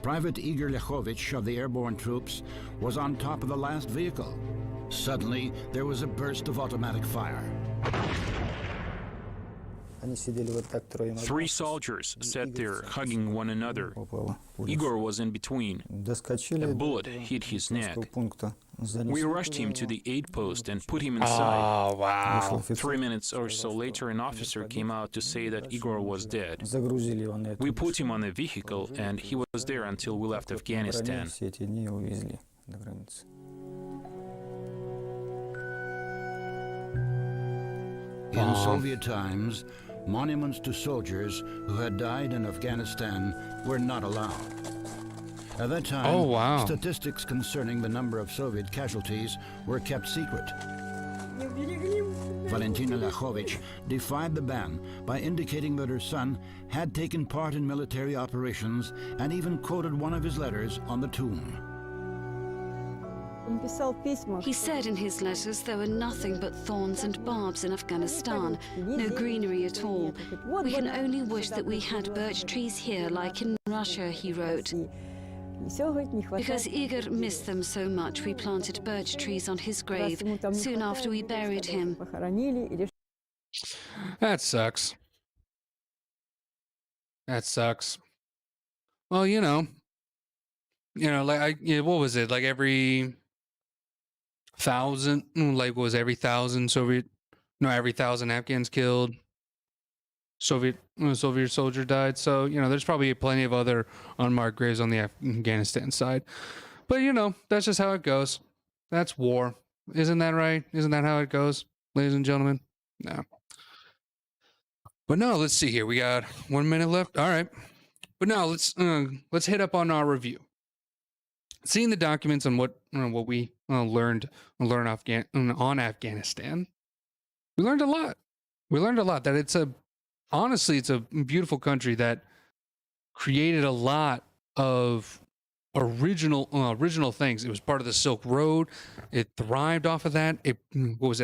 Private Igor Lyachovich of the airborne troops was on top of the last vehicle. Suddenly, there was a burst of automatic fire. 3 soldiers sat there hugging one another. Igor was in between. A bullet hit his neck. We rushed him to the aid post and put him inside. Oh, wow. 3 minutes or so later, an officer came out to say that Igor was dead. We put him on a vehicle, and he was there until we left Afghanistan. In Soviet times, monuments to soldiers who had died in Afghanistan were not allowed. At that time, statistics concerning the number of Soviet casualties were kept secret. Valentina Lachovich defied the ban by indicating that her son had taken part in military operations and even quoted one of his letters on the tomb. He said in his letters there were nothing but thorns and barbs in Afghanistan, no greenery at all. We can only wish that we had birch trees here like in Russia, he wrote. Because Igor missed them so much, we planted birch trees on his grave soon after we buried him. That sucks. That sucks. Well, like what was it? Like every 1,000, like was every 1,000 every 1,000 Afghans killed, Soviet soldier died. So, there's probably plenty of other unmarked graves on the Afghanistan side. But, that's just how it goes. That's war. Isn't that right? Isn't that how it goes, ladies and gentlemen? No. But no, let's see here. We got 1 minute left. All right. But now let's hit up on our review. Seeing the documents on what we learned on Afghanistan, we learned a lot. We learned a lot that it's a beautiful country that created a lot of original things. It was part of the Silk Road. It thrived off of that. It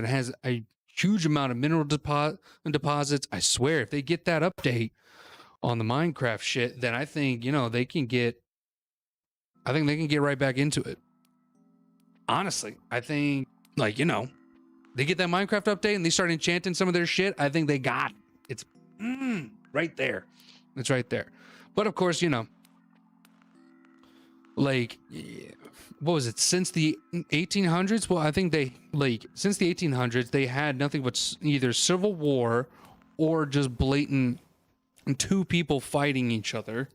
has a huge amount of mineral deposits. I swear, if they get that update on the Minecraft shit, then I think they can get right back into it. Honestly, I think they get that Minecraft update and they start enchanting some of their shit. I think they got it. It's right there. It's right there. But of course, what was it? Since the 1800s? Well, I think since the 1800s, they had nothing but either civil war or just blatant two people fighting each other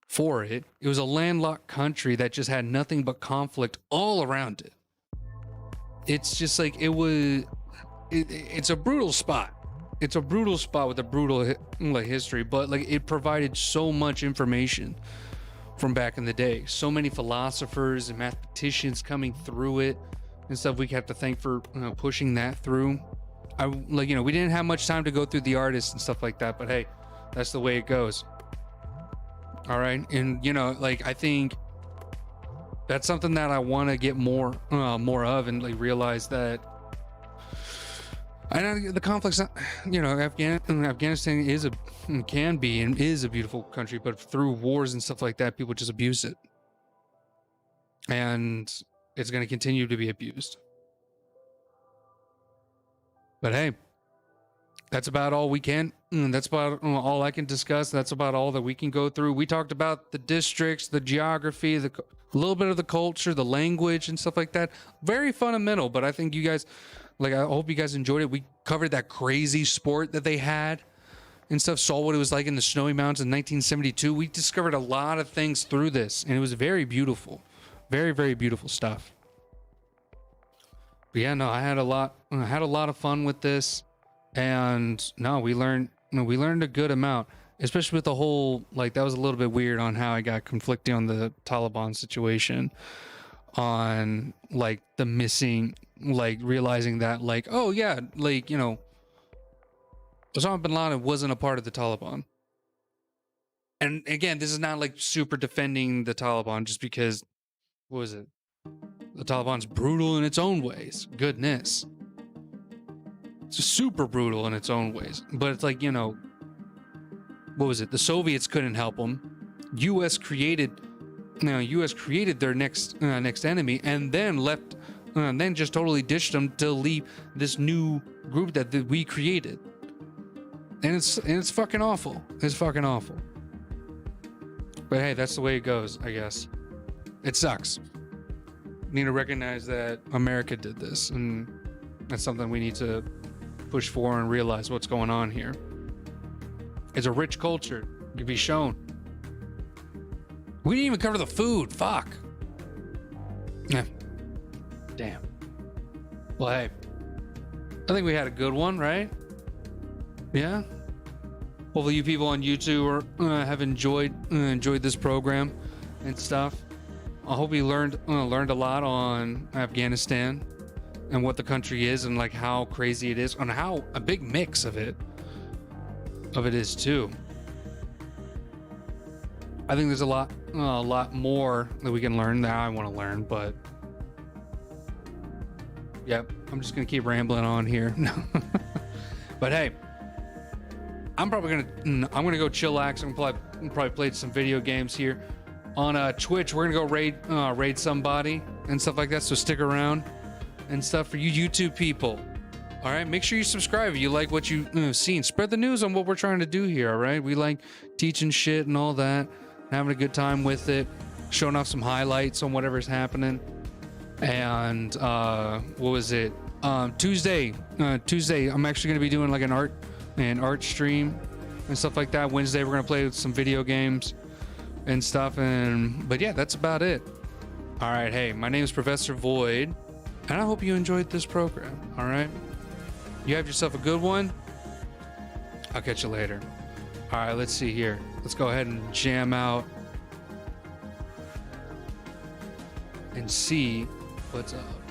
for it. It was a landlocked country that just had nothing but conflict all around it. It's just like it's a brutal spot. It's a brutal spot with a brutal history, but it provided so much information from back in the day. So many philosophers and mathematicians coming through it and stuff. We have to thank for pushing that through. We didn't have much time to go through the artists and stuff like that, but hey, that's the way it goes. All right. And, I think that's something that I want to get more of and realize that I know the conflicts, Afghanistan can be and is a beautiful country, but through wars and stuff like that, people just abuse it. And it's going to continue to be abused. But hey, that's about all we can. That's about all I can discuss. That's about all that we can go through. We talked about the districts, the geography, a little bit of the culture, the language, and stuff like that. Very fundamental, but I think you guys, I hope you guys enjoyed it. We covered that crazy sport that they had and stuff, saw what it was like in the snowy mountains in 1972. We discovered a lot of things through this, and it was very beautiful. Very, very beautiful stuff. But yeah, no, I had a lot of fun with this. And no, we learned a good amount, especially with the whole, that was a little bit weird on how I got conflicting on the Taliban situation, on the missing, realizing that oh yeah, Osama bin Laden wasn't a part of the Taliban. And again, this is not super defending the Taliban just because, what was it? The Taliban's brutal in its own ways. Goodness. It's super brutal in its own ways, but it's what was it? The Soviets couldn't help them. U.S. created their next enemy, and then left, and then just totally ditched them to leave this new group that we created. And it's fucking awful. It's fucking awful. But hey, that's the way it goes, I guess. It sucks. We need to recognize that America did this, and that's something we need to push for and realize what's going on here. It's a rich culture. It can be shown. We didn't even cover the food. Fuck. Damn. Well, hey, I think we had a good one, right? Yeah. Hopefully you people on YouTube have enjoyed this program and stuff. I hope you learned a lot on Afghanistan and what the country is and like how crazy it is and how a big mix of it is too. I think there's a lot more that we can learn that I want to learn, but yep, I'm just gonna keep rambling on here. But hey, I'm gonna go chillax. I'm gonna probably play some video games here on Twitch. We're gonna go raid somebody and stuff like that. So stick around and stuff for you YouTube people. All right, make sure you subscribe if you like what you've seen. Spread the news on what we're trying to do here. All right, we like teaching shit and all that, having a good time with it, showing off some highlights on whatever's happening. And what was it? Tuesday, I'm actually gonna be doing like an art stream and stuff like that. Wednesday, we're gonna play with some video games and stuff. But yeah, that's about it. All right, hey, my name is Professor Void, and I hope you enjoyed this program. All right, you have yourself a good one. I'll catch you later. All right, let's see here. Let's go ahead and jam out and see what's up.